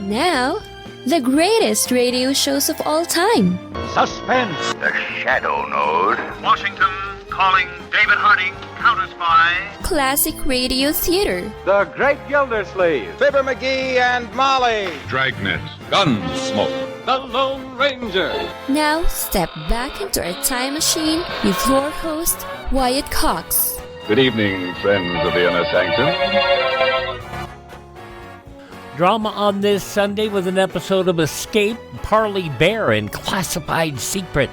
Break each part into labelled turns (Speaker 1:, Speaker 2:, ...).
Speaker 1: Now, the greatest radio shows of all time.
Speaker 2: Suspense.
Speaker 3: The Shadow Node.
Speaker 4: Washington calling David Harding, counterspy.
Speaker 1: Classic radio theater.
Speaker 2: The Great Gildersleeve.
Speaker 5: Fibber McGee and Molly.
Speaker 6: Dragnet.
Speaker 7: Gunsmoke.
Speaker 2: The Lone Ranger.
Speaker 1: Now, step back into a time machine with your host, Wyatt Cox.
Speaker 6: Good evening, friends of the Inner Sanctum.
Speaker 7: Drama on this Sunday with an episode of Escape, Parley Baer, and Classified Secret.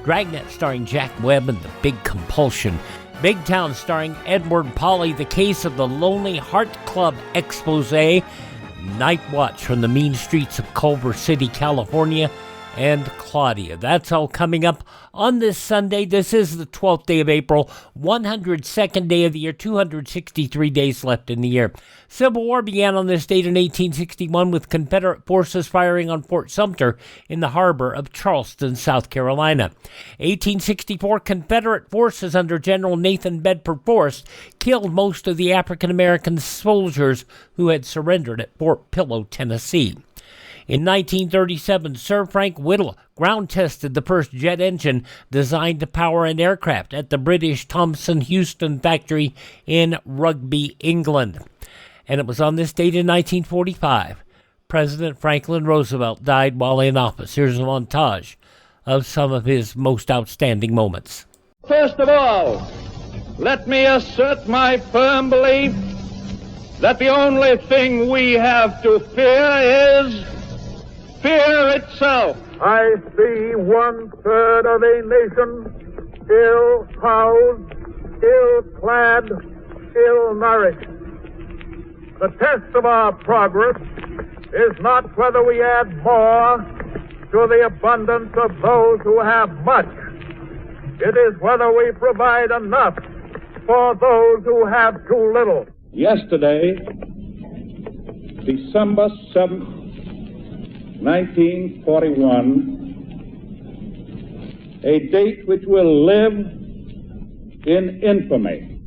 Speaker 7: Dragnet starring Jack Webb and the Big Compulsion. Big Town starring Edward Pauley, The Case of the Lonely Heart Club expose. Night Watch from the mean streets of Culver City, California, and Claudia. That's all coming up on this Sunday. This is the 12th day of April, 102nd day of the year, 263 days left in the year. Civil War began on this date in 1861 with Confederate forces firing on Fort Sumter in the harbor of Charleston, South Carolina. 1864, Confederate forces under General Nathan Bedford Forrest killed most of the African-American soldiers who had surrendered at Fort Pillow, Tennessee. In 1937, Sir Frank Whittle ground-tested the first jet engine designed to power an aircraft at the British Thomson Houston factory in Rugby, England. And it was on this date in 1945, President Franklin Roosevelt died while in office. Here's a montage of some of his most outstanding moments.
Speaker 8: First of all, let me assert my firm belief that the only thing we have to fear is fear itself. I see 1/3 of a nation ill-housed, ill-clad, ill-nourished. The test of our progress is not whether we add more to the abundance of those who have much. It is whether we provide enough for those who have too little. Yesterday, December 7th, 1941, a date which will live in infamy.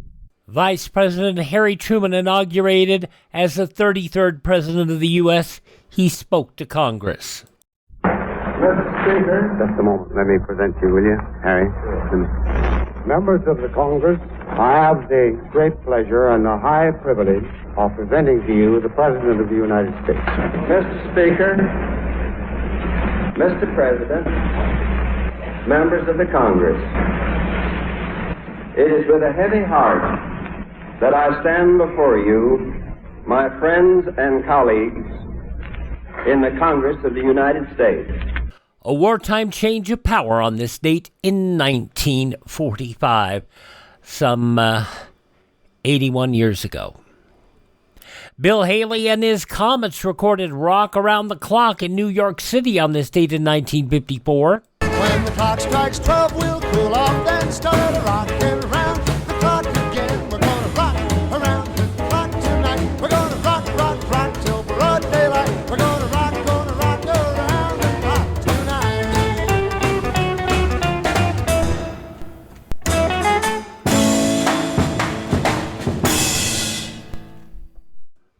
Speaker 7: Vice President Harry Truman inaugurated as the 33rd President of the U.S. He spoke to Congress.
Speaker 9: Mr. Speaker. Just a moment. Let me present you, will you, Harry? Members of the Congress, I have the great pleasure and the high privilege of presenting to you the President of the United States.
Speaker 10: Mr. Speaker, Mr. President, members of the Congress, it is with a heavy heart that I stand before you, my friends and colleagues in the Congress of the United States.
Speaker 7: A wartime change of power on this date in 1945, some 81 years ago. Bill Haley and his Comets recorded Rock Around the Clock in New York City on this date in 1954.
Speaker 11: When the clock strikes 12, we'll cool off and start rocking around the clock again. We're gonna rock around the clock tonight. We're gonna rock, rock, rock till broad daylight. We're gonna rock around the clock tonight.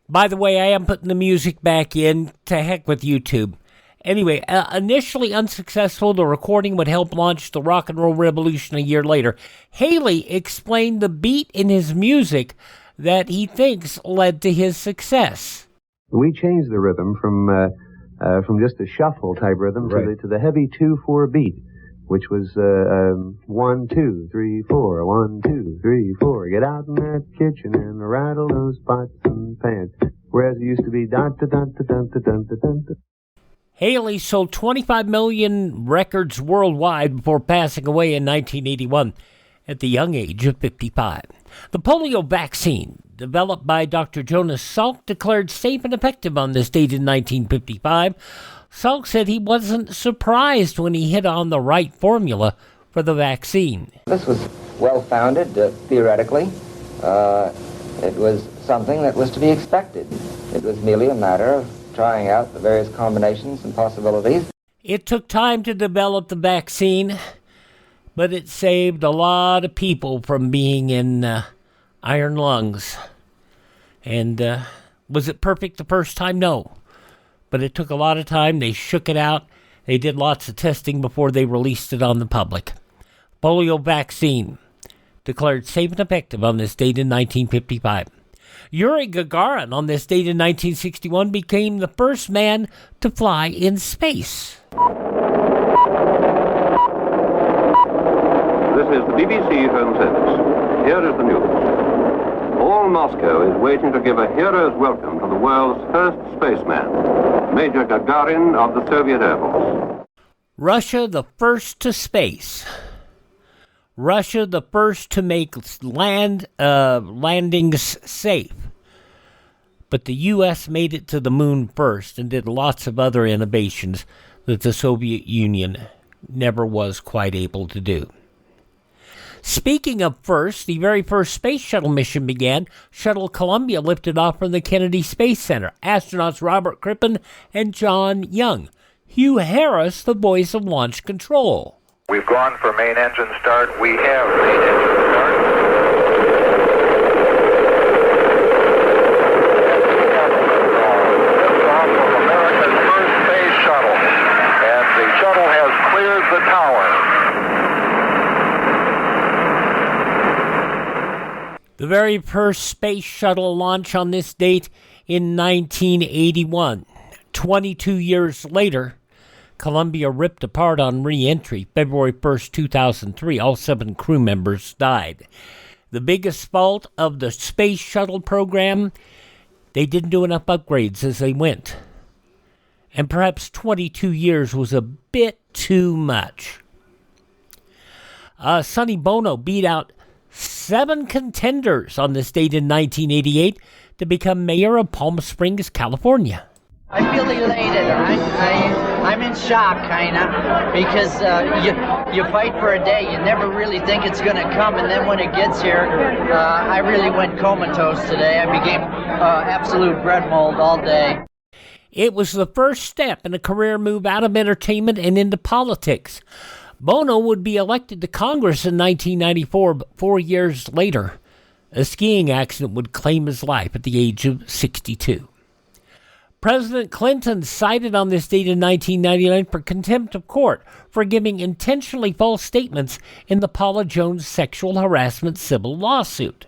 Speaker 7: By the way, I am putting the music back in. To heck with YouTube. Anyway, initially unsuccessful, the recording would help launch the rock and roll revolution a year later. Haley explained the beat in his music that he thinks led to his success.
Speaker 12: We changed the rhythm from just a shuffle type rhythm to the heavy 2/4 beat, which was 1 2 3 4, 1 2 3 4. Get out in that kitchen and rattle those pots and pans. Whereas it used to be da da da da da da da da da.
Speaker 7: Haley sold 25 million records worldwide before passing away in 1981 at the young age of 55. The polio vaccine, developed by Dr. Jonas Salk, declared safe and effective on this date in 1955. Salk said he wasn't surprised when he hit on the right formula for the vaccine.
Speaker 10: This was well-founded, theoretically. It was something that was to be expected. It was merely a matter of trying out the various combinations and possibilities.
Speaker 7: It took time to develop the vaccine, but it saved a lot of people from being in iron lungs. And was it perfect the first time? No. But it took a lot of time. They shook it out. They did lots of testing before they released it on the public. Polio vaccine declared safe and effective on this date in 1955. Yuri Gagarin on this date in 1961 became the first man to fly in space.
Speaker 13: This is the BBC Home Service. Here is the news. All Moscow is waiting to give a hero's welcome to the world's first spaceman, Major Gagarin of the Soviet Air Force.
Speaker 7: Russia the first to space. Russia the first to make landings safe. But the U.S. made it to the moon first and did lots of other innovations that the Soviet Union never was quite able to do. Speaking of first, the very first space shuttle mission began. Shuttle Columbia lifted off from the Kennedy Space Center. Astronauts Robert Crippen and John Young. Hugh Harris, the voice of launch control.
Speaker 3: We've gone for main engine start. We have main engine start. Liftoff of America's first space shuttle. And the shuttle has cleared the tower.
Speaker 7: The very first space shuttle launch on this date in 1981. 22 years later, Columbia ripped apart on re-entry. February 1st, 2003, all 7 crew members died. The biggest fault of the space shuttle program, they didn't do enough upgrades as they went. And perhaps 22 years was a bit too much. Sonny Bono beat out 7 contenders on this date in 1988 to become mayor of Palm Springs, California.
Speaker 14: I feel elated. I'm in shock, kind of, because you fight for a day. You never really think it's going to come, and then when it gets here, I really went comatose today. I became absolute bread mold all day.
Speaker 7: It was the first step in a career move out of entertainment and into politics. Bono would be elected to Congress in 1994, but 4 years later, a skiing accident would claim his life at the age of 62. President Clinton cited on this date in 1999 for contempt of court for giving intentionally false statements in the Paula Jones sexual harassment civil lawsuit.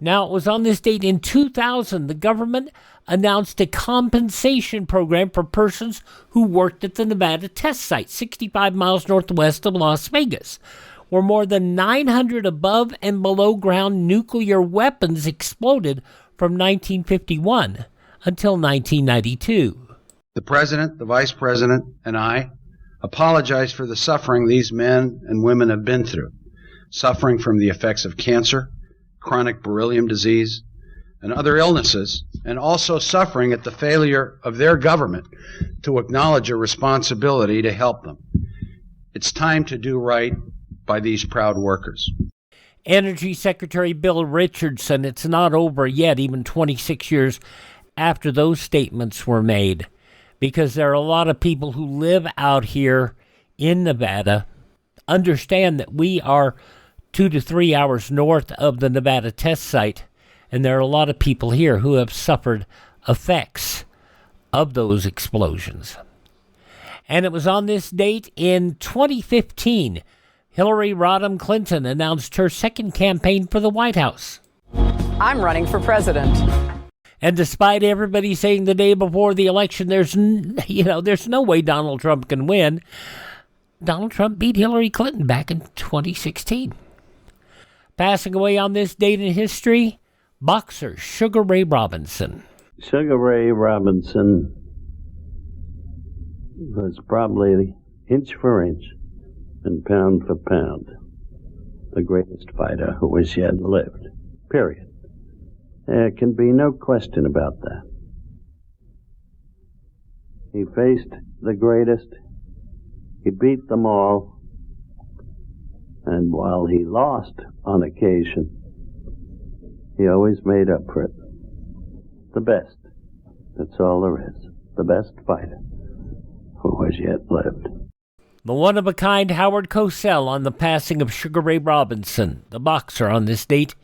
Speaker 7: Now, it was on this date in 2000 the government announced a compensation program for persons who worked at the Nevada test site, 65 miles northwest of Las Vegas, where more than 900 above and below ground nuclear weapons exploded from 1951 until 1992.
Speaker 15: The President, the Vice President, and I apologize for the suffering these men and women have been through, suffering from the effects of cancer, chronic beryllium disease, and other illnesses, and also suffering at the failure of their government to acknowledge a responsibility to help them. It's time to do right by these proud workers.
Speaker 7: Energy Secretary Bill Richardson, it's not over yet, even 26 years after those statements were made, because there are a lot of people who live out here in Nevada, understand that we are 2 to 3 hours north of the Nevada test site, and there are a lot of people here who have suffered effects of those explosions. And it was on this date in 2015, Hillary Rodham Clinton announced her second campaign for the White House.
Speaker 16: I'm running for president.
Speaker 7: And despite everybody saying the day before the election, there's no way Donald Trump can win, Donald Trump beat Hillary Clinton back in 2016. Passing away on this date in history, boxer Sugar Ray Robinson.
Speaker 17: Sugar Ray Robinson was probably inch for inch and pound for pound the greatest fighter who has yet lived, period. There can be no question about that. He faced the greatest. He beat them all. And while he lost on occasion, he always made up for it. The best. That's all there is. The best fighter who has yet lived.
Speaker 7: The one-of-a-kind Howard Cosell on the passing of Sugar Ray Robinson, the boxer, on this date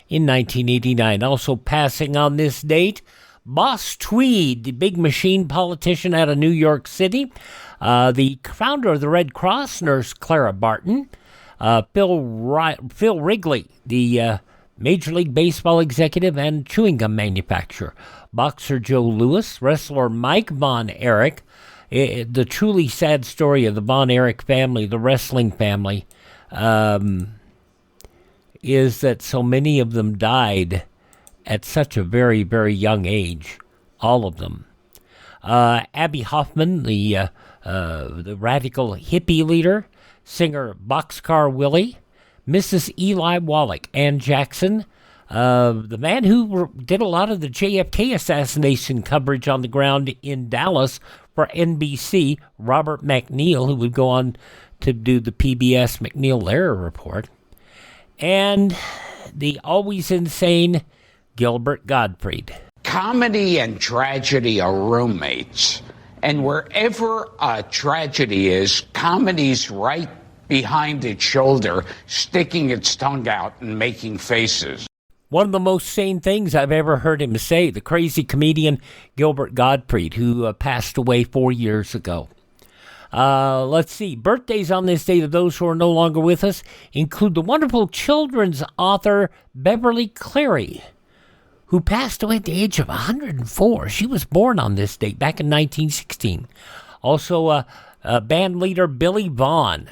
Speaker 7: in 1989. Also passing on this date, Boss Tweed, the big machine politician out of New York City. The founder of the Red Cross, Nurse Clara Barton. Phil Wrigley, the Major League Baseball executive and chewing gum manufacturer. Boxer Joe Louis, wrestler Mike Von Erich. The truly sad story of the Von Erich family, the wrestling family, is that so many of them died at such a very, very young age. All of them. Abby Hoffman, the radical hippie leader. Singer Boxcar Willie. Mrs. Eli Wallach, Ann Jackson. The man who did a lot of the JFK assassination coverage on the ground in Dallas for NBC, Robert McNeil, who would go on to do the PBS McNeil-Lehrer report. And the always insane Gilbert Gottfried.
Speaker 18: Comedy and tragedy are roommates. And wherever a tragedy is, comedy's right behind its shoulder, sticking its tongue out and making faces.
Speaker 7: One of the most sane things I've ever heard him say, the crazy comedian Gilbert Gottfried, who passed away 4 years ago. Let's see. Birthdays on this date of those who are no longer with us include the wonderful children's author Beverly Cleary, who passed away at the age of 104. She was born on this date back in 1916. Also, band leader Billy Vaughn,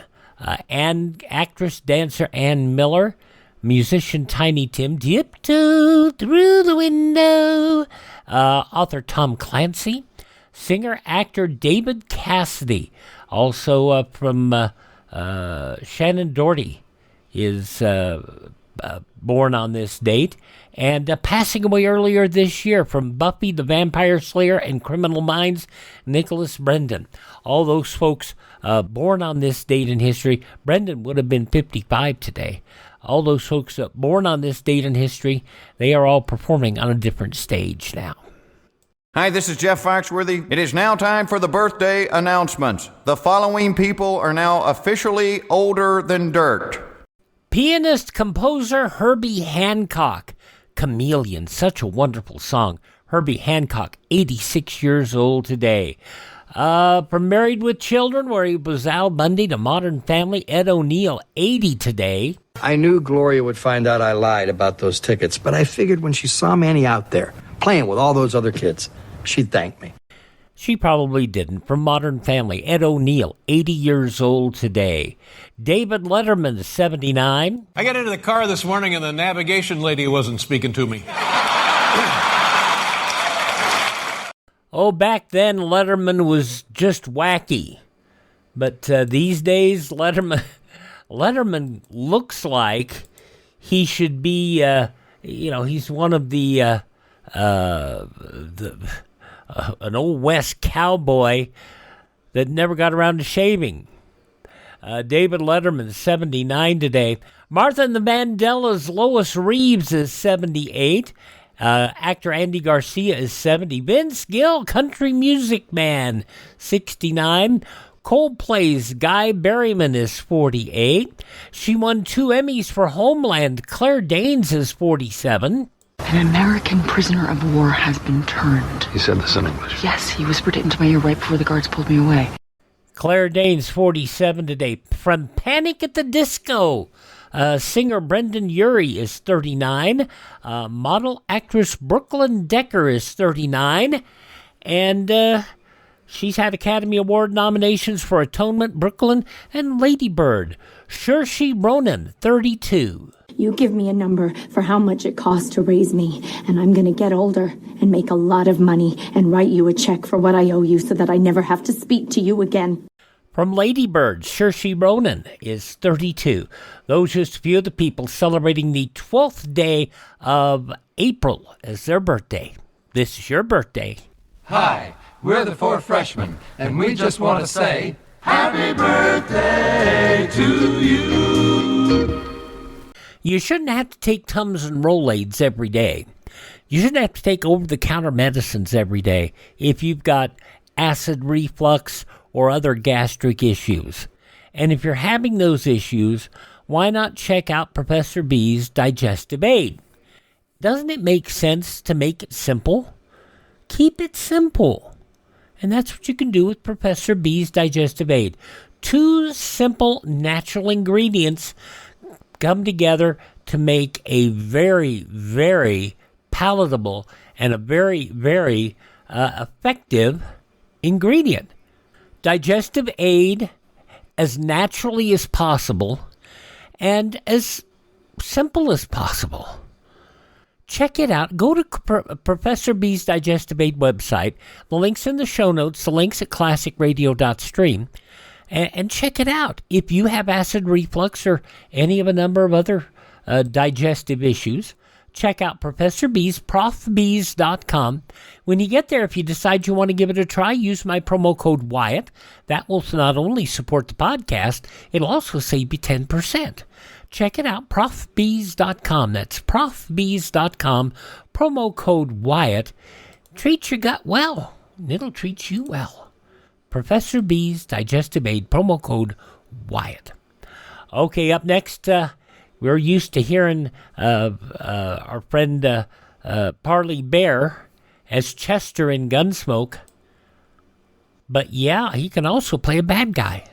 Speaker 7: and actress, dancer Ann Miller, musician Tiny Tim, tiptoe through the window, author Tom Clancy, singer, actor David Cassidy, also from Shannon Doherty is born on this date, and passing away earlier this year from Buffy the Vampire Slayer and Criminal Minds, Nicholas Brendan. All those folks born on this date in history. Brendan would have been 55 today. All those folks born on this date in history, they are all performing on a different stage now.
Speaker 19: Hi, this is Jeff Foxworthy. It is now time for the birthday announcements. The following people are now officially older than dirt.
Speaker 7: Pianist, composer Herbie Hancock. Chameleon, such a wonderful song. Herbie Hancock, 86 years old today. From Married with Children, where he was Al Bundy, to Modern Family, Ed O'Neill, 80 today.
Speaker 20: I knew Gloria would find out I lied about those tickets, but I figured when she saw Manny out there playing with all those other kids, she'd thank me.
Speaker 7: She probably didn't. From Modern Family, Ed O'Neill, 80 years old today. David Letterman, 79.
Speaker 21: I got into the car this morning and the navigation lady wasn't speaking to me.
Speaker 7: Oh, back then, Letterman was just wacky. But these days, Letterman looks like he should be, he's one of the an old West cowboy that never got around to shaving. David Letterman, 79 today. Martha and the Vandellas, Lois Reeves is 78. Actor Andy Garcia is 70. Vince Gill, country music man, 69. Coldplay's Guy Berryman is 48. She won 2 Emmys for Homeland. Claire Danes is 47.
Speaker 22: An American prisoner of war has been turned.
Speaker 21: He said this in English.
Speaker 22: Yes, he whispered it into my ear right before the guards pulled me away.
Speaker 7: Claire Danes, 47 today. From Panic at the Disco, singer Brendan Urie is 39. Model actress Brooklyn Decker is 39. And she's had Academy Award nominations for Atonement, Brooklyn, and Lady Bird. Saoirse Ronan, 32.
Speaker 23: You give me a number for how much it costs to raise me, and I'm going to get older and make a lot of money and write you a check for what I owe you so that I never have to speak to you again.
Speaker 7: From Lady Bird, Saoirse Ronan is 32. Those are just a few of the people celebrating the 12th day of April as their birthday. This is your birthday.
Speaker 24: Hi, we're the 4 freshmen, and we just want to say, Happy birthday to you.
Speaker 7: You shouldn't have to take Tums and Rolaids every day. You shouldn't have to take over-the-counter medicines every day if you've got acid reflux or other gastric issues. And if you're having those issues, why not check out Professor B's Digestive Aid? Doesn't it make sense to make it simple? Keep it simple. And that's what you can do with Professor B's Digestive Aid. 2 simple natural ingredients come together to make a very, very palatable and a very, very effective ingredient. Digestive Aid as naturally as possible and as simple as possible. Check it out. Go to Professor B's Digestive Aid website. The link's in the show notes. The link's at classicradio.stream. And check it out. If you have acid reflux or any of a number of other digestive issues, check out Professor B's, profbees.com. When you get there, if you decide you want to give it a try, use my promo code Wyatt. That will not only support the podcast, it'll also save you 10%. Check it out, profbees.com. That's profbees.com. Promo code Wyatt. Treat your gut well, and it'll treat you well. Professor B's Digestive Aid, promo code Wyatt. Okay, up next, we're used to hearing our friend Parley Baer as Chester in Gunsmoke. But yeah, he can also play a bad guy.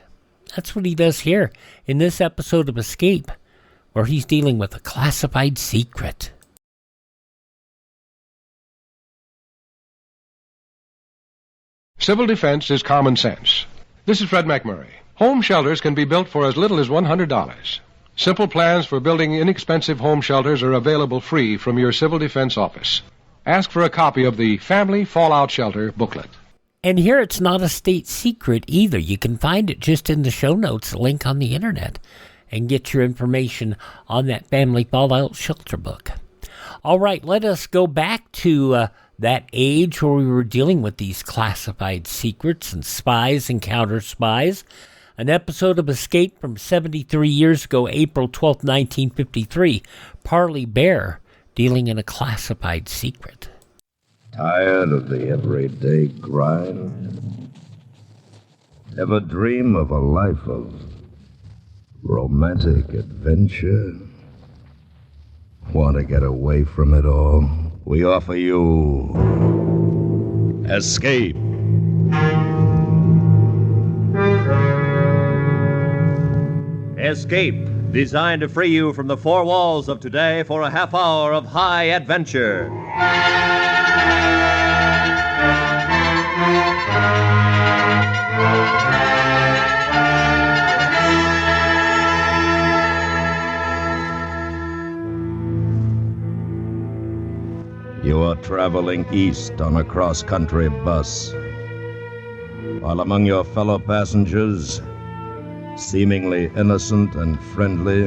Speaker 7: That's what he does here in this episode of Escape, where he's dealing with a classified secret.
Speaker 1: Civil defense is common sense. This is Fred McMurray. Home shelters can be built for as little as $100. Simple plans for building inexpensive home shelters are available free from your Civil Defense office. Ask for a copy of the Family Fallout Shelter booklet.
Speaker 7: And here it's not a state secret either. You can find it just in the show notes, a link on the internet, and get your information on that Family Fallout Shelter book. All right, let us go back to that age where we were dealing with these classified secrets and spies and counterspies. An episode of Escape from 73 years ago, April 12, 1953. Parley Baer dealing in a classified secret.
Speaker 2: Tired of the everyday grind? Ever dream of a life of romantic adventure? Want to get away from it all? We offer you Escape.
Speaker 4: Escape, designed to free you from the four walls of today for a half hour of high adventure.
Speaker 2: You are traveling east on a cross-country bus, while among your fellow passengers, seemingly innocent and friendly,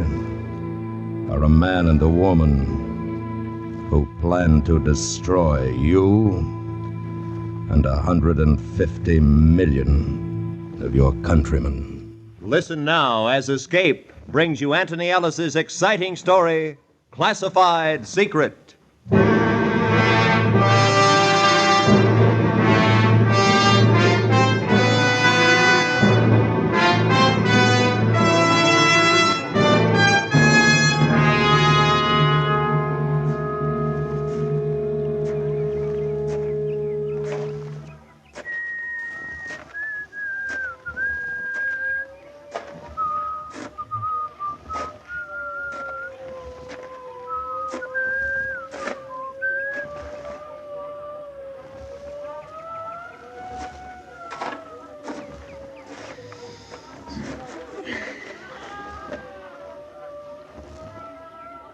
Speaker 2: are a man and a woman who plan to destroy you and 150 million of your countrymen.
Speaker 4: Listen now as Escape brings you Anthony Ellis's exciting story, Classified Secret.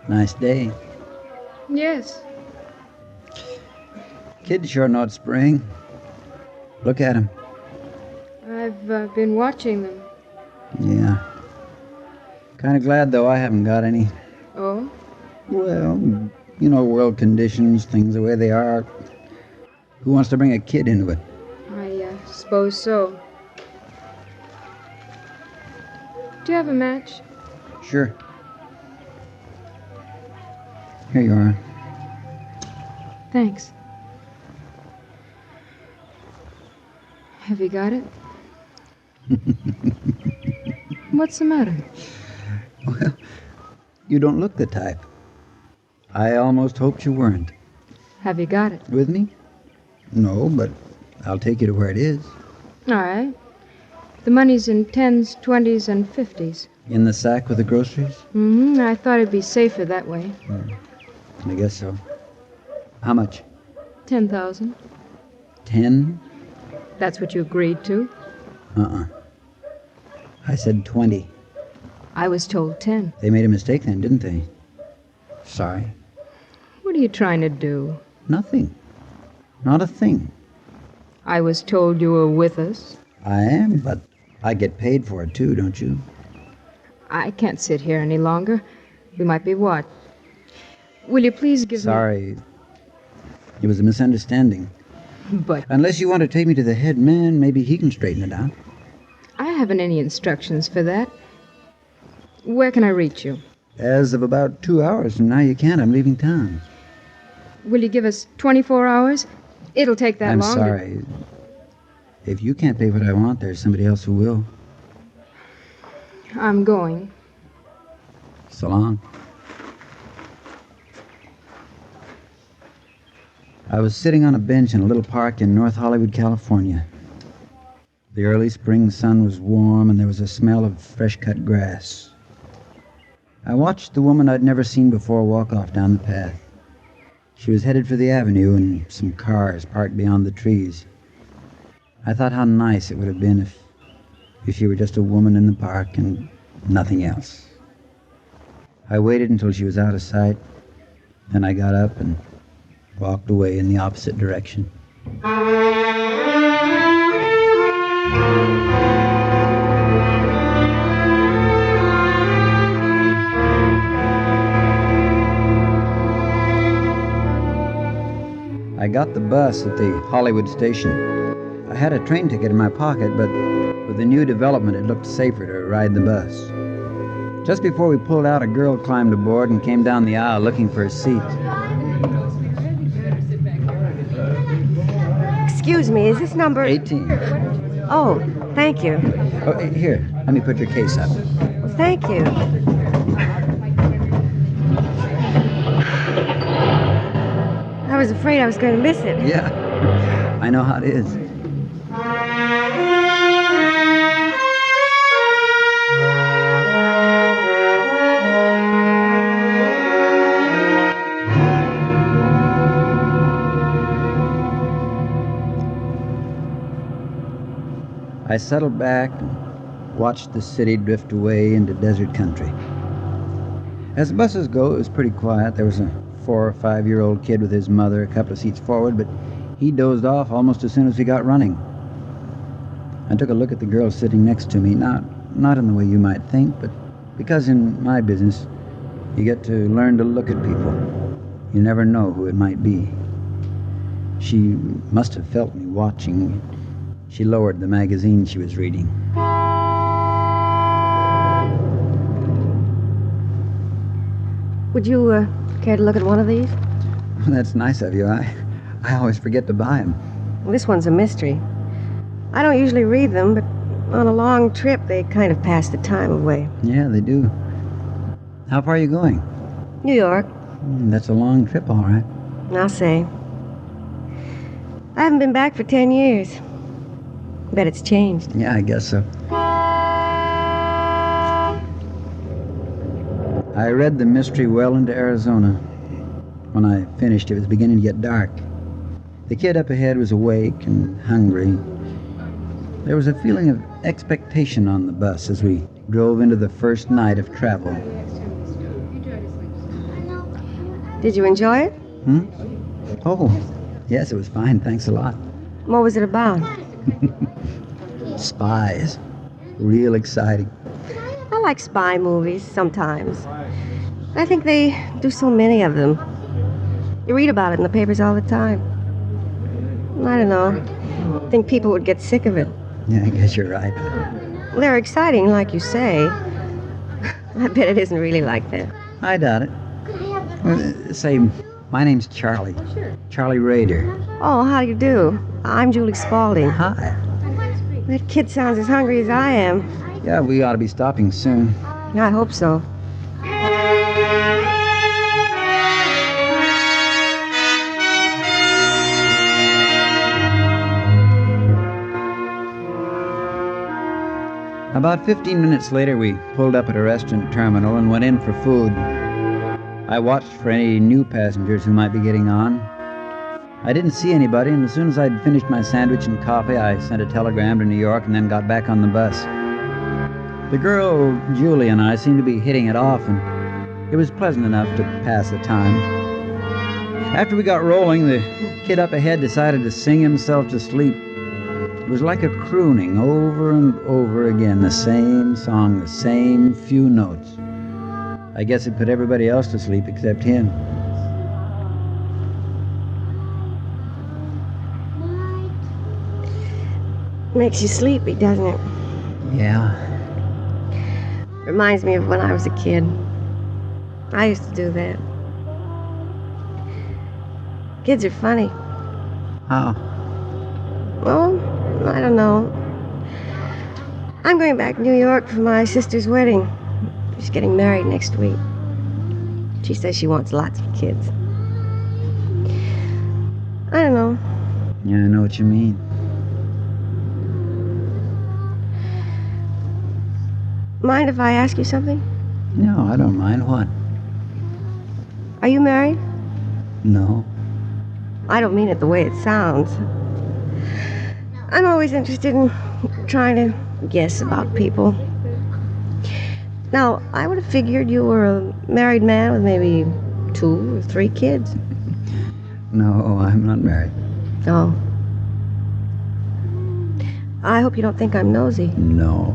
Speaker 5: Nice day.
Speaker 25: Yes.
Speaker 5: Kids sure know it's spring. Look at them.
Speaker 25: I've been watching them.
Speaker 5: Yeah. Kind of glad, though, I haven't got any.
Speaker 25: Oh?
Speaker 5: Well, you know, world conditions, things the way they are. Who wants to bring a kid into it?
Speaker 25: I suppose so. Do you have a match?
Speaker 5: Sure. Here you are.
Speaker 25: Thanks. Have you got it? What's the matter?
Speaker 5: Well, you don't look the type. I almost hoped you weren't.
Speaker 25: Have you got it?
Speaker 5: With me? No, but I'll take you to where it is.
Speaker 25: All right. The money's in 10s, 20s, and 50s.
Speaker 5: In the sack with the groceries?
Speaker 25: Mm-hmm. I thought it'd be safer that way.
Speaker 5: I guess so. How much?
Speaker 25: 10,000.
Speaker 5: 10?
Speaker 25: That's what you agreed to.
Speaker 5: I said 20.
Speaker 25: I was told 10.
Speaker 5: They made a mistake then, didn't they? Sorry.
Speaker 25: What are you trying to do?
Speaker 5: Nothing. Not a thing.
Speaker 25: I was told you were with us.
Speaker 5: I am, but I get paid for it too, don't you?
Speaker 25: I can't sit here any longer. We might be watched. Will you please give me...
Speaker 5: Sorry. It was a misunderstanding.
Speaker 25: But...
Speaker 5: Unless you want to take me to the head man, maybe he can straighten it out.
Speaker 25: I haven't any instructions for that. Where can I reach you?
Speaker 5: As of about 2 hours from now, you can't. I'm leaving town.
Speaker 25: Will you give us 24 hours? It'll take that
Speaker 5: I'm
Speaker 25: long.
Speaker 5: sorry. If you can't pay what I want, there's somebody else who will.
Speaker 25: I'm going.
Speaker 5: So long. I was sitting on a bench in a little park in North Hollywood, California. The early spring sun was warm, and there was a smell of fresh-cut grass. I watched the woman I'd never seen before walk off down the path. She was headed for the avenue, and some cars parked beyond the trees. I thought how nice it would have been if she were just a woman in the park and nothing else. I waited until she was out of sight, then I got up and walked away in the opposite direction. I got the bus at the Hollywood station. I had a train ticket in my pocket, but with the new development, it looked safer to ride the bus. Just before we pulled out, a girl climbed aboard and came down the aisle looking for a seat.
Speaker 6: Excuse me, is this number...
Speaker 5: 18.
Speaker 6: Oh, thank you.
Speaker 5: Oh, here, let me put your case up.
Speaker 6: Well, thank you. I was afraid I was going to miss it.
Speaker 5: Yeah, I know how it is. I settled back and watched the city drift away into desert country. As buses go, it was pretty quiet. There was a 4 or 5-year-old kid with his mother a couple of seats forward, but he dozed off almost as soon as we got running. I took a look at the girl sitting next to me, not in the way you might think, but because in my business, you get to learn to look at people. You never know who it might be. She must have felt me watching. She lowered the magazine she was reading.
Speaker 6: Would you care to look at one of these?
Speaker 5: Well, that's nice of you. I always forget to buy them.
Speaker 6: Well, this one's a mystery. I don't usually read them, but on a long trip, they kind of pass the time away.
Speaker 5: Yeah, they do. How far are you going?
Speaker 6: New York.
Speaker 5: That's a long trip, all right.
Speaker 6: I'll say. I haven't been back for 10 years. Bet it's changed.
Speaker 5: Yeah, I guess so. I read the mystery well into Arizona. When I finished, it was beginning to get dark. The kid up ahead was awake and hungry. There was a feeling of expectation on the bus as we drove into the first night of travel.
Speaker 6: Did you enjoy it?
Speaker 5: Oh, yes, it was fine. Thanks a lot.
Speaker 6: What was it about?
Speaker 5: Spies. Real exciting.
Speaker 6: I like spy movies sometimes. I think they do so many of them. You read about it in the papers all the time. I don't know. I think people would get sick of it.
Speaker 5: Yeah, I guess you're right.
Speaker 6: They're exciting, like you say. I bet it isn't really like that.
Speaker 5: I doubt it. Say, my name's Charlie. Charlie Rader.
Speaker 6: Oh, how do you do? I'm Julie Spaulding.
Speaker 5: Hi.
Speaker 6: That kid sounds as hungry as I am.
Speaker 5: Yeah, we ought to be stopping soon.
Speaker 6: I hope so.
Speaker 5: About 15 minutes later, we pulled up at a restaurant terminal and went in for food. I watched for any new passengers who might be getting on. I didn't see anybody, and as soon as I'd finished my sandwich and coffee, I sent a telegram to New York and then got back on the bus. The girl, Julie, and I seemed to be hitting it off, and it was pleasant enough to pass the time. After we got rolling, the kid up ahead decided to sing himself to sleep. It was like a crooning over and over again, the same song, the same few notes. I guess it put everybody else to sleep except him.
Speaker 6: Makes you sleepy, doesn't it?
Speaker 5: Yeah.
Speaker 6: Reminds me of when I was a kid. I used to do that. Kids are funny.
Speaker 5: How?
Speaker 6: Well, I don't know. I'm going back to New York for my sister's wedding. She's getting married next week. She says she wants lots of kids. I don't know.
Speaker 5: Yeah, I know what you mean.
Speaker 6: Mind if I ask you something?
Speaker 5: No, I don't mind. What?
Speaker 6: Are you married?
Speaker 5: No.
Speaker 6: I don't mean it the way it sounds. I'm always interested in trying to guess about people. Now, I would have figured you were a married man with maybe 2 or 3 kids.
Speaker 5: No, I'm not married.
Speaker 6: Oh. I hope you don't think I'm nosy.
Speaker 5: No.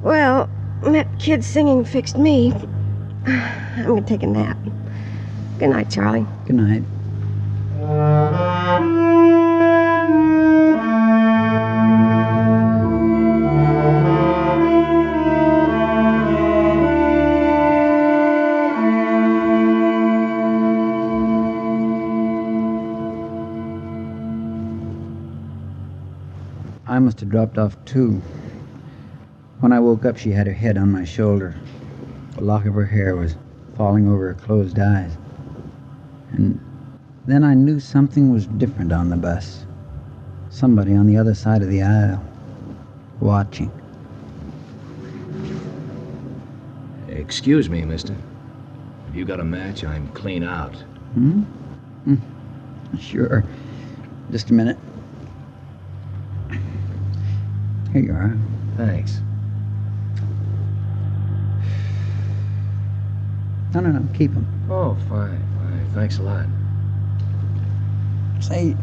Speaker 6: Well, that kid singing fixed me. I'm gonna take a nap. Good night, Charlie.
Speaker 5: Good night. I must have dropped off too. When I woke up, she had her head on my shoulder. A lock of her hair was falling over her closed eyes. And then I knew something was different on the bus. Somebody on the other side of the aisle, watching.
Speaker 8: Excuse me, mister. Have you got a match? I'm clean out.
Speaker 5: Sure. Just a minute. Here you are.
Speaker 8: Thanks.
Speaker 5: No, keep them.
Speaker 8: Oh, fine. Thanks a lot.
Speaker 5: Say,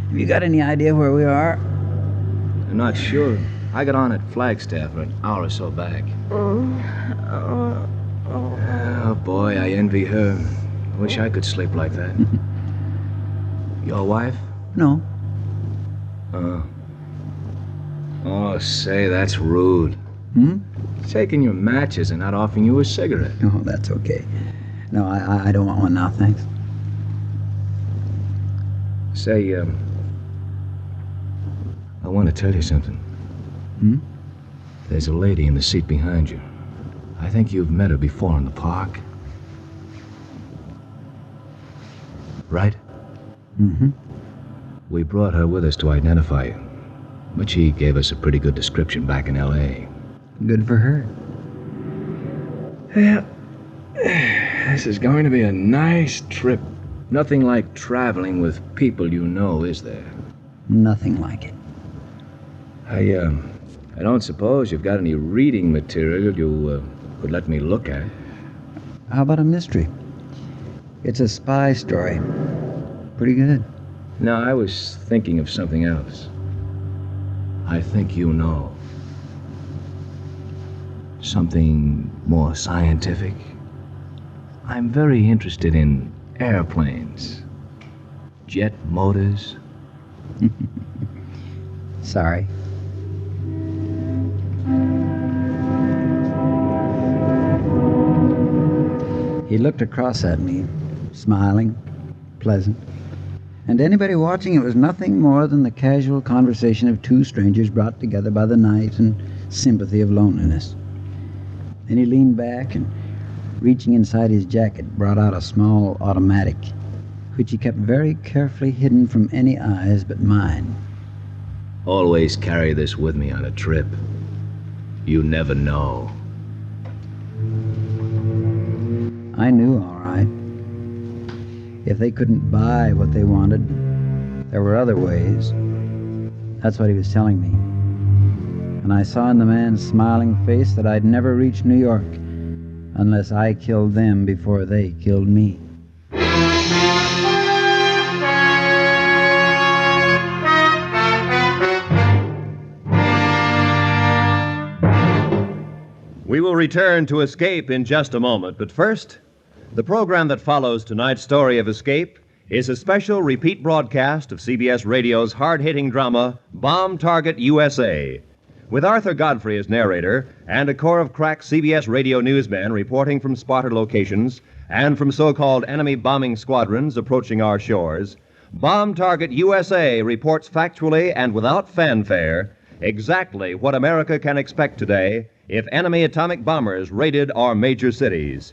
Speaker 5: have you got any idea where we are?
Speaker 8: I'm not sure. I got on at Flagstaff an hour or so back. Oh, boy, I envy her. I wish I could sleep like that. Your wife?
Speaker 5: No.
Speaker 8: Oh, say, that's rude. Taking your matches and not offering you a cigarette.
Speaker 5: Oh, that's okay. No, I don't want one now, thanks.
Speaker 8: Say, I want to tell you something. There's a lady in the seat behind you. I think you've met her before in the park. Right? We brought her with us to identify you. But she gave us a pretty good description back in L.A.
Speaker 5: Good for her.
Speaker 8: Yeah. This is going to be a nice trip. Nothing like traveling with people you know, is there?
Speaker 5: Nothing like it.
Speaker 8: I don't suppose you've got any reading material you could let me look at.
Speaker 5: How about a mystery? It's a spy story. Pretty good.
Speaker 8: No, I was thinking of something else. I think you know. Something more scientific. I'm very interested in airplanes. Jet motors.
Speaker 5: Sorry. He looked across at me, smiling, pleasant. And to anybody watching, it was nothing more than the casual conversation of 2 strangers brought together by the night and sympathy of loneliness. Then he leaned back and, reaching inside his jacket, brought out a small automatic, which he kept very carefully hidden from any eyes but mine.
Speaker 9: Always carry this with me on a trip. You never know.
Speaker 5: I knew, all right. If they couldn't buy what they wanted, there were other ways. That's what he was telling me. And I saw in the man's smiling face that I'd never reach New York unless I killed them before they killed me.
Speaker 4: We will return to Escape in just a moment, but first, the program that follows tonight's story of Escape is a special repeat broadcast of CBS Radio's hard-hitting drama, Bomb Target USA, with Arthur Godfrey as narrator and a corps of crack CBS Radio newsmen reporting from spotter locations and from so-called enemy bombing squadrons approaching our shores. Bomb Target USA reports factually and without fanfare exactly what America can expect today if enemy atomic bombers raided our major cities.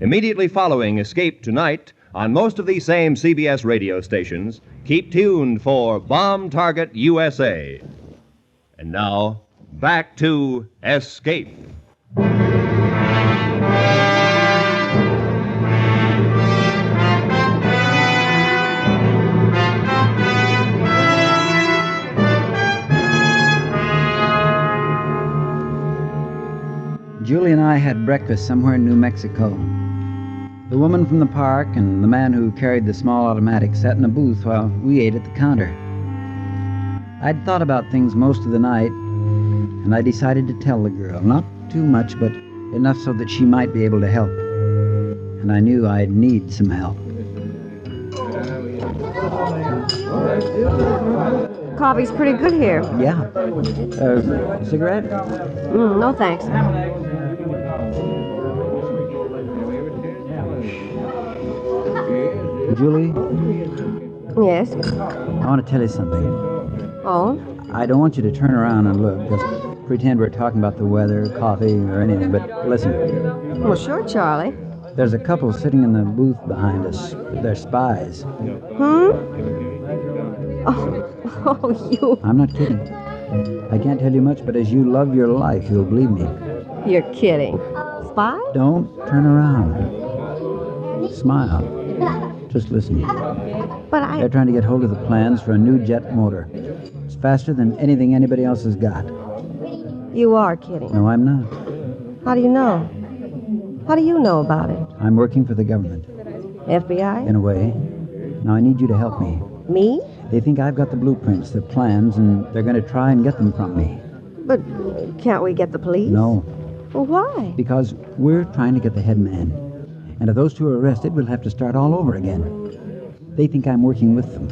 Speaker 4: Immediately following Escape tonight, on most of these same CBS radio stations, keep tuned for Bomb Target USA. And now, back to Escape.
Speaker 5: Julie and I had breakfast somewhere in New Mexico. The woman from the park and the man who carried the small automatic sat in a booth while we ate at the counter. I'd thought about things most of the night, and I decided to tell the girl. Not too much, but enough so that she might be able to help. And I knew I'd need some help.
Speaker 6: Coffee's pretty good here.
Speaker 5: Yeah. Cigarette?
Speaker 6: No, thanks.
Speaker 5: Julie?
Speaker 6: Yes?
Speaker 5: I want to tell you something.
Speaker 6: Oh?
Speaker 5: I don't want you to turn around and look. Just pretend we're talking about the weather, coffee, or anything. But listen.
Speaker 6: Well, sure, Charlie.
Speaker 5: There's a couple sitting in the booth behind us. They're spies.
Speaker 6: Oh, you...
Speaker 5: I'm not kidding. I can't tell you much, but as you love your life, you'll believe me.
Speaker 6: You're kidding. Spy?
Speaker 5: Don't turn around. Smile. Just listen.
Speaker 6: But
Speaker 5: They're trying to get hold of the plans for a new jet motor. It's faster than anything anybody else has got.
Speaker 6: You are kidding.
Speaker 5: No, I'm not.
Speaker 6: How do you know? How do you know about it?
Speaker 5: I'm working for the government.
Speaker 6: FBI?
Speaker 5: In a way. Now, I need you to help me.
Speaker 6: Me?
Speaker 5: They think I've got the blueprints, the plans, and they're going to try and get them from me.
Speaker 6: But can't we get the police?
Speaker 5: No.
Speaker 6: Well, why?
Speaker 5: Because we're trying to get the head man. And if those two are arrested, we'll have to start all over again. They think I'm working with them.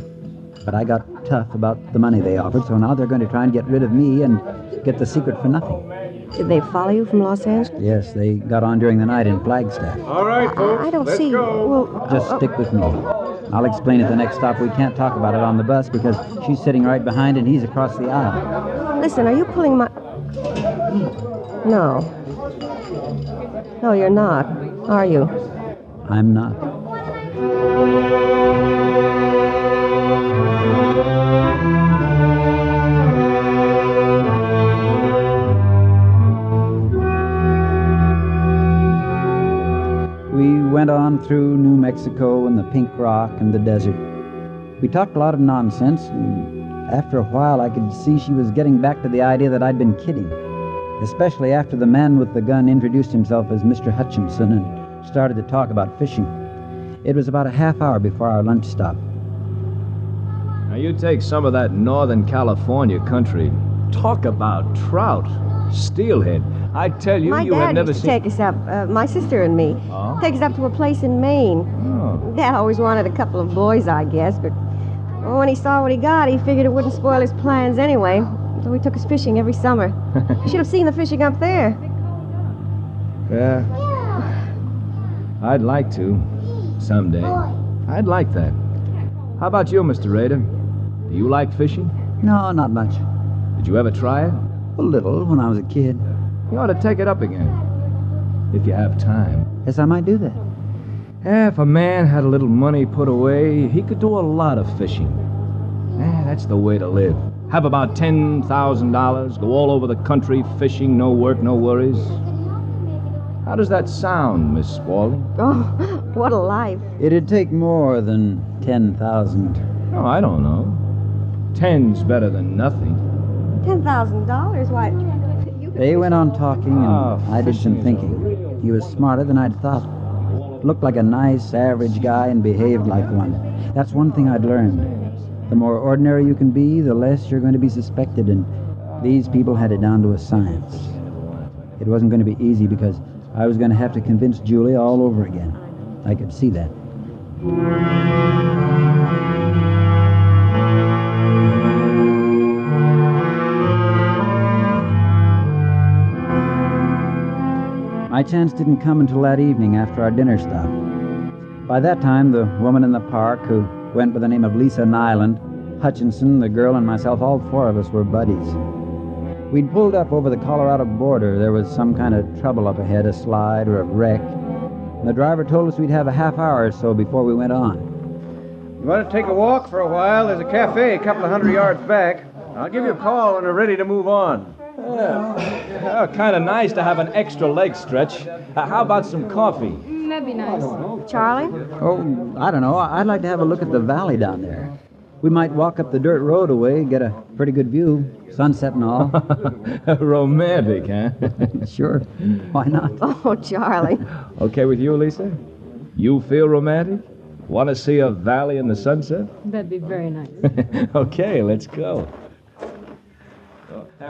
Speaker 5: But I got tough about the money they offered, so now they're going to try and get rid of me and get the secret for nothing.
Speaker 6: Did they follow you from Los Angeles?
Speaker 5: Yes, they got on during the night in Flagstaff.
Speaker 3: All right, folks.
Speaker 6: I don't see.
Speaker 3: Go.
Speaker 6: Well,
Speaker 5: Just stick with me. I'll explain at the next stop. We can't talk about it on the bus because she's sitting right behind and he's across the aisle.
Speaker 6: Listen, are you pulling my... No. No, you're not, are you?
Speaker 5: I'm not. We went on through New Mexico and the Pink Rock and the desert. We talked a lot of nonsense, and after a while I could see she was getting back to the idea that I'd been kidding, especially after the man with the gun introduced himself as Mr. Hutchinson and started to talk about fishing. It was about a half hour before our lunch stop.
Speaker 8: Now you take some of that Northern California country. Talk about trout, steelhead. I tell you, you have never
Speaker 6: seen...
Speaker 8: seen...
Speaker 6: My dad used to take us up, my sister and me.
Speaker 8: Oh?
Speaker 6: Take us up to a place in Maine.
Speaker 8: Oh.
Speaker 6: Dad always wanted a couple of boys, I guess, but when he saw what he got, he figured it wouldn't spoil his plans anyway. So he took us fishing every summer. You should have seen the fishing up there.
Speaker 8: Yeah. I'd like to, someday. I'd like that. How about you, Mr. Rader? Do you like fishing?
Speaker 5: No, not much.
Speaker 8: Did you ever try it?
Speaker 5: A little, when I was a kid.
Speaker 8: You ought to take it up again, if you have time.
Speaker 5: Yes, I might do that.
Speaker 8: If a man had a little money put away, he could do a lot of fishing. That's the way to live. Have about $10,000, go all over the country fishing, no work, no worries. How does that sound, Miss Spaulding?
Speaker 6: Oh, what a life.
Speaker 5: It'd take more than 10,000.
Speaker 8: Oh, I don't know. 10's better than nothing.
Speaker 6: $10,000? Why?
Speaker 5: They went on talking, and I did some thinking. He was smarter than I'd thought. Looked like a nice, average guy and behaved like one. That's one thing I'd learned. The more ordinary you can be, the less you're going to be suspected, and these people had it down to a science. It wasn't going to be easy because I was going to have to convince Julie all over again. I could see that. My chance didn't come until that evening after our dinner stop. By that time, the woman in the park, who went by the name of Lisa Nyland, Hutchinson, the girl, and myself, all four of us were buddies. We'd pulled up over the Colorado border. There was some kind of trouble up ahead, a slide or a wreck. The driver told us we'd have a half hour or so before we went on.
Speaker 8: You want to take a walk for a while? There's a cafe a couple of 100 yards back. I'll give you a call when we're ready to move on. Yeah, kind of nice to have an extra leg stretch. How about some coffee?
Speaker 25: That'd be nice.
Speaker 6: Charlie?
Speaker 5: Oh, I don't know. I'd like to have a look at the valley down there. We might walk up the dirt road away, get a pretty good view, sunset and all.
Speaker 8: Romantic, huh?
Speaker 5: Sure. Why not?
Speaker 6: Oh, Charlie.
Speaker 8: Okay with you, Lisa? You feel romantic? Want to see a valley in the sunset?
Speaker 25: That'd be very nice.
Speaker 8: Okay, let's go.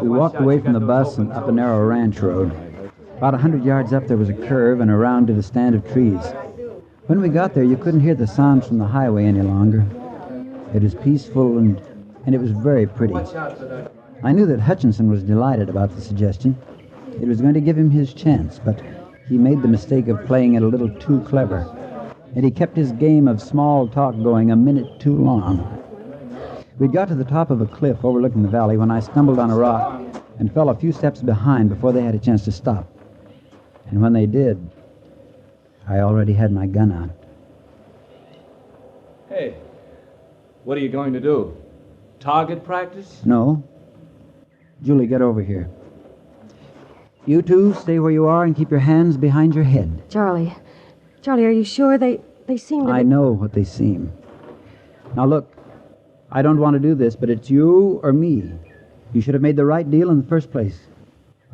Speaker 5: We walked away from the bus and up a narrow ranch road. About 100 yards up, there was a curve and around to the stand of trees. When we got there, you couldn't hear the sounds from the highway any longer. It was peaceful and it was very pretty. I knew that Hutchinson was delighted about the suggestion. It was going to give him his chance, but he made the mistake of playing it a little too clever. And he kept his game of small talk going a minute too long. We'd got to the top of a cliff overlooking the valley when I stumbled on a rock and fell a few steps behind before they had a chance to stop. And when they did, I already had my gun out.
Speaker 8: Hey, what are you going to do? Target practice?
Speaker 5: No. Julie, get over here. You two, stay where you are and keep your hands behind your head.
Speaker 6: Charlie, are you sure they seem to be...
Speaker 5: I know what they seem. Now look, I don't want to do this, but it's you or me. You should have made the right deal in the first place.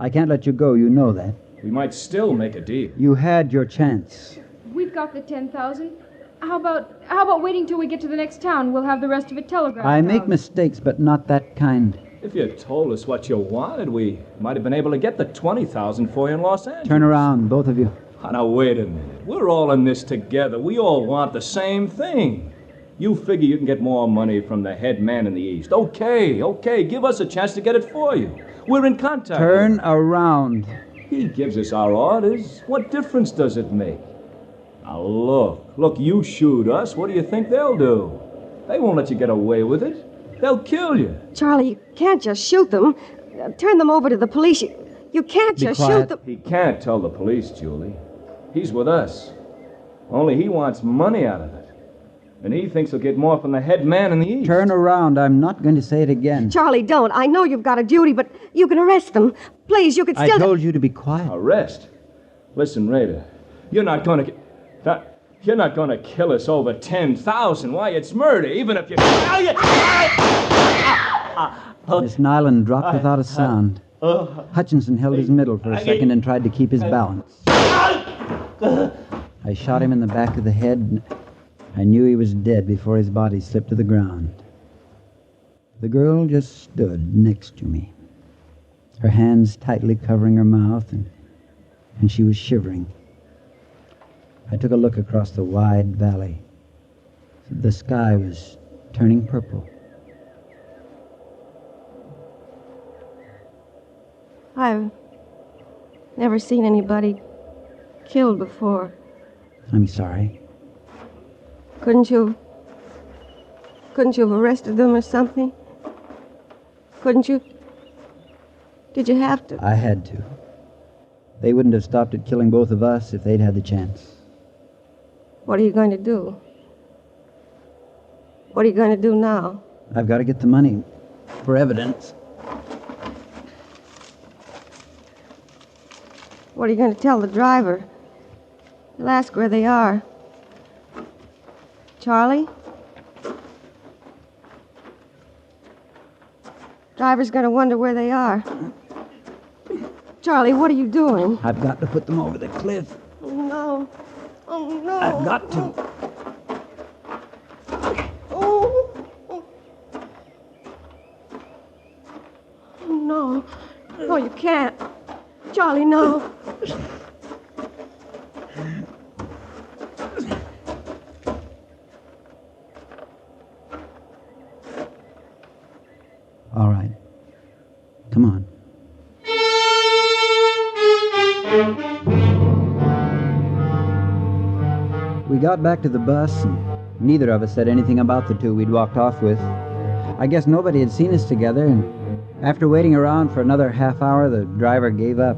Speaker 5: I can't let you go, you know that.
Speaker 8: We might still make a deal.
Speaker 5: You had your chance.
Speaker 25: We've got the 10,000. How about waiting till we get to the next town? We'll have the rest of it telegraphed.
Speaker 5: I make mistakes, but not that kind.
Speaker 8: If you told us what you wanted, we might have been able to get the 20,000 for you in Los Angeles.
Speaker 5: Turn around, both of you.
Speaker 8: Oh, now, wait a minute. We're all in this together. We all want the same thing. You figure you can get more money from the head man in the East. Okay. Give us a chance to get it for you. We're in contact.
Speaker 5: Turn around.
Speaker 8: He gives us our orders. What difference does it make? Now, look, you shoot us. What do you think they'll do? They won't let you get away with it. They'll kill you.
Speaker 6: Charlie, you can't just shoot them. Turn them over to the police. You can't just shoot them.
Speaker 8: He can't tell the police, Julie. He's with us. Only he wants money out of it. And he thinks he'll get more from the head man in the East.
Speaker 5: Turn around. I'm not going to say it again.
Speaker 6: Charlie, don't. I know you've got a duty, but you can arrest them. Please, you could still...
Speaker 5: I told you to be quiet.
Speaker 8: Arrest? Listen, Raider, you're not going to kill us over 10,000. Why, it's murder, even if you...
Speaker 5: Miss Nyland dropped without a sound. Hutchinson held his middle for a second and tried to keep his balance. I shot him in the back of the head, and I knew he was dead before his body slipped to the ground. The girl just stood next to me, her hands tightly covering her mouth, and she was shivering. I took a look across the wide valley. The sky was turning purple.
Speaker 6: I've never seen anybody killed before.
Speaker 5: I'm sorry.
Speaker 6: Couldn't you have arrested them or something? Couldn't you? Did you have to?
Speaker 5: I had to. They wouldn't have stopped at killing both of us if they'd had the chance.
Speaker 6: What are you going to do? What are you going to do now?
Speaker 5: I've got to get the money. for evidence.
Speaker 6: What are you going to tell the driver? He'll ask where they are. Charlie? Driver's going to wonder where they are. Charlie, what are you doing?
Speaker 5: I've got to put them over the cliff.
Speaker 6: Oh, no. Oh, no.
Speaker 5: I've got to.
Speaker 6: Oh. Oh, no. No, you can't. Charlie, no.
Speaker 5: All right. Come on. We got back to the bus, and neither of us said anything about the two we'd walked off with. I guess nobody had seen us together, and after waiting around for another half hour, the driver gave up.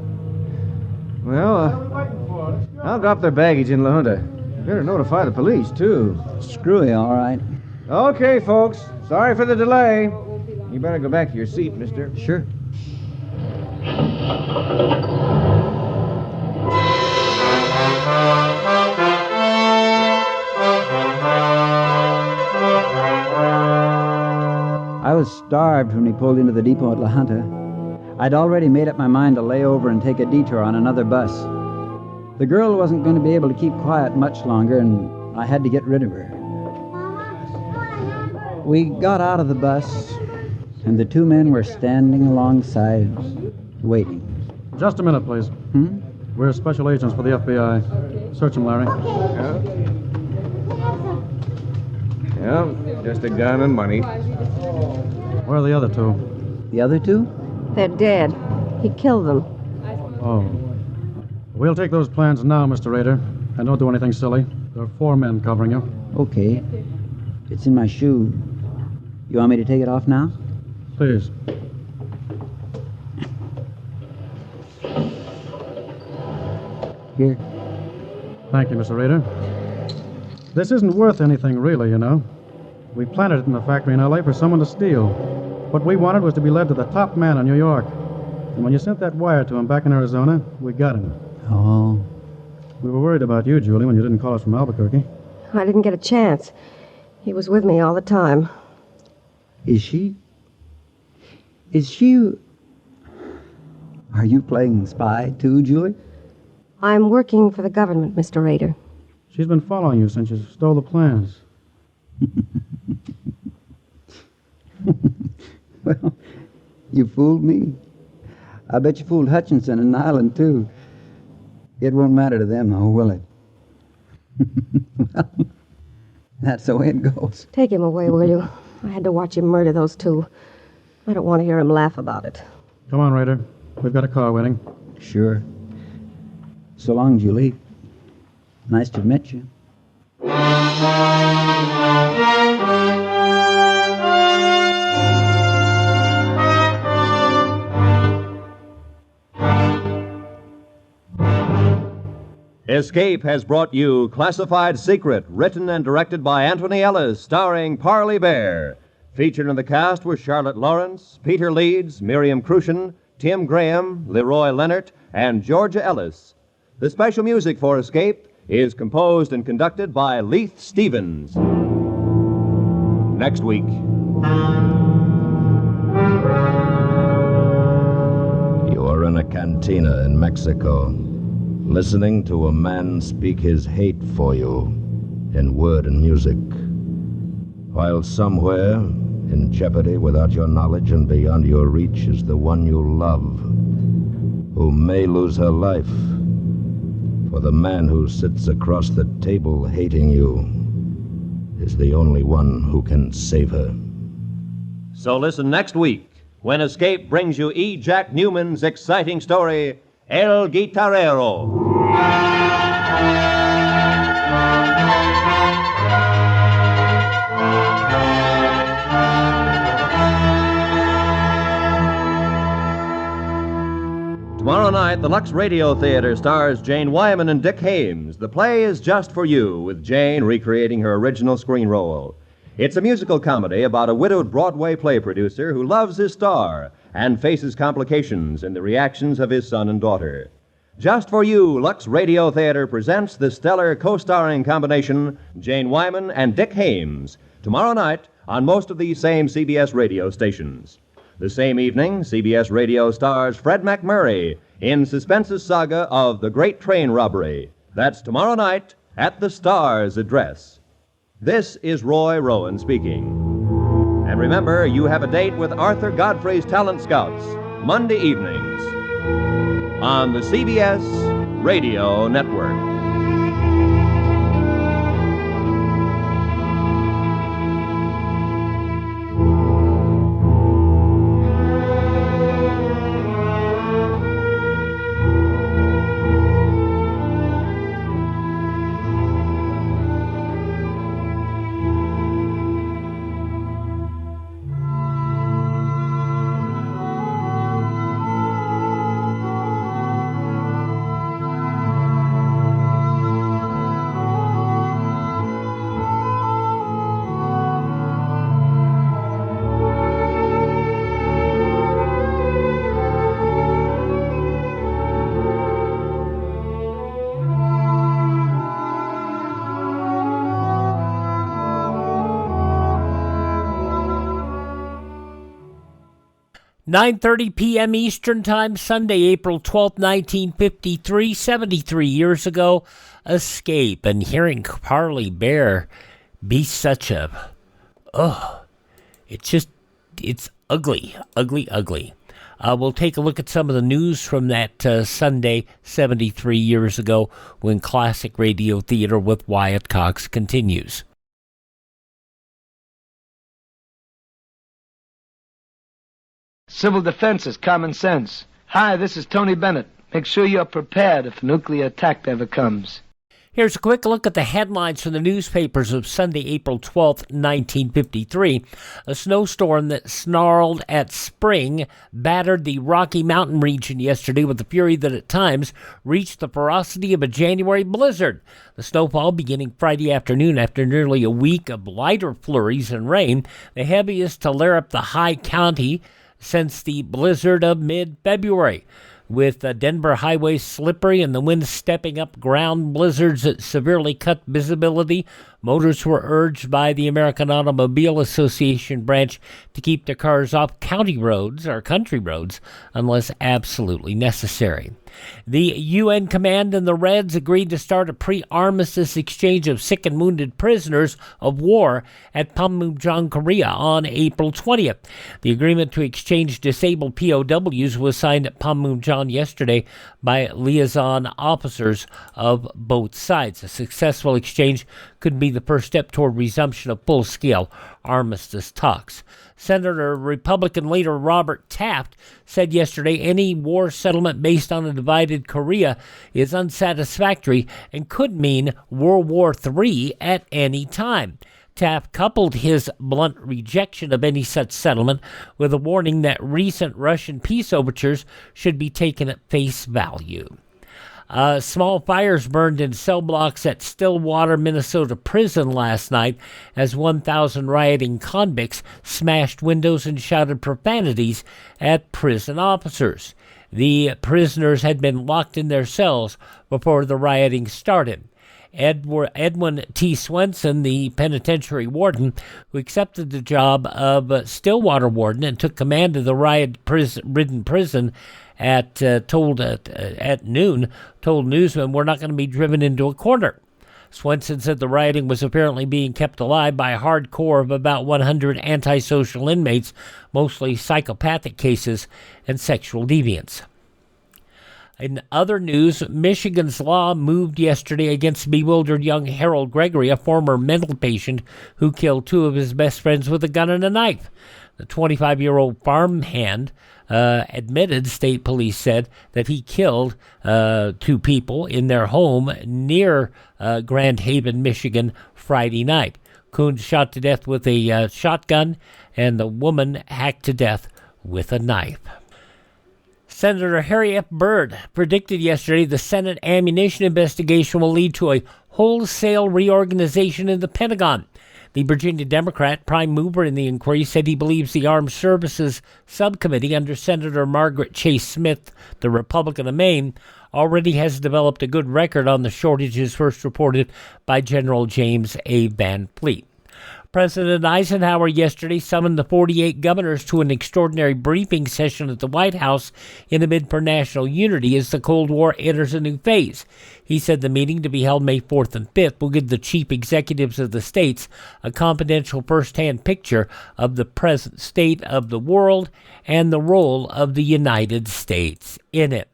Speaker 8: Well, I'll drop their baggage in La Junta. Better notify the police, too.
Speaker 5: Screwy, all right.
Speaker 8: Okay, folks. Sorry for the delay. You better go back to your seat, mister.
Speaker 5: Sure. I was starved when we pulled into the depot at La Junta. I'd already made up my mind to lay over and take a detour on another bus. The girl wasn't going to be able to keep quiet much longer, and I had to get rid of her. We got out of the bus, and the two men were standing alongside, waiting.
Speaker 10: Just a minute, please. We're special agents for the FBI. Search them, Larry.
Speaker 8: Yeah, just a gun and money.
Speaker 10: Where are the other two?
Speaker 5: The other two?
Speaker 6: They're dead. He killed them.
Speaker 10: Oh. We'll take those plans now, Mr. Rader. And don't do anything silly. There are 4 men covering you.
Speaker 5: Okay. It's in my shoe. You want me to take it off now?
Speaker 10: Please.
Speaker 5: Here.
Speaker 10: Thank you, Mr. Rader. This isn't worth anything, really, you know. We planted it in the factory in L.A. for someone to steal. What we wanted was to be led to the top man in New York. And when you sent that wire to him back in Arizona, we got him.
Speaker 5: Oh.
Speaker 10: We were worried about you, Julie, when you didn't call us from Albuquerque.
Speaker 6: I didn't get a chance. He was with me all the time.
Speaker 5: Is she... Are you playing spy, too, Julie?
Speaker 6: I'm working for the government, Mr. Rader.
Speaker 10: She's been following you since you stole the plans.
Speaker 5: Well, you fooled me. I bet you fooled Hutchinson and Nyland, too. It won't matter to them, though, will it? Well, that's the way it goes.
Speaker 6: Take him away, will you? I had to watch him murder those two. I don't want to hear him laugh about it.
Speaker 10: Come on, Rader. We've got a car waiting.
Speaker 5: Sure. So long, Julie. Nice to meet you.
Speaker 4: Escape has brought you Classified Secret, written and directed by Anthony Ellis, starring Parley Baer. Featured in the cast were Charlotte Lawrence, Peter Leeds, Miriam Crucian, Tim Graham, Leroy Leonard, and Georgia Ellis. The special music for Escape is composed and conducted by Leith Stevens. Next week.
Speaker 2: You're in a cantina in Mexico, listening to a man speak his hate for you in word and music, while somewhere, in jeopardy without your knowledge and beyond your reach, is the one you love, who may lose her life. For the man who sits across the table hating you is the only one who can save her.
Speaker 4: So listen next week when Escape brings you E. Jack Newman's exciting story, El Guitarrero. Tomorrow night, the Lux Radio Theater stars Jane Wyman and Dick Hames. The play is Just for You, with Jane recreating her original screen role. It's a musical comedy about a widowed Broadway play producer who loves his star and faces complications in the reactions of his son and daughter. Just for you, Lux Radio Theater presents the stellar co-starring combination Jane Wyman and Dick Hames tomorrow night on most of these same CBS radio stations. The same evening, CBS Radio stars Fred MacMurray in Suspense's saga of The Great Train Robbery. That's tomorrow night at the Star's address. This is Roy Rowan speaking. And remember, you have a date with Arthur Godfrey's Talent Scouts, Monday evenings on the CBS Radio Network.
Speaker 7: "9:30 p.m. Eastern Time, Sunday, April 12th, 1953, 73 years ago, Escape." And hearing Parley Baer be such a... it's ugly, ugly, ugly. We'll take a look at some of the news from that Sunday, 73 years ago, when Classic Radio Theater with Wyatt Cox continues.
Speaker 11: Civil defense is common sense. Hi, this is Tony Bennett. Make sure you're prepared if a nuclear attack ever comes.
Speaker 7: Here's a quick look at the headlines from the newspapers of Sunday, April 12th, 1953. A snowstorm that snarled at spring battered the Rocky Mountain region yesterday with a fury that at times reached the ferocity of a January blizzard. The snowfall beginning Friday afternoon after nearly a week of lighter flurries and rain, the heaviest to Laramie, the High County, since the blizzard of mid-February. With Denver highways slippery and the wind stepping up ground blizzards that severely cut visibility, motorists were urged by the American Automobile Association branch to keep their cars off county roads or country roads unless absolutely necessary. The UN command and the Reds agreed to start a pre-armistice exchange of sick and wounded prisoners of war at Panmunjom, Korea on April 20th. The agreement to exchange disabled POWs was signed at Panmunjom yesterday by liaison officers of both sides. A successful exchange could be the first step toward resumption of full-scale armistice talks. Senator Republican leader Robert Taft said yesterday any war settlement based on a divided Korea is unsatisfactory and could mean World War III at any time. Taft coupled his blunt rejection of any such settlement with a warning that recent Russian peace overtures should be taken at face value. Small fires burned in cell blocks at Stillwater, Minnesota prison last night as 1,000 rioting convicts smashed windows and shouted profanities at prison officers. The prisoners had been locked in their cells before the rioting started. Edwin T. Swenson, the penitentiary warden, who accepted the job of Stillwater warden and took command of the riot-ridden prison at noon, told newsmen, "We're not going to be driven into a corner." Swenson said the rioting was apparently being kept alive by a hardcore of about 100 antisocial inmates, mostly psychopathic cases and sexual deviants. In other news, Michigan's law moved yesterday against bewildered young Harold Gregory, a former mental patient who killed two of his best friends with a gun and a knife. The 25-year-old farmhand admitted, state police said, that he killed two people in their home near Grand Haven, Michigan, Friday night. Coons shot to death with a shotgun, and the woman hacked to death with a knife. Senator Harry F. Byrd predicted yesterday the Senate ammunition investigation will lead to a wholesale reorganization in the Pentagon. The Virginia Democrat, prime mover in the inquiry, said he believes the Armed Services Subcommittee under Senator Margaret Chase Smith, the Republican of Maine, already has developed a good record on the shortages first reported by General James A. Van Fleet. President Eisenhower yesterday summoned the 48 governors to an extraordinary briefing session at the White House in a bid for national unity as the Cold War enters a new phase. He said the meeting, to be held May 4th and 5th, will give the chief executives of the states a confidential first-hand picture of the present state of the world and the role of the United States in it.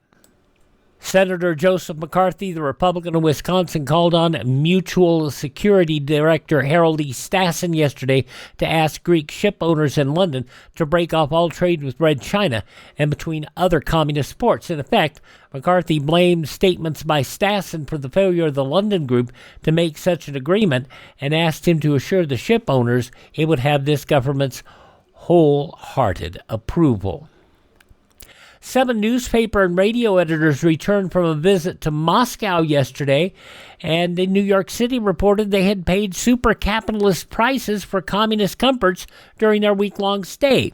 Speaker 7: Senator Joseph McCarthy, the Republican of Wisconsin, called on Mutual Security Director Harold E. Stassen yesterday to ask Greek ship owners in London to break off all trade with Red China and between other communist ports. In effect, McCarthy blamed statements by Stassen for the failure of the London group to make such an agreement and asked him to assure the ship owners it would have this government's wholehearted approval. 7 newspaper and radio editors returned from a visit to Moscow yesterday, and in New York City reported they had paid super capitalist prices for communist comforts during their week-long stay.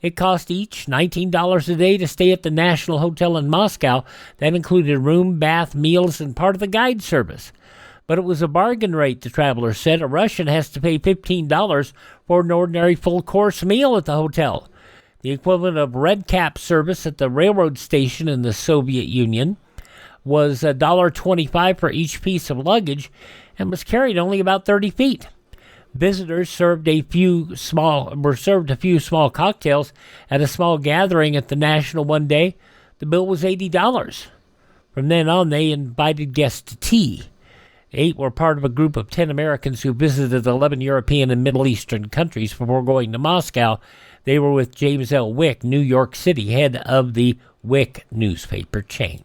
Speaker 7: It cost each $19 a day to stay at the National Hotel in Moscow. That included room, bath, meals, and part of the guide service. But it was a bargain rate, the traveler said. A Russian has to pay $15 for an ordinary full-course meal at the hotel. The equivalent of red cap service at the railroad station in the Soviet Union was $1.25 for each piece of luggage and was carried only about 30 feet. Visitors were served a few small cocktails at a small gathering at the National one day. The bill was $80. From then on, they invited guests to tea. 8 were part of a group of 10 Americans who visited 11 European and Middle Eastern countries before going to Moscow. They were with James L. Wick, New York City, head of the Wick newspaper chain.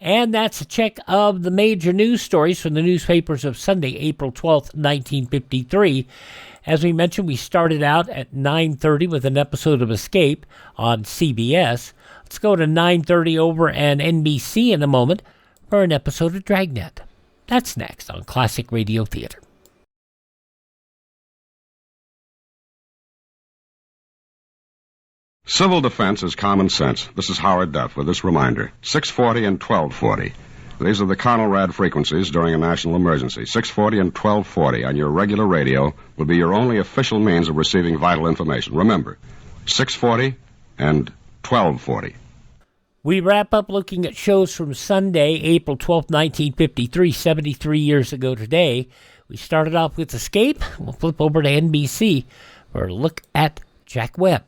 Speaker 7: And that's a check of the major news stories from the newspapers of Sunday, April 12th, 1953. As we mentioned, we started out at 9:30 with an episode of Escape on CBS. Let's go to 9:30 over and NBC in a moment for an episode of Dragnet. That's next on Classic Radio Theater.
Speaker 12: Civil defense is common sense. This is Howard Duff with this reminder. 640 and 1240. These are the Conelrad frequencies during a national emergency. 640 and 1240 on your regular radio will be your only official means of receiving vital information. Remember, 640 and 1240.
Speaker 7: We wrap up looking at shows from Sunday, April 12th, 1953, 73 years ago today. We started off with Escape. We'll flip over to NBC for a look at Jack Webb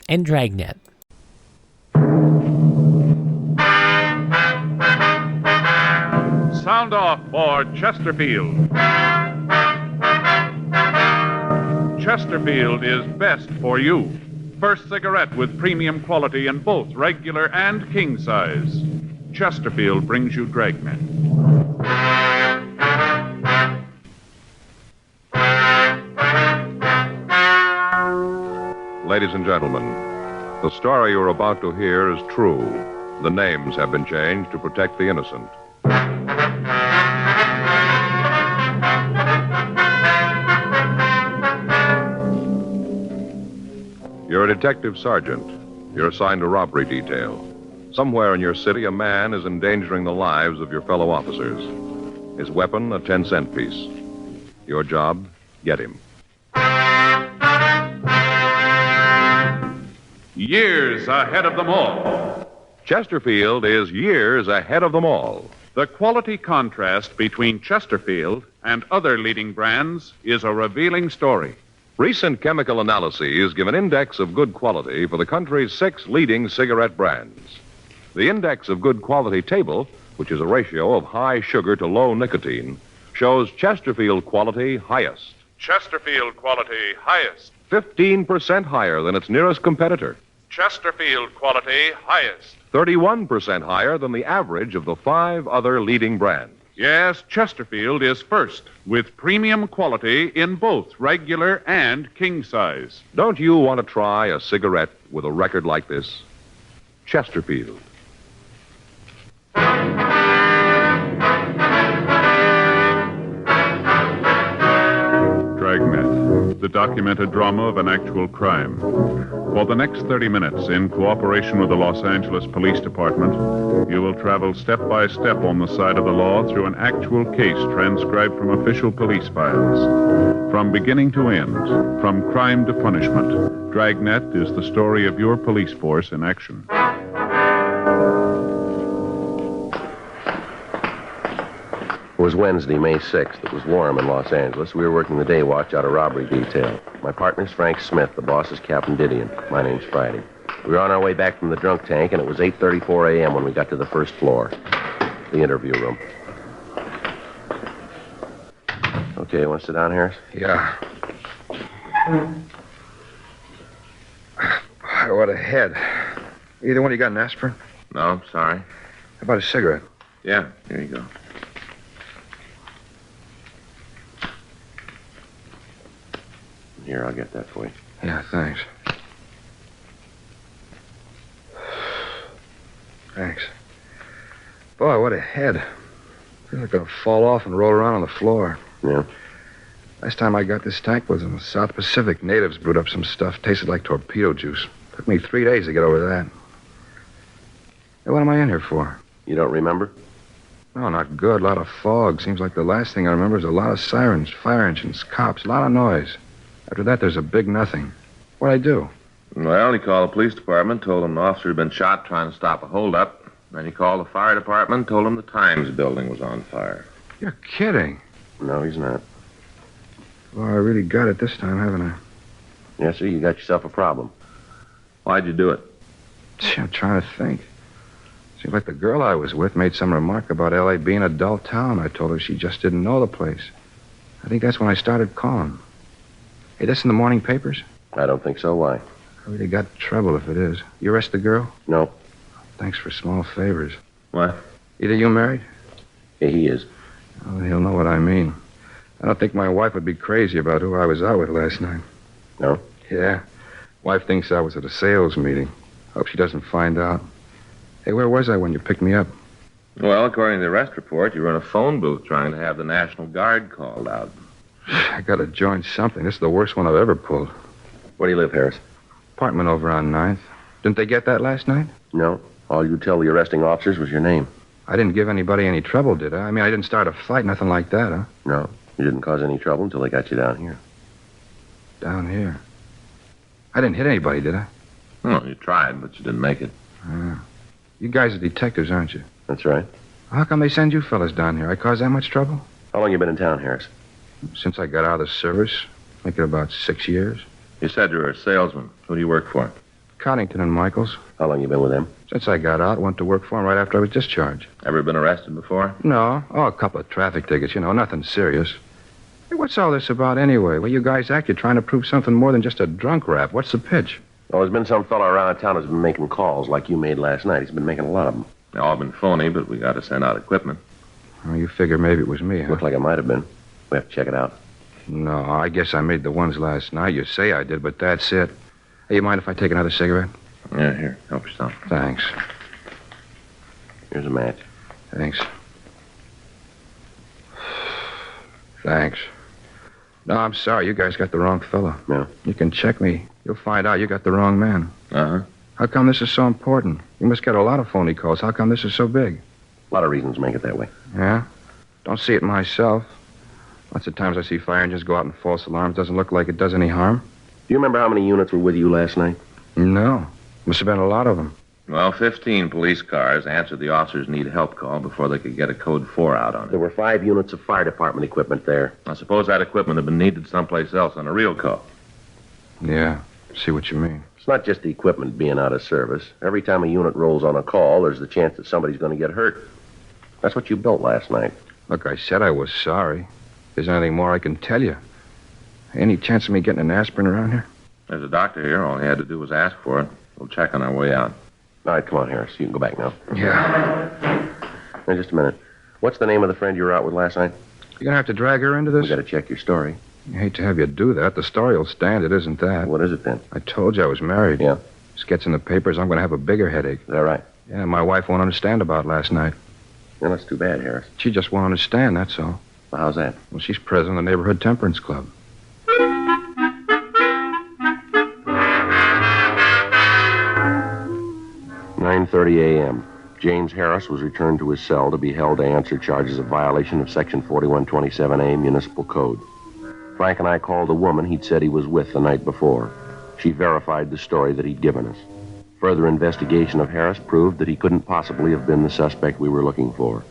Speaker 7: and Dragnet.
Speaker 13: Sound off for Chesterfield. Chesterfield is best for you. First cigarette with premium quality in both regular and king size. Chesterfield brings you Dragnet.
Speaker 14: Ladies and gentlemen, the story you're about to hear is true. The names have been changed to protect the innocent. You're a detective sergeant. You're assigned to robbery detail. Somewhere in your city, a man is endangering the lives of your fellow officers. His weapon, a 10-cent piece. Your job, get him.
Speaker 13: Years ahead of them all.
Speaker 14: Chesterfield is years ahead of them all.
Speaker 13: The quality contrast between Chesterfield and other leading brands is a revealing story.
Speaker 14: Recent chemical analyses give an index of good quality for the country's 6 leading cigarette brands. The index of good quality table, which is a ratio of high sugar to low nicotine, shows Chesterfield quality highest.
Speaker 13: Chesterfield quality highest.
Speaker 14: 15% higher than its nearest competitor.
Speaker 13: Chesterfield quality highest.
Speaker 14: 31% higher than the average of the 5 other leading brands.
Speaker 13: Yes, Chesterfield is first, with premium quality in both regular and king size.
Speaker 14: Don't you want to try a cigarette with a record like this? Chesterfield.
Speaker 13: Dragnet. documented drama of an actual crime. For the next 30 minutes, in cooperation with the Los Angeles Police Department, you will travel step by step on the side of the law through an actual case transcribed from official police files. From beginning to end, from crime to punishment, Dragnet is the story of your police force in action.
Speaker 2: It was Wednesday, May 6th. It was warm in Los Angeles. We were working the day watch out of robbery detail. My partner's Frank Smith. The boss is Captain Didion. My name's Friday. We were on our way back from the drunk tank, and it was 8:34 a.m. when we got to the first floor, the interview room. Okay, you want to sit down, Harris?
Speaker 15: Yeah. What a head. Either one of you got an aspirin?
Speaker 9: No, sorry.
Speaker 15: How about a cigarette?
Speaker 9: Yeah, here you go. Here, I'll get that for you.
Speaker 15: Yeah, thanks. Thanks. Boy, what a head. Feels like gonna fall off and roll around on the floor.
Speaker 2: Yeah.
Speaker 15: Last time I got this tank was in the South Pacific. Natives brewed up some stuff. Tasted like torpedo juice. Took me 3 days to get over that. Hey, what am I in here for?
Speaker 2: You don't remember?
Speaker 15: No, not good. A lot of fog. Seems like the last thing I remember is a lot of sirens, fire engines, cops, a lot of noise. After that, there's a big nothing. What'd I do?
Speaker 9: Well, he called the police department, told them an officer had been shot trying to stop a holdup. Then he called the fire department, told them the Times building was on fire.
Speaker 15: You're kidding.
Speaker 2: No, he's not.
Speaker 15: Well, I really got it this time, haven't I?
Speaker 2: Yes, sir, you got yourself a problem.
Speaker 9: Why'd you do it?
Speaker 15: Gee, I'm trying to think. Seems like the girl I was with made some remark about L.A. being a dull town. I told her she just didn't know the place. I think that's when I started calling. Hey, this in the morning papers?
Speaker 2: I don't think so. Why?
Speaker 15: I really got trouble if it is. You arrest the girl?
Speaker 2: No.
Speaker 15: Thanks for small favors.
Speaker 9: What?
Speaker 15: Either you married?
Speaker 2: Yeah, he is.
Speaker 15: Oh, he'll know what I mean. I don't think my wife would be crazy about who I was out with last night.
Speaker 2: No?
Speaker 15: Yeah. Wife thinks I was at a sales meeting. Hope she doesn't find out. Hey, where was I when you picked me up?
Speaker 9: Well, according to the arrest report, you were in a phone booth trying to have the National Guard called out.
Speaker 15: I gotta join something. This is the worst one I've ever pulled.
Speaker 2: Where do you live, Harris?
Speaker 15: Apartment over on 9th. Didn't they get that last night?
Speaker 2: No. All you tell the arresting officers was your name.
Speaker 15: I didn't give anybody any trouble, did I? I mean, I didn't start a fight, nothing like that, huh?
Speaker 2: No. You didn't cause any trouble until they got you down here.
Speaker 15: Down here? I didn't hit anybody, did I?
Speaker 9: Oh, you tried, but you didn't make it.
Speaker 15: You guys are detectives, aren't you?
Speaker 2: That's right.
Speaker 15: How come they send you fellas down here? I caused that much trouble?
Speaker 2: How long you been in town, Harris?
Speaker 15: Since I got out of the service. Making about 6 years.
Speaker 9: You said you were a salesman. Who do you work for?
Speaker 15: Coddington and Michaels.
Speaker 2: How long you been with them?
Speaker 15: Since I got out, went to work for them right after I was discharged.
Speaker 9: Ever been arrested before?
Speaker 15: No. Oh, a couple of traffic tickets, nothing serious. Hey, what's all this about anyway? Well, you guys act, you're trying to prove something more than just a drunk rap. What's the pitch?
Speaker 2: Well, there's been some fellow around town who's been making calls like you made last night. He's been making a lot of them.
Speaker 9: They all been phony, but we got to send out equipment.
Speaker 15: Oh, you figure maybe it was me, huh?
Speaker 2: Looked like it might have been. We have to check it out.
Speaker 15: No, I guess I made the ones last night. You say I did, but that's it. Hey, you mind if I take another cigarette?
Speaker 9: Yeah, here. Help yourself.
Speaker 15: Thanks.
Speaker 2: Here's a match.
Speaker 15: Thanks. Thanks. No, I'm sorry. You guys got the wrong fella.
Speaker 2: No.
Speaker 15: You can check me. You'll find out you got the wrong man.
Speaker 9: Uh-huh.
Speaker 15: How come this is so important? You must get a lot of phony calls. How come this is so big?
Speaker 2: A lot of reasons make it that way.
Speaker 15: Yeah? Don't see it myself. Lots of times I see fire engines go out in false alarms. Doesn't look like it does any harm.
Speaker 2: Do you remember how many units were with you last night?
Speaker 15: No. Must have been a lot of them.
Speaker 9: Well, 15 police cars answered the officer's need help call before they could get a code 4 out on it.
Speaker 2: There were 5 units of fire department equipment there.
Speaker 9: I suppose that equipment had been needed someplace else on a real call.
Speaker 15: Yeah, see what you mean.
Speaker 2: It's not just the equipment being out of service. Every time a unit rolls on a call, there's the chance that somebody's going to get hurt. That's what you built last night.
Speaker 15: Look, I said I was sorry. If there's anything more I can tell you. Any chance of me getting an aspirin around here?
Speaker 9: There's a doctor here. All he had to do was ask for it. We'll check on our way out.
Speaker 2: All right, come on, Harris. You can go back now.
Speaker 15: Yeah.
Speaker 2: Now, just a minute. What's the name of the friend you were out with last night?
Speaker 15: You're going to have to drag her into this?
Speaker 2: We got to check your story.
Speaker 15: I hate to have you do that. The story will stand. It isn't that.
Speaker 2: What is it, then?
Speaker 15: I told you I was married.
Speaker 2: Yeah?
Speaker 15: This gets in the papers. I'm going to have a bigger headache.
Speaker 2: Is that right?
Speaker 15: Yeah, my wife won't understand about last night.
Speaker 2: Yeah, that's too bad, Harris.
Speaker 15: She just won't understand, that's all.
Speaker 2: Well, how's that?
Speaker 15: Well, she's president of the Neighborhood Temperance Club.
Speaker 16: 9:30 a.m. James Harris was returned to his cell to be held to answer charges of violation of Section 4127A Municipal Code. Frank and I called the woman he'd said he was with the night before. She verified the story that he'd given us. Further investigation of Harris proved that he couldn't possibly have been the suspect we were looking for.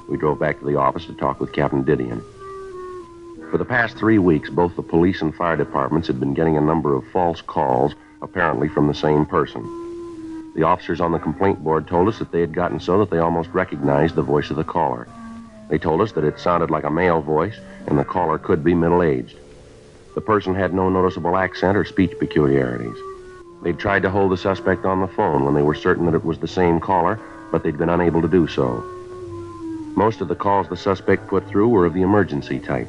Speaker 16: We drove back to the office to talk with Captain Didion. For the past 3 weeks, both the police and fire departments had been getting a number of false calls, apparently from the same person. The officers on the complaint board told us that they had gotten so that they almost recognized the voice of the caller. They told us that it sounded like a male voice, and the caller could be middle-aged. The person had no noticeable accent or speech peculiarities. They'd tried to hold the suspect on the phone when they were certain that it was the same caller, but they'd been unable to do so. Most of the calls the suspect put through were of the emergency type.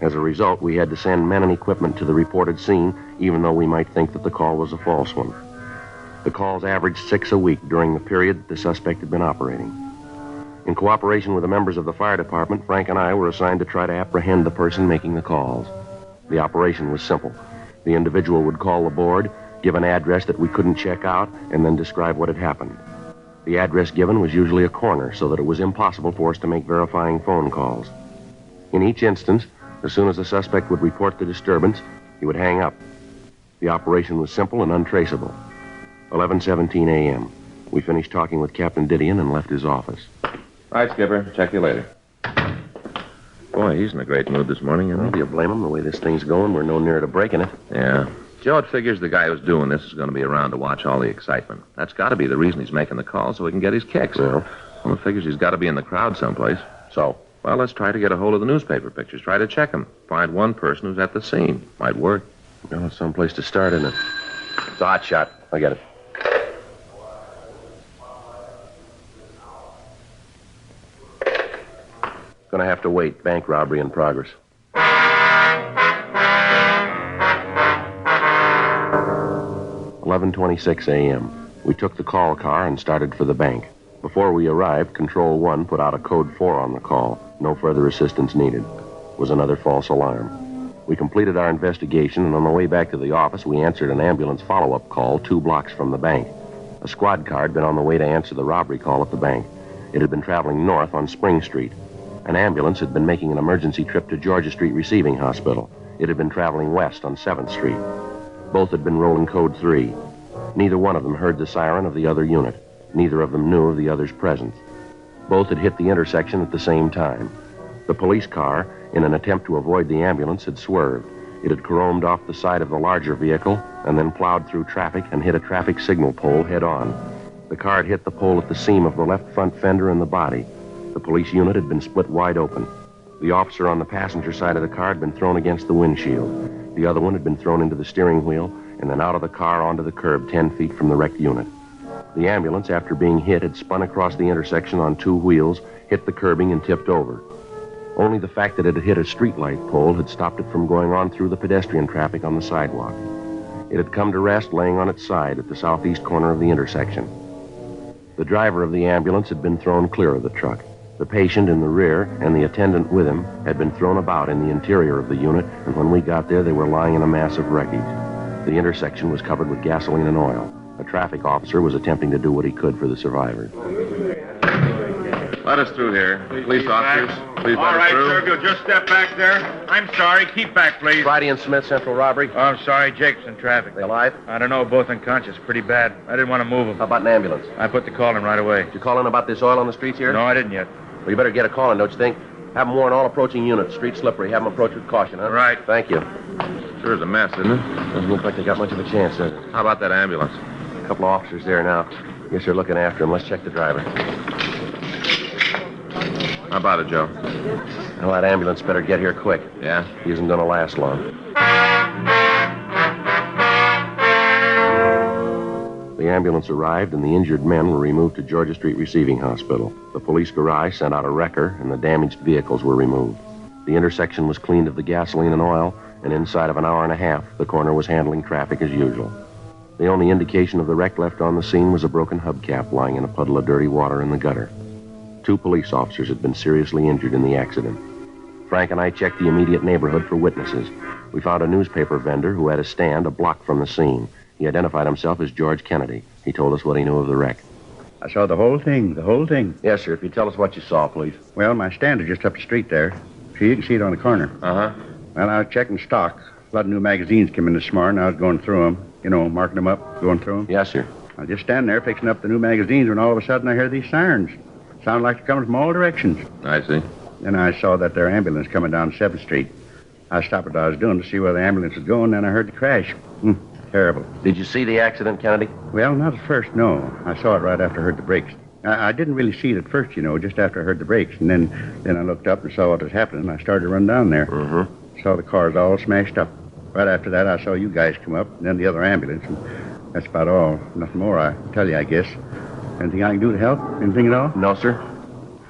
Speaker 16: As a result, we had to send men and equipment to the reported scene, even though we might think that the call was a false one. The calls averaged 6 a week during the period that the suspect had been operating. In cooperation with the members of the fire department, Frank and I were assigned to try to apprehend the person making the calls. The operation was simple. The individual would call the board, give an address that we couldn't check out, and then describe what had happened. The address given was usually a corner, so that it was impossible for us to make verifying phone calls. In each instance, as soon as the suspect would report the disturbance, he would hang up. The operation was simple and untraceable. 11:17 a.m. We finished talking with Captain Didion and left his office.
Speaker 9: Right, Skipper. Check you later. Boy, he's in a great mood this morning, isn't he?
Speaker 16: Do you blame him? The way this thing's going, we're no nearer to breaking it.
Speaker 9: Yeah. Joe, it figures the guy who's doing this is going to be around to watch all the excitement. That's got to be the reason he's making the call, so he can get his kicks.
Speaker 16: Well,
Speaker 9: it figures he's got to be in the crowd someplace.
Speaker 16: So?
Speaker 9: Well, let's try to get a hold of the newspaper pictures. Try to check them. Find one person who's at the scene. Might work.
Speaker 16: Well, it's someplace to start, isn't it? It's a hot shot. I get it. Gonna have to wait. Bank robbery in progress. 11:26 a.m. We took the call car and started for the bank. Before we arrived, Control 1 put out a code 4 on the call. No further assistance needed. It was another false alarm. We completed our investigation, and on the way back to the office, we answered an ambulance follow-up call 2 blocks from the bank. A squad car had been on the way to answer the robbery call at the bank. It had been traveling north on Spring Street. An ambulance had been making an emergency trip to Georgia Street Receiving Hospital. It had been traveling west on 7th Street. Both had been rolling code 3. Neither one of them heard the siren of the other unit. Neither of them knew of the other's presence. Both had hit the intersection at the same time. The police car, in an attempt to avoid the ambulance, had swerved. It had caromed off the side of the larger vehicle and then plowed through traffic and hit a traffic signal pole head-on. The car had hit the pole at the seam of the left front fender and the body. The police unit had been split wide open. The officer on the passenger side of the car had been thrown against the windshield. The other one had been thrown into the steering wheel and then out of the car onto the curb 10 feet from the wrecked unit. The ambulance, after being hit, had spun across the intersection on 2 wheels, hit the curbing, and tipped over. Only the fact that it had hit a streetlight pole had stopped it from going on through the pedestrian traffic on the sidewalk. It had come to rest laying on its side at the southeast corner of the intersection. The driver of the ambulance had been thrown clear of the truck. The patient in the rear and the attendant with him had been thrown about in the interior of the unit, and when we got there, they were lying in a mass of wreckage. The intersection was covered with gasoline and oil. A traffic officer was attempting to do what he could for the survivors.
Speaker 9: Let us through here. Police officers, please
Speaker 17: All
Speaker 9: let
Speaker 17: right,
Speaker 9: us through.
Speaker 17: sir, you'll just step back there. I'm sorry. Keep back, please.
Speaker 16: Friday and Smith, central robbery.
Speaker 17: Oh, I'm sorry. Jacob's in traffic.
Speaker 16: They alive?
Speaker 17: I don't know. Both unconscious. Pretty bad. I didn't want to move them.
Speaker 16: How about an ambulance?
Speaker 17: I put the call in right away.
Speaker 16: Did you call in about this oil on the streets here?
Speaker 17: No, I didn't yet.
Speaker 16: Well, you better get a call in, don't you think? Have them warn all approaching units. Street slippery. Have them approach with caution, huh?
Speaker 17: Right.
Speaker 16: Thank you.
Speaker 9: Sure is a mess, isn't it?
Speaker 16: Doesn't look like they got much of a chance, does it?
Speaker 9: How about that ambulance?
Speaker 16: A couple of officers there now. Guess they're looking after him. Let's check the driver.
Speaker 9: How about it, Joe?
Speaker 16: Well, that ambulance better get here quick.
Speaker 9: Yeah?
Speaker 16: He isn't going to last long. The ambulance arrived, and the injured men were removed to Georgia Street Receiving Hospital. The police garage sent out a wrecker, and the damaged vehicles were removed. The intersection was cleaned of the gasoline and oil, and inside of an hour and a half, the coroner was handling traffic as usual. The only indication of the wreck left on the scene was a broken hubcap lying in a puddle of dirty water in the gutter. 2 police officers had been seriously injured in the accident. Frank and I checked the immediate neighborhood for witnesses. We found a newspaper vendor who had a stand a block from the scene. He identified himself as George Kennedy. He told us what he knew of the wreck.
Speaker 18: I saw the whole thing,
Speaker 16: Yes, sir. If you tell us what you saw, please.
Speaker 18: Well, my stand is just up the street there. So you can see it on the corner.
Speaker 16: Uh-huh.
Speaker 18: Well, I was checking stock. A lot of new magazines came in this morning. I was going through them. You know, marking them up, going through them.
Speaker 16: Yes, sir.
Speaker 18: I was just standing there fixing up the new magazines when all of a sudden I heard these sirens. Sounded like they're coming from all directions.
Speaker 9: I see.
Speaker 18: Then I saw that there ambulance coming down 7th Street. I stopped what I was doing to see where the ambulance was going, then I heard the crash. Terrible.
Speaker 16: Did you see the accident, Kennedy?
Speaker 18: Well, not at first, no. I saw it right after I heard the brakes. I didn't really see it at first, you know, just after I heard the brakes. And then I looked up and saw what was happening, and I started to run down there.
Speaker 16: Mm-hmm.
Speaker 18: Saw the cars all smashed up. Right after that, I saw you guys come up, and then the other ambulance. And that's about all. Nothing more I can tell you, I guess. Anything I can do to help? Anything at all?
Speaker 16: No, sir.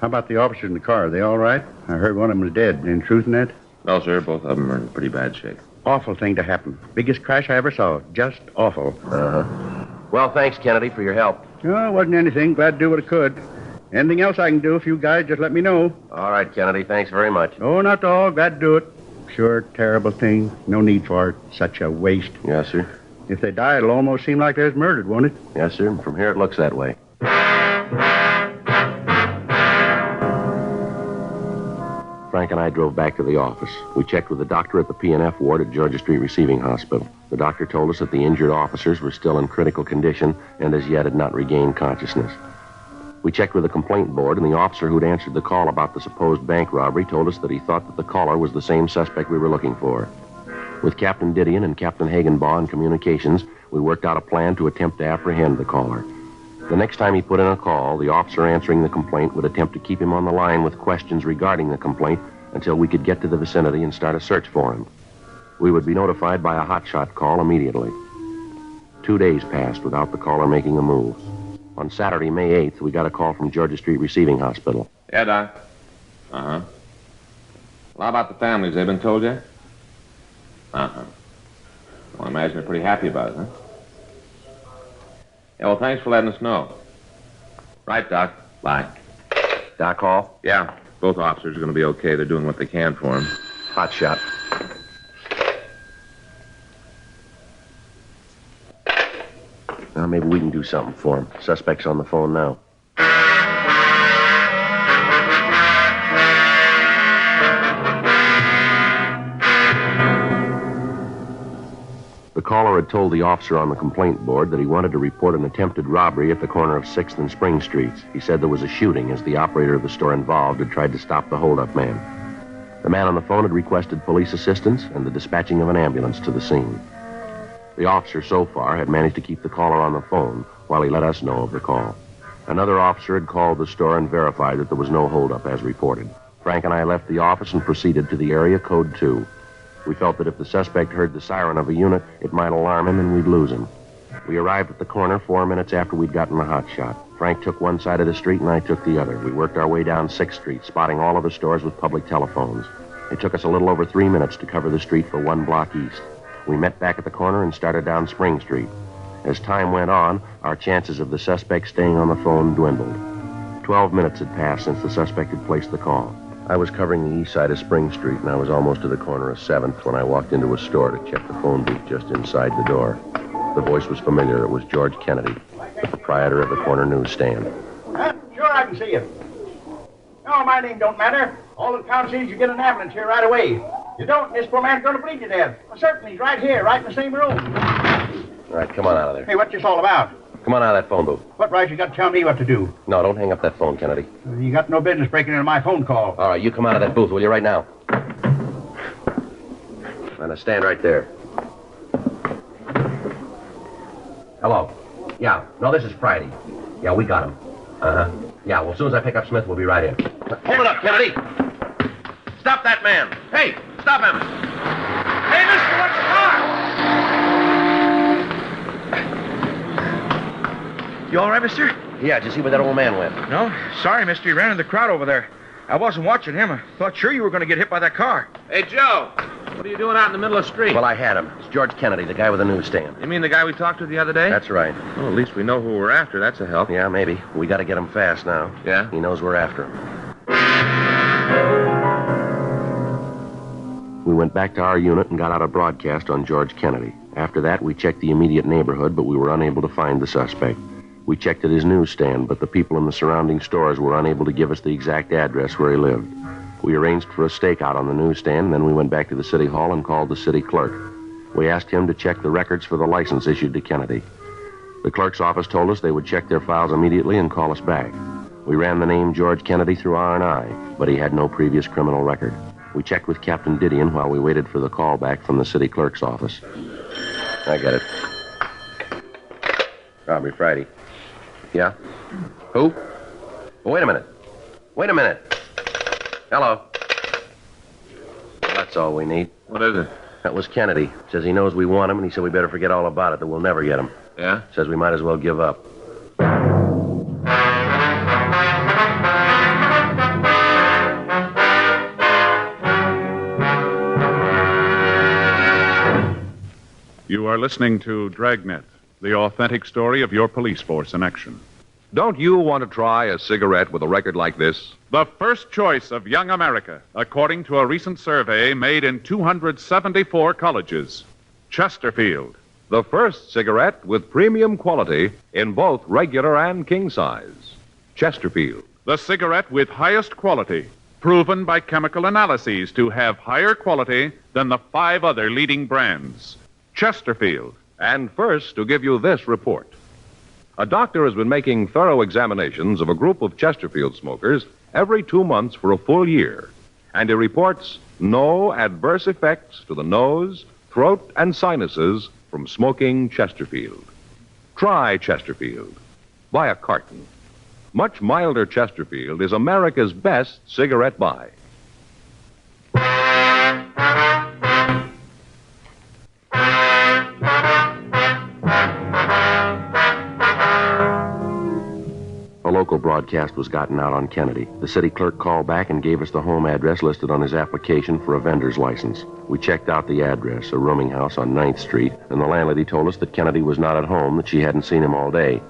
Speaker 18: How about the officers in the car? Are they all right? I heard one of them was dead. Any truth in that?
Speaker 9: No, sir. Both of them are in pretty bad shape.
Speaker 18: Awful thing to happen. Biggest crash I ever saw. Just awful.
Speaker 16: Uh-huh. Well, thanks, Kennedy, for your help.
Speaker 18: Oh, it wasn't anything. Glad to do what I could. Anything else I can do, if you guys just let me know.
Speaker 16: All right, Kennedy. Thanks very much.
Speaker 18: Oh, not all. Glad to do it. Sure, terrible thing. No need for it. Such a waste.
Speaker 16: Yes, sir.
Speaker 18: If they die, it'll almost seem like they was murdered, won't it?
Speaker 16: Yes, sir. From here, it looks that way. Frank and I drove back to the office. We checked with the doctor at the P&F ward at Georgia Street Receiving Hospital. The doctor told us that the injured officers were still in critical condition and as yet had not regained consciousness. We checked with the complaint board, and the officer who'd answered the call about the supposed bank robbery told us that he thought that the caller was the same suspect we were looking for. With Captain Didion and Captain Hagenbaugh in communications, we worked out a plan to attempt to apprehend the caller. The next time he put in a call, the officer answering the complaint would attempt to keep him on the line with questions regarding the complaint until we could get to the vicinity and start a search for him. We would be notified by a hotshot call immediately. 2 days passed without the caller making a move. On Saturday, May 8th, we got a call from Georgia Street Receiving Hospital.
Speaker 9: Yeah, Doc. Uh-huh. Well, how about the families? They've been told yet? Uh-huh. Well, I imagine they're pretty happy about it, huh? Yeah, well, thanks for letting us know. Right, Doc. Bye.
Speaker 16: Doc Hall?
Speaker 9: Yeah, both officers are going to be okay. They're doing what they can for him.
Speaker 16: Hot shot. Now, maybe we can do something for him. Suspect's on the phone now. The caller had told the officer on the complaint board that he wanted to report an attempted robbery at the corner of 6th and Spring Streets. He said there was a shooting as the operator of the store involved had tried to stop the holdup man. The man on the phone had requested police assistance and the dispatching of an ambulance to the scene. The officer, so far, had managed to keep the caller on the phone while he let us know of the call. Another officer had called the store and verified that there was no holdup as reported. Frank and I left the office and proceeded to the area code 2. We felt that if the suspect heard the siren of a unit, it might alarm him and we'd lose him. We arrived at the corner 4 minutes after we'd gotten the hot shot. Frank took one side of the street and I took the other. We worked our way down 6th Street, spotting all of the stores with public telephones. It took us a little over 3 minutes to cover the street for 1 block east. We met back at the corner and started down Spring Street. As time went on, our chances of the suspect staying on the phone dwindled. 12 minutes had passed since the suspect had placed the call. I was covering the east side of Spring Street, and I was almost to the corner of 7th when I walked into a store to check the phone booth just inside the door. The voice was familiar. It was George Kennedy, the proprietor of the corner newsstand.
Speaker 18: Sure, I can see you. No, my name don't matter. All that counts is you get an ambulance here right away. You don't, this poor man's going to bleed to death. Well, certainly, he's right here, right in the same room.
Speaker 16: All right, come on out of there.
Speaker 18: Hey, what's this all about?
Speaker 16: Come on out of that phone booth.
Speaker 18: What right you got to tell me what to do?
Speaker 16: No, don't hang up that phone, Kennedy.
Speaker 18: You got no business breaking into my phone call.
Speaker 16: All right, you come out of that booth, will you, right now? Now, stand right there. Hello. Yeah, no, this is Friday. Yeah, we got him. Uh-huh. Yeah, well, as soon as I pick up Smith, we'll be right in. Hold it up, Kennedy. Stop that man. Hey, stop him.
Speaker 17: Hey, mister, what's the car? You all right, mister?
Speaker 16: Yeah, did you see where that old man went?
Speaker 17: No. Sorry, mister. He ran in the crowd over there. I wasn't watching him. I thought sure you were going to get hit by that car.
Speaker 9: Hey, Joe. What are you doing out in the middle of the street?
Speaker 16: Well, I had him. It's George Kennedy, the guy with the newsstand.
Speaker 9: You mean the guy we talked to the other day?
Speaker 16: That's right.
Speaker 9: Well, at least we know who we're after. That's a help.
Speaker 16: Yeah, maybe. We got to get him fast now.
Speaker 9: Yeah?
Speaker 16: He knows we're after him. We went back to our unit and got out a broadcast on George Kennedy. After that, we checked the immediate neighborhood, but we were unable to find the suspect. We checked at his newsstand, but the people in the surrounding stores were unable to give us the exact address where he lived. We arranged for a stakeout on the newsstand, and then we went back to the city hall and called the city clerk. We asked him to check the records for the license issued to Kennedy. The clerk's office told us they would check their files immediately and call us back. We ran the name George Kennedy through R&I, but he had no previous criminal record. We checked with Captain Didion while we waited for the call back from the city clerk's office. I got it. Robbery Friday. Yeah? Who? Oh, wait a minute. Wait a minute. Hello. Well, that's all we need.
Speaker 9: What is it?
Speaker 16: That was Kennedy. Says he knows we want him, and he said we better forget all about it, that we'll never get him.
Speaker 9: Yeah?
Speaker 16: Says we might as well give up.
Speaker 13: You are listening to Dragnet, the authentic story of your police force in action.
Speaker 14: Don't you want to try a cigarette with a record like this?
Speaker 13: The first choice of young America, according to a recent survey made in 274 colleges. Chesterfield.
Speaker 14: The first cigarette with premium quality in both regular and king size. Chesterfield.
Speaker 13: The cigarette with highest quality, proven by chemical analyses to have higher quality than the 5 other leading brands. Chesterfield.
Speaker 14: And first, to give you this report. A doctor has been making thorough examinations of a group of Chesterfield smokers every 2 months for a full year. And he reports no adverse effects to the nose, throat, and sinuses from smoking Chesterfield. Try Chesterfield. Buy a carton. Much milder Chesterfield is America's best cigarette buy.
Speaker 16: A local broadcast was gotten out on Kennedy. The city clerk called back and gave us the home address listed on his application for a vendor's license. We checked out the address, a rooming house on 9th Street, and the landlady told us that Kennedy was not at home, that she hadn't seen him all day.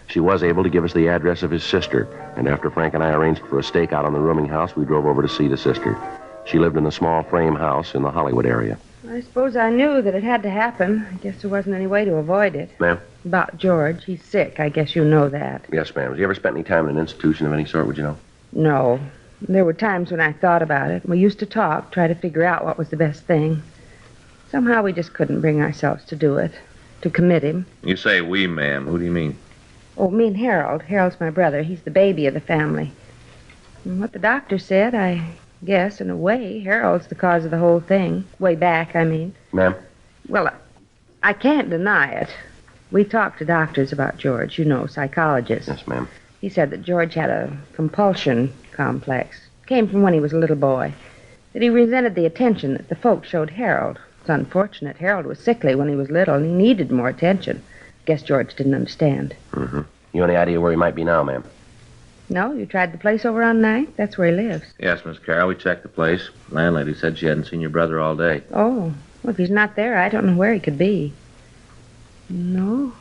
Speaker 16: She was able to give us the address of his sister, and after Frank and I arranged for a stakeout on the rooming house, we drove over to see the sister. She lived in a small frame house in the Hollywood area.
Speaker 25: I suppose I knew that it had to happen. I guess there wasn't any way to avoid it.
Speaker 16: Ma'am?
Speaker 25: About George. He's sick. I guess you know that.
Speaker 16: Yes, ma'am. Has he ever spent any time in an institution of any sort, would you know?
Speaker 25: No. There were times when I thought about it. We used to talk, try to figure out what was the best thing. Somehow we just couldn't bring ourselves to do it, to commit him.
Speaker 9: You say we, ma'am. Who do you mean?
Speaker 25: Oh, me and Harold. Harold's my brother. He's the baby of the family. And what the doctor said, I guess, in a way, Harold's the cause of the whole thing. Way back, I mean.
Speaker 16: Ma'am?
Speaker 25: Well, I can't deny it. We talked to doctors about George, you know, psychologists.
Speaker 16: Yes, ma'am.
Speaker 25: He said that George had a compulsion complex. Came from when he was a little boy. That he resented the attention that the folks showed Harold. It's unfortunate. Harold was sickly when he was little, and he needed more attention. Guess George didn't understand.
Speaker 16: Mm-hmm. You any idea where he might be now, ma'am?
Speaker 25: No? You tried the place over on 9th? That's where he lives.
Speaker 9: Yes, Miss Carroll. We checked the place. Landlady said she hadn't seen your brother all day.
Speaker 25: Oh. Well, if he's not there, I don't know where he could be. No.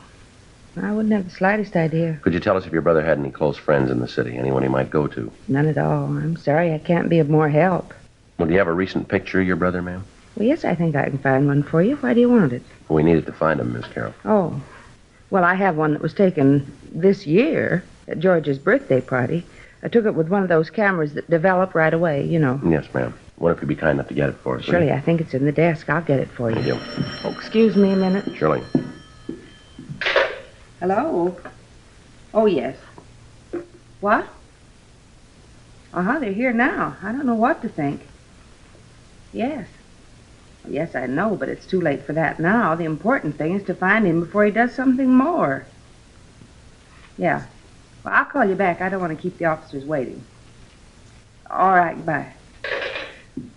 Speaker 25: I wouldn't have the slightest idea.
Speaker 16: Could you tell us if your brother had any close friends in the city? Anyone he might go to?
Speaker 25: None at all. I'm sorry I can't be of more help.
Speaker 16: Well, do you have a recent picture of your brother, ma'am?
Speaker 25: Well, yes, I think I can find one for you. Why do you want it?
Speaker 16: We needed to find him, Miss Carroll.
Speaker 25: Oh. Well, I have one that was taken this year at George's birthday party. I took it with one of those cameras that develop right away, you know.
Speaker 16: Yes, ma'am. What if you'd be kind enough to get it for us?
Speaker 25: Surely, I think it's in the desk. I'll get it for you.
Speaker 16: Thank you.
Speaker 25: Oh, excuse me a minute.
Speaker 16: Surely.
Speaker 25: Hello? Oh, yes. What? Uh-huh, they're here now. I don't know what to think. Yes. Yes, I know, but it's too late for that now. The important thing is to find him before he does something more. Yeah. Well, I'll call you back. I don't want to keep the officers waiting. All right, bye.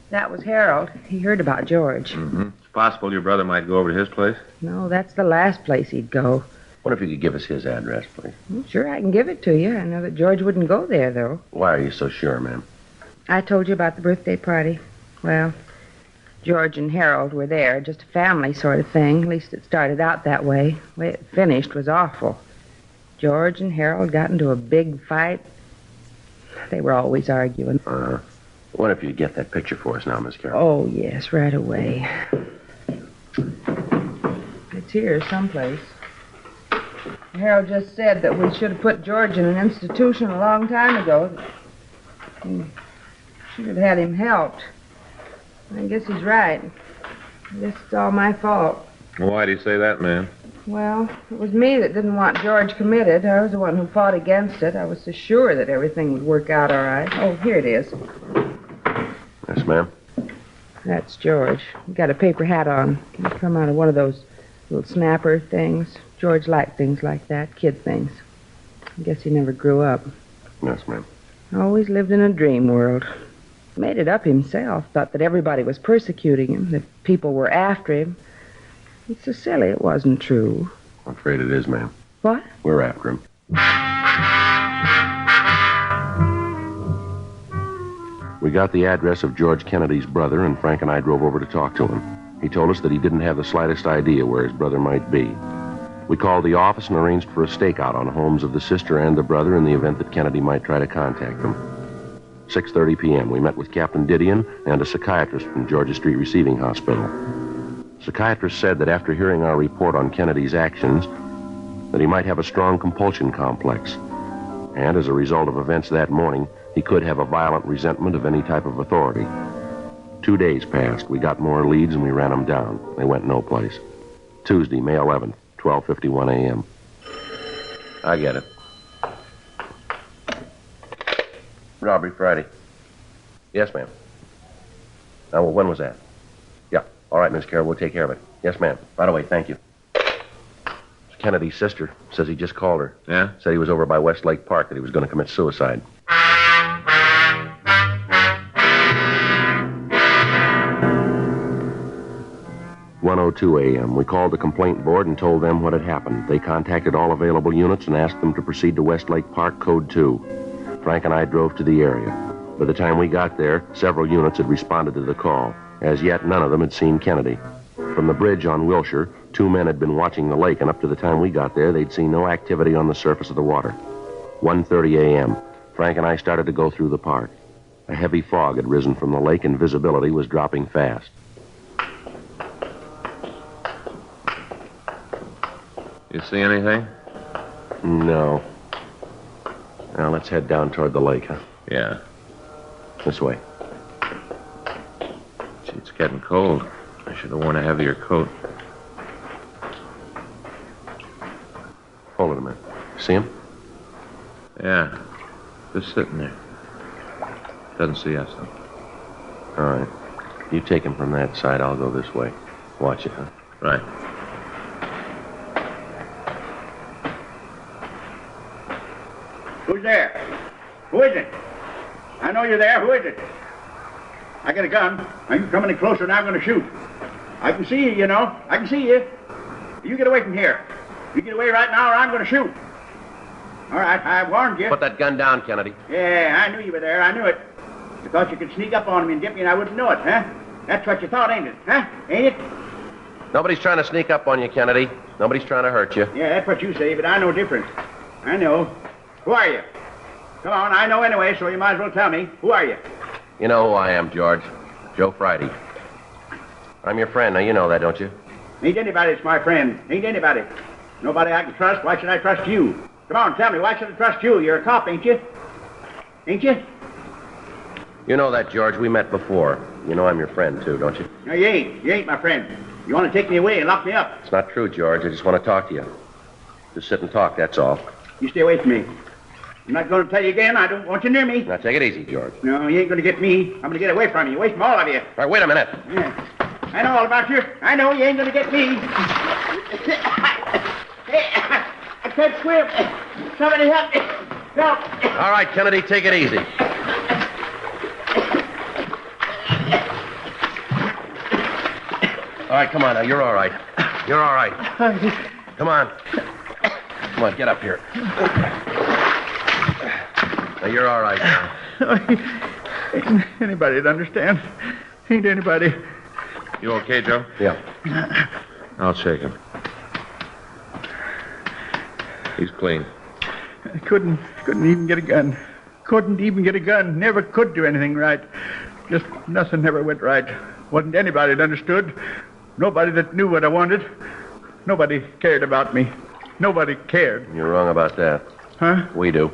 Speaker 25: That was Harold. He heard about George.
Speaker 9: Mm-hmm. It's possible your brother might go over to his place.
Speaker 25: No, that's the last place he'd go.
Speaker 16: What if you could give us his address, please?
Speaker 25: Well, sure, I can give it to you. I know that George wouldn't go there, though.
Speaker 16: Why are you so sure, ma'am?
Speaker 25: I told you about the birthday party. Well, George and Harold were there, just a family sort of thing. At least it started out that way. The way it finished was awful. George and Harold got into a big fight. They were always arguing.
Speaker 16: What if you get that picture for us now, Miss Carroll?
Speaker 25: Oh, yes, right away. It's here someplace. Harold just said that we should have put George in an institution a long time ago. We should have had him helped. I guess he's right. I guess it's all my fault.
Speaker 9: Well, why do you say that, ma'am?
Speaker 25: Well, it was me that didn't want George committed. I was the one who fought against it. I was so sure that everything would work out all right. Oh, here it is.
Speaker 16: Yes, ma'am.
Speaker 25: That's George. He got a paper hat on. He come out of one of those little snapper things. George liked things like that, kid things. I guess he never grew up.
Speaker 16: Yes, ma'am.
Speaker 25: Always lived in a dream world. Made it up himself. Thought that everybody was persecuting him, that people were after him. It's so silly. It wasn't true.
Speaker 16: I'm afraid it is, ma'am.
Speaker 25: What?
Speaker 16: We're after him. We got the address of George Kennedy's brother, and Frank and I drove over to talk to him. He told us that he didn't have the slightest idea where his brother might be. We called the office and arranged for a stakeout on homes of the sister and the brother in the event that Kennedy might try to contact them. 6:30 p.m. We met with Captain Didion and a psychiatrist from Georgia Street Receiving Hospital. Psychiatrist said that after hearing our report on Kennedy's actions, that he might have a strong compulsion complex. And as a result of events that morning, he could have a violent resentment of any type of authority. 2 days passed. We got more leads and we ran them down. They went no place. Tuesday, May 11th, 12:51 a.m. I get it. Robbery Friday. Yes, ma'am. Well, when was that? Yeah. All right, Miss Carroll, we'll take care of it. Yes, ma'am. By the way, thank you. Kennedy's sister says he just called her.
Speaker 9: Yeah?
Speaker 16: Said he was over by Westlake Park, that he was going to commit suicide. (1:02 a.m.) We called the complaint board and told them what had happened. They contacted all available units and asked them to proceed to Westlake Park, Code 2. Frank and I drove to the area. By the time we got there, several units had responded to the call. As yet, none of them had seen Kennedy. From the bridge on Wilshire, 2 men had been watching the lake, and up to the time we got there, they'd seen no activity on the surface of the water. 1:30 a.m. Frank and I started to go through the park. A heavy fog had risen from the lake, and visibility was dropping fast.
Speaker 9: You see anything?
Speaker 16: No. Now, let's head down toward the lake, huh?
Speaker 9: Yeah.
Speaker 16: This way.
Speaker 9: Gee, it's getting cold. I should have worn a heavier coat.
Speaker 16: Hold it a minute. See him?
Speaker 9: Yeah. Just sitting there. Doesn't see us, though.
Speaker 16: All right. You take him from that side. I'll go this way. Watch it, huh?
Speaker 9: Right.
Speaker 18: Who's there? Who is it? I know you're there. Who is it? I got a gun. Are you coming any closer and I'm going to shoot? I can see you, you know. I can see you. You get away from here. You get away right now or I'm going to shoot. All right, I warned you.
Speaker 16: Put that gun down, Kennedy.
Speaker 18: Yeah, I knew you were there. I knew it. You thought you could sneak up on me and get me and I wouldn't know it, huh? That's what you thought, ain't it? Huh? Ain't it?
Speaker 16: Nobody's trying to sneak up on you, Kennedy. Nobody's trying to hurt you.
Speaker 18: Yeah, that's what you say, but I know different. I know. Who are you? Come on, I know anyway, so you might as well tell me. Who are you?
Speaker 16: You know who I am, George. Joe Friday. I'm your friend. Now, you know that, don't you?
Speaker 18: Ain't anybody that's my friend. Ain't anybody. Nobody I can trust. Why should I trust you? Come on, tell me, why should I trust you? You're a cop, ain't you? Ain't you?
Speaker 16: You know that, George. We met before. You know I'm your friend, too, don't you?
Speaker 18: No, you ain't. You ain't my friend. You want to take me away and lock me up.
Speaker 16: It's not true, George. I just want to talk to you. Just sit and talk, that's all.
Speaker 18: You stay away from me. I'm not going to tell you again. I don't want you near me.
Speaker 16: Now, take it easy, George.
Speaker 18: No, you ain't going to get me. I'm going to get away from you. Away from all of you.
Speaker 16: All right, wait a minute.
Speaker 18: Yeah. I know all about you. I know you ain't going to get me. I can't swim. Somebody help me. Help.
Speaker 16: All right, Kennedy, take it easy. All right, come on now. You're all right. You're all right. Come on. Come on, get up here. Now, you're all right now.
Speaker 18: Ain't anybody to understand. Ain't anybody.
Speaker 9: You okay, Joe?
Speaker 16: Yeah.
Speaker 9: I'll shake him. He's clean.
Speaker 18: I couldn't even get a gun. Couldn't even get a gun. Never could do anything right. Just nothing never went right. Wasn't anybody that understood. Nobody that knew what I wanted. Nobody cared about me. Nobody cared.
Speaker 16: You're wrong about that.
Speaker 18: Huh?
Speaker 16: We do.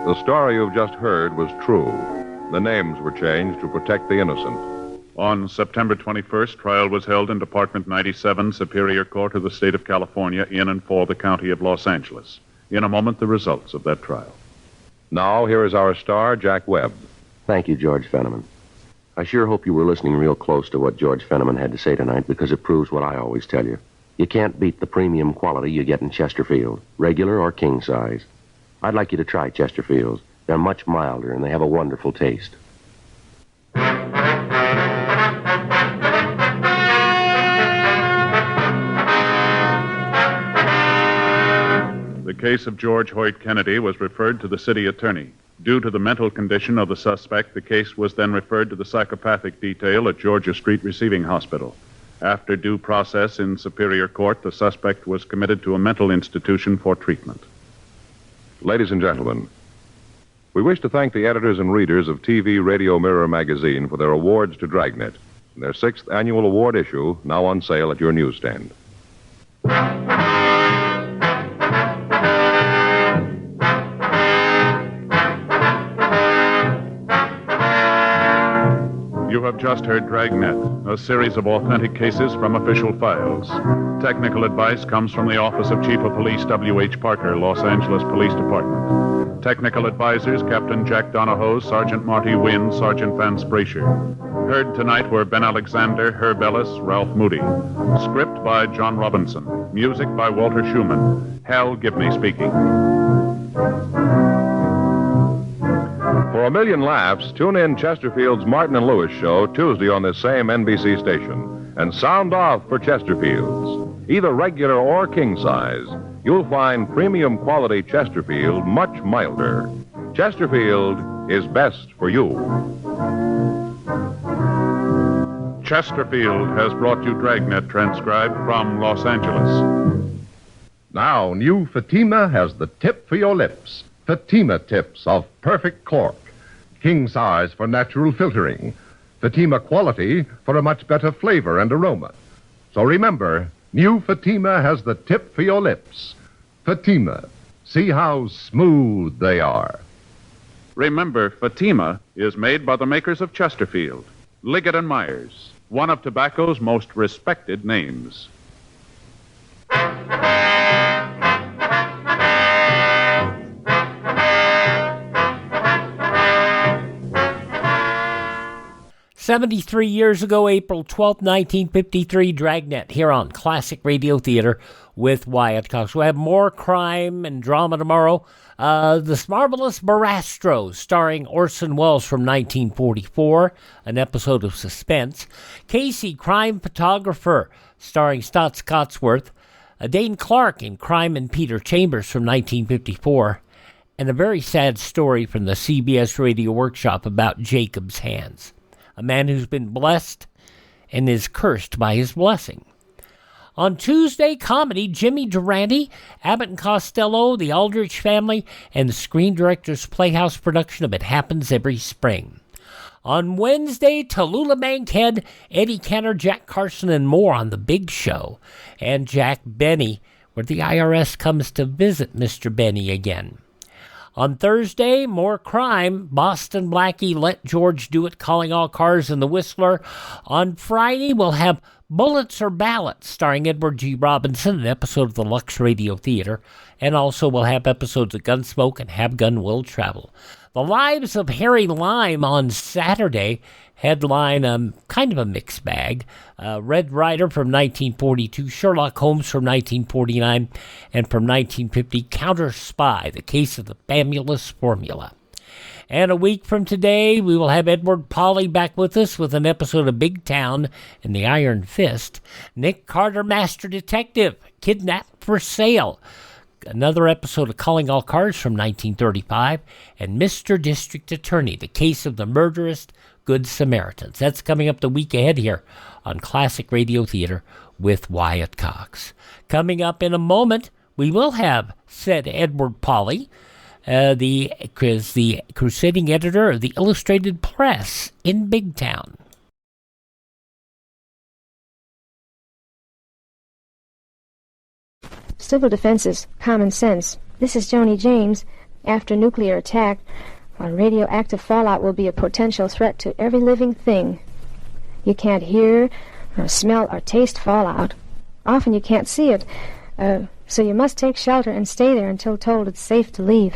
Speaker 14: The story you've just heard was true. The names were changed to protect the innocent.
Speaker 13: On September 21st, trial was held in Department 97, Superior Court of the State of California, in and for the County of Los Angeles. In a moment, the results of that trial.
Speaker 14: Now, here is our star, Jack Webb.
Speaker 16: Thank you, George Fenneman. I sure hope you were listening real close to what George Fenneman had to say tonight, because it proves what I always tell you. You can't beat the premium quality you get in Chesterfield, regular or king size. I'd like you to try Chesterfields. They're much milder, and they have a wonderful taste.
Speaker 13: The case of George Hoyt Kennedy was referred to the city attorney. Due to the mental condition of the suspect, the case was then referred to the psychopathic detail at Georgia Street Receiving Hospital. After due process in Superior Court, the suspect was committed to a mental institution for treatment.
Speaker 14: Ladies and gentlemen, we wish to thank the editors and readers of TV Radio Mirror magazine for their awards to Dragnet, their 6th annual award issue, now on sale at your newsstand.
Speaker 13: You have just heard Dragnet, a series of authentic cases from official files. Technical advice comes from the Office of Chief of Police W.H. Parker, Los Angeles Police Department. Technical advisors, Captain Jack Donahoe, Sergeant Marty Wynn, Sergeant Vance Brasher. Heard tonight were Ben Alexander, Herb Ellis, Ralph Moody. Script by John Robinson. Music by Walter Schumann. Hal Gibney speaking.
Speaker 14: For a million laughs, tune in Chesterfield's Martin and Lewis show Tuesday on this same NBC station. And sound off for Chesterfield's. Either regular or king size, you'll find premium quality Chesterfield much milder. Chesterfield is best for you.
Speaker 13: Chesterfield has brought you Dragnet, transcribed from Los Angeles.
Speaker 19: Now, new Fatima has the tip for your lips. Fatima tips of perfect cork. King size for natural filtering. Fatima quality for a much better flavor and aroma. So remember, new Fatima has the tip for your lips. Fatima. See how smooth they are.
Speaker 13: Remember, Fatima is made by the makers of Chesterfield, Liggett & Myers, one of tobacco's most respected names.
Speaker 7: 73 years ago, April 12, 1953, Dragnet here on Classic Radio Theater with Wyatt Cox. We'll have more crime and drama tomorrow. The Marvelous Barastro, starring Orson Welles from 1944, an episode of Suspense. Casey, Crime Photographer, starring Stott Scotsworth. Dane Clark in Crime and Peter Chambers from 1954. And a very sad story from the CBS Radio Workshop about Jacob's Hands. A man who's been blessed and is cursed by his blessing. On Tuesday, comedy, Jimmy Durante, Abbott and Costello, the Aldrich Family, and the Screen Directors Playhouse production of It Happens Every Spring. On Wednesday, Tallulah Bankhead, Eddie Cantor, Jack Carson, and more on The Big Show. And Jack Benny, where the IRS comes to visit Mr. Benny again. On Thursday, more crime, Boston Blackie, Let George Do It, Calling All Cars, and The Whistler. On Friday, we'll have Bullets or Ballots, starring Edward G. Robinson, an episode of the Lux Radio Theater. And also we'll have episodes of Gunsmoke and Have Gun Will Travel. The Lives of Harry Lime on Saturday, headline kind of a mixed bag. Red Ryder from 1942, Sherlock Holmes from 1949, and from 1950, Counterspy, the case of the Famulous Formula. And a week from today, we will have Edward Pauley back with us with an episode of Big Town and the Iron Fist. Nick Carter, Master Detective, Kidnapped for Sale. Another episode of Calling All Cars from 1935, and Mr. District Attorney, the case of the murderous Good Samaritans. That's coming up the week ahead here on Classic Radio Theater with Wyatt Cox. Coming up in a moment, we will have said Edward Pauley, the crusading editor of the Illustrated Press in Big Town.
Speaker 20: Civil defense is common sense. This is Joni James. After nuclear attack, radioactive fallout will be a potential threat to every living thing. You can't hear, or smell, or taste fallout. Often you can't see it, so you must take shelter and stay there until told it's safe to leave.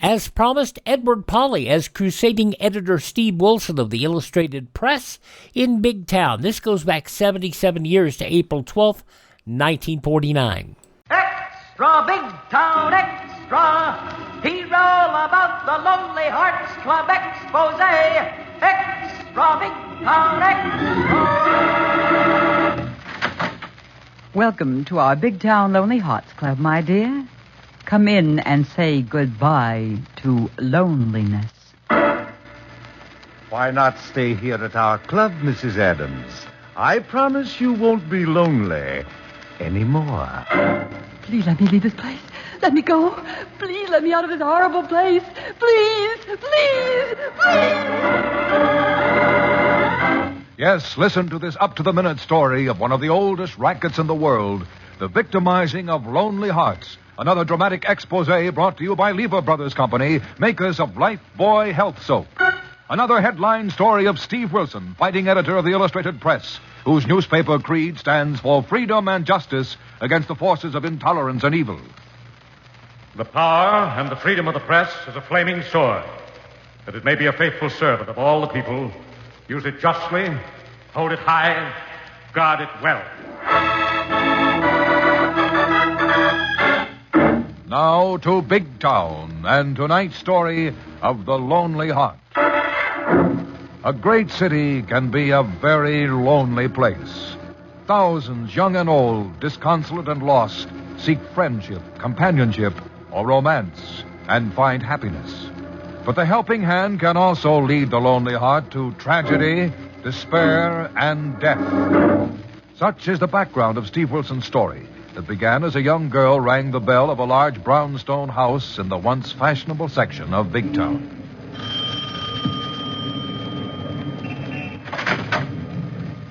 Speaker 7: As promised, Edward Pauley as crusading editor Steve Wilson of the Illustrated Press in Big Town. This goes back 77 years to April 12th, 1949.
Speaker 21: Extra Big Town Extra! Hear all about the Lonely Hearts Club expose. Extra Big Town Extra!
Speaker 22: Welcome to our Big Town Lonely Hearts Club, my dear. Come in and say goodbye to loneliness.
Speaker 23: Why not stay here at our club, Mrs. Adams? I promise you won't be lonely anymore.
Speaker 24: Please let me leave this place. Let me go. Please let me out of this horrible place. Please, please, please.
Speaker 26: Yes, listen to this up-to-the-minute story of one of the oldest rackets in the world, the victimizing of lonely hearts. Another dramatic expose brought to you by Lever Brothers Company, makers of Lifebuoy Health Soap. Another headline story of Steve Wilson, fighting editor of the Illustrated Press, whose newspaper creed stands for freedom and justice against the forces of intolerance and evil.
Speaker 27: The power and the freedom of the press is a flaming sword, that it may be a faithful servant of all the people. Use it justly, hold it high, guard it well.
Speaker 26: Now to Big Town, and tonight's story of the Lonely Heart. A great city can be a very lonely place. Thousands, young and old, disconsolate and lost, seek friendship, companionship, or romance, and find happiness. But the helping hand can also lead the lonely heart to tragedy, despair, and death. Such is the background of Steve Wilson's story that began as a young girl rang the bell of a large brownstone house in the once fashionable section of Big Town.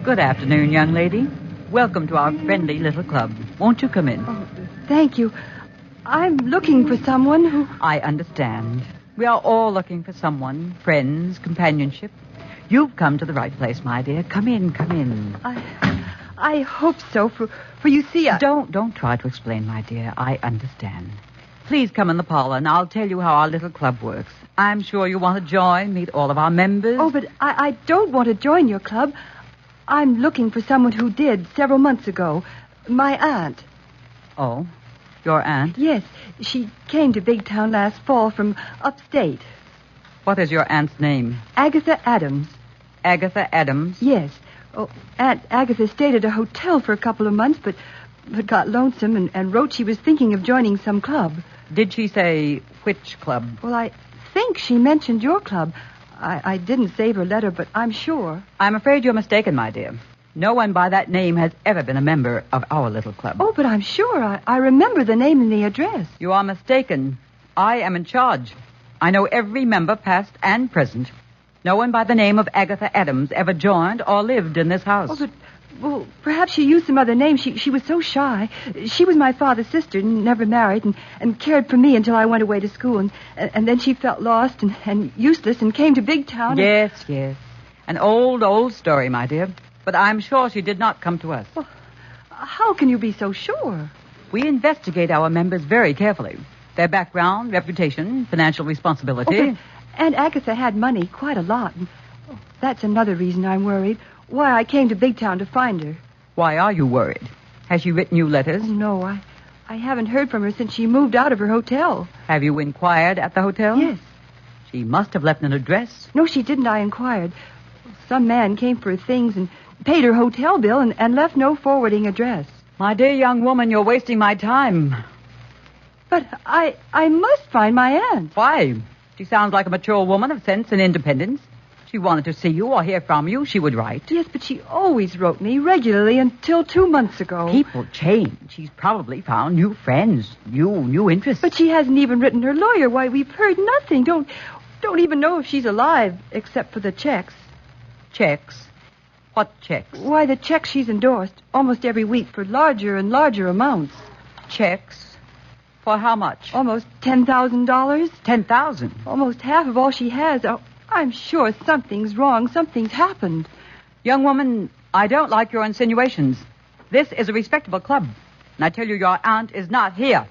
Speaker 22: Good afternoon, young lady. Welcome to our friendly little club. Won't you come in?
Speaker 24: Oh, thank you. I'm looking for someone who...
Speaker 22: I understand. We are all looking for someone, friends, companionship. You've come to the right place, my dear. Come in, come in.
Speaker 24: I hope so, for you see,
Speaker 22: Don't try to explain, my dear. I understand. Please come in the parlor, and I'll tell you how our little club works. I'm sure you want to join, meet all of our members.
Speaker 24: Oh, but I don't want to join your club. I'm looking for someone who did several months ago. My aunt.
Speaker 22: Oh? Your aunt?
Speaker 24: Yes. She came to Big Town last fall from upstate.
Speaker 22: What is your aunt's name?
Speaker 24: Agatha Adams.
Speaker 22: Agatha Adams?
Speaker 24: Yes. Oh, Aunt Agatha stayed at a hotel for a couple of months, but got lonesome and wrote she was thinking of joining some club.
Speaker 22: Did she say which club?
Speaker 24: Well, I think she mentioned your club. I didn't save her letter, but I'm sure.
Speaker 22: I'm afraid you're mistaken, my dear. No one by that name has ever been a member of our little club.
Speaker 24: Oh, but I'm sure. I remember the name and the address.
Speaker 22: You are mistaken. I am in charge. I know every member, past and present. No one by the name of Agatha Adams ever joined or lived in this house.
Speaker 24: Oh, but, well, perhaps she used some other name. She was so shy. She was my father's sister, never married, and cared for me until I went away to school. And then she felt lost and useless and came to Big Town.
Speaker 22: Yes, yes. An old story, my dear. But I'm sure she did not come to us.
Speaker 24: Well, how can you be so sure?
Speaker 22: We investigate our members very carefully. Their background, reputation, financial responsibility.
Speaker 24: Oh, Aunt Agatha had money, quite a lot. That's another reason I'm worried. Why I came to Big Town to find her.
Speaker 22: Why are you worried? Has she written you letters?
Speaker 24: Oh, no, I haven't heard from her since she moved out of her hotel.
Speaker 22: Have you inquired at the hotel?
Speaker 24: Yes.
Speaker 22: She must have left an address.
Speaker 24: No, she didn't. I inquired. Some man came for her things and paid her hotel bill and left no forwarding address.
Speaker 22: My dear young woman, you're wasting my time.
Speaker 24: But I must find my aunt.
Speaker 22: Why? She sounds like a mature woman of sense and independence. She wanted to see you or hear from you. She would write.
Speaker 24: Yes, but she always wrote me regularly until 2 months ago.
Speaker 22: People change. She's probably found new friends, new interests.
Speaker 24: But she hasn't even written her lawyer. Why, we've heard nothing. Don't even know if she's alive, except for the checks.
Speaker 22: Checks? What checks?
Speaker 24: Why, the checks she's endorsed almost every week for larger and larger amounts.
Speaker 22: Checks? For how much?
Speaker 24: Almost $10,000.
Speaker 22: $10,000?
Speaker 24: Almost half of all she has. Oh, I'm sure something's wrong. Something's happened.
Speaker 22: Young woman, I don't like your insinuations. This is a respectable club. And I tell you, your aunt is not here.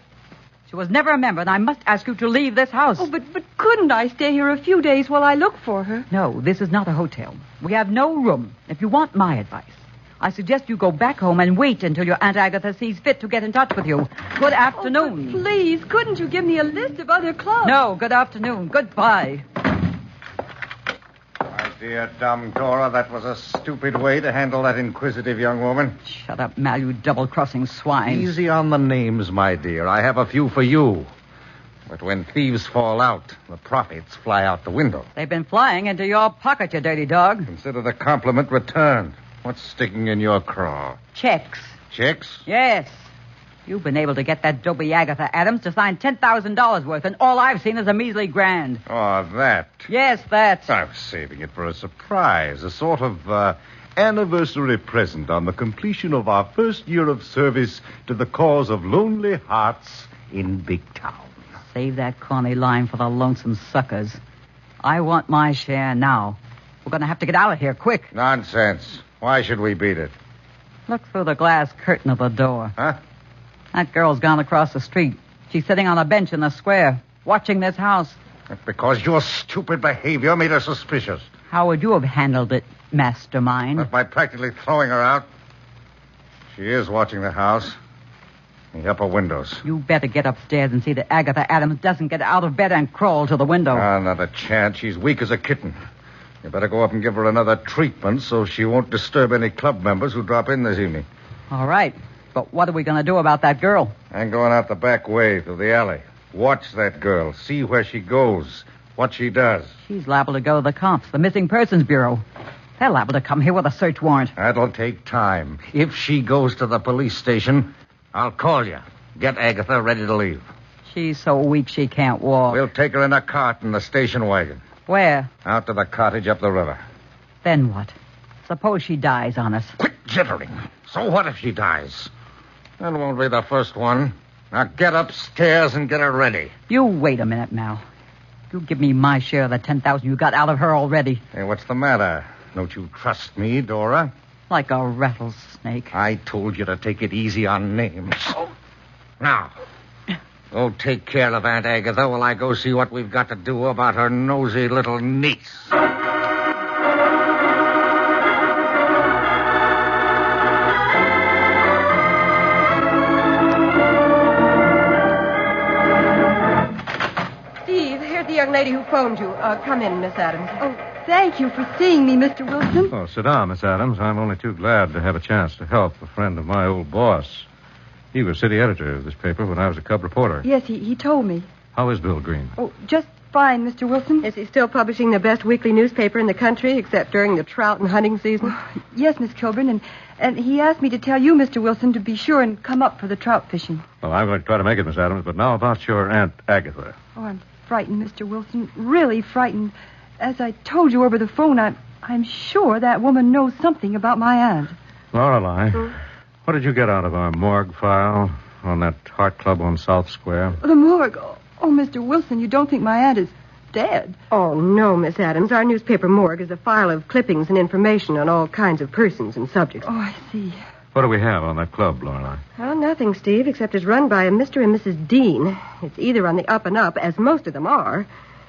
Speaker 22: She was never a member, and I must ask you to leave this house.
Speaker 24: Oh, but couldn't I stay here a few days while I look for her?
Speaker 22: No, this is not a hotel. We have no room. If you want my advice, I suggest you go back home and wait until your Aunt Agatha sees fit to get in touch with you. Good afternoon.
Speaker 24: Oh, please, couldn't you give me a list of other clubs?
Speaker 22: No, good afternoon. Goodbye.
Speaker 23: My dear dumb Dora, that was a stupid way to handle that inquisitive young woman.
Speaker 22: Shut up, Mal, you double-crossing swine.
Speaker 23: Easy on the names, my dear. I have a few for you. But when thieves fall out, the profits fly out the window.
Speaker 22: They've been flying into your pocket, you dirty dog.
Speaker 23: Consider the compliment returned. What's sticking in your craw?
Speaker 22: Checks.
Speaker 23: Checks?
Speaker 22: Yes. You've been able to get that dopey Agatha Adams to sign $10,000 worth, and all I've seen is a measly grand.
Speaker 23: Oh, that.
Speaker 22: Yes, that.
Speaker 23: I was saving it for a surprise, a sort of anniversary present on the completion of our first year of service to the cause of lonely hearts in Big Town.
Speaker 22: Save that corny line for the lonesome suckers. I want my share now. We're going to have to get out of here quick.
Speaker 23: Nonsense. Why should we beat it?
Speaker 22: Look through the glass curtain of the door.
Speaker 23: Huh?
Speaker 22: That girl's gone across the street. She's sitting on a bench in the square, watching this house.
Speaker 23: That's because your stupid behavior made her suspicious.
Speaker 22: How would you have handled it, mastermind?
Speaker 23: Not by practically throwing her out. She is watching the house. The upper windows.
Speaker 22: You better get upstairs and see that Agatha Adams doesn't get out of bed and crawl to the window.
Speaker 23: Not a chance. She's weak as a kitten. You better go up and give her another treatment so she won't disturb any club members who drop in this evening.
Speaker 22: All right. But what are we going to do about that girl?
Speaker 23: I'm going out the back way through the alley. Watch that girl. See where she goes. What she does.
Speaker 22: She's liable to go to the cops, the Missing Persons Bureau. They're liable to come here with a search warrant.
Speaker 23: That'll take time. If she goes to the police station, I'll call you. Get Agatha ready to leave.
Speaker 22: She's so weak she can't walk.
Speaker 23: We'll take her in a cart in the station wagon.
Speaker 22: Where?
Speaker 23: Out to the cottage up the river.
Speaker 22: Then what? Suppose she dies on us.
Speaker 23: Quit jittering. So what if she dies? That won't be the first one. Now get upstairs and get her ready.
Speaker 22: You wait a minute, Mal. You give me my share of the $10,000 you got out of her already.
Speaker 23: Hey, what's the matter? Don't you trust me, Dora?
Speaker 22: Like a rattlesnake.
Speaker 23: I told you to take it easy on names. Now, go take care of Aunt Agatha while I go see what we've got to do about her nosy little niece.
Speaker 1: Steve, here's the young lady who phoned you. Come in, Miss Adams.
Speaker 24: Oh, thank you for seeing me, Mr. Wilson.
Speaker 27: Oh, sit down, Miss Adams. I'm only too glad to have a chance to help a friend of my old boss. He was city editor of this paper when I was a cub reporter.
Speaker 24: Yes, he told me.
Speaker 27: How is Bill Green?
Speaker 24: Oh, just fine, Mr. Wilson.
Speaker 1: Is he still publishing the best weekly newspaper in the country, except during the trout and hunting season?
Speaker 24: Yes, Miss Kilburn, and he asked me to tell you, Mr. Wilson, to be sure and come up for the trout fishing.
Speaker 27: Well, I'm going to try to make it, Miss Adams, but now about your Aunt Agatha.
Speaker 24: Oh, I'm frightened, Mr. Wilson, really frightened. As I told you over the phone, I'm sure that woman knows something about my aunt.
Speaker 27: Lorelei, what did you get out of our morgue file on that Heart Club on South Square?
Speaker 24: The morgue. Oh, Mr. Wilson, you don't think my aunt is dead?
Speaker 1: Oh, no, Miss Adams. Our newspaper morgue is a file of clippings and information on all kinds of persons and subjects.
Speaker 24: Oh, I see.
Speaker 27: What do we have on that club, Lorelei?
Speaker 1: Well, nothing, Steve, except it's run by a Mr. and Mrs. Dean. It's either on the up and up, as most of them are,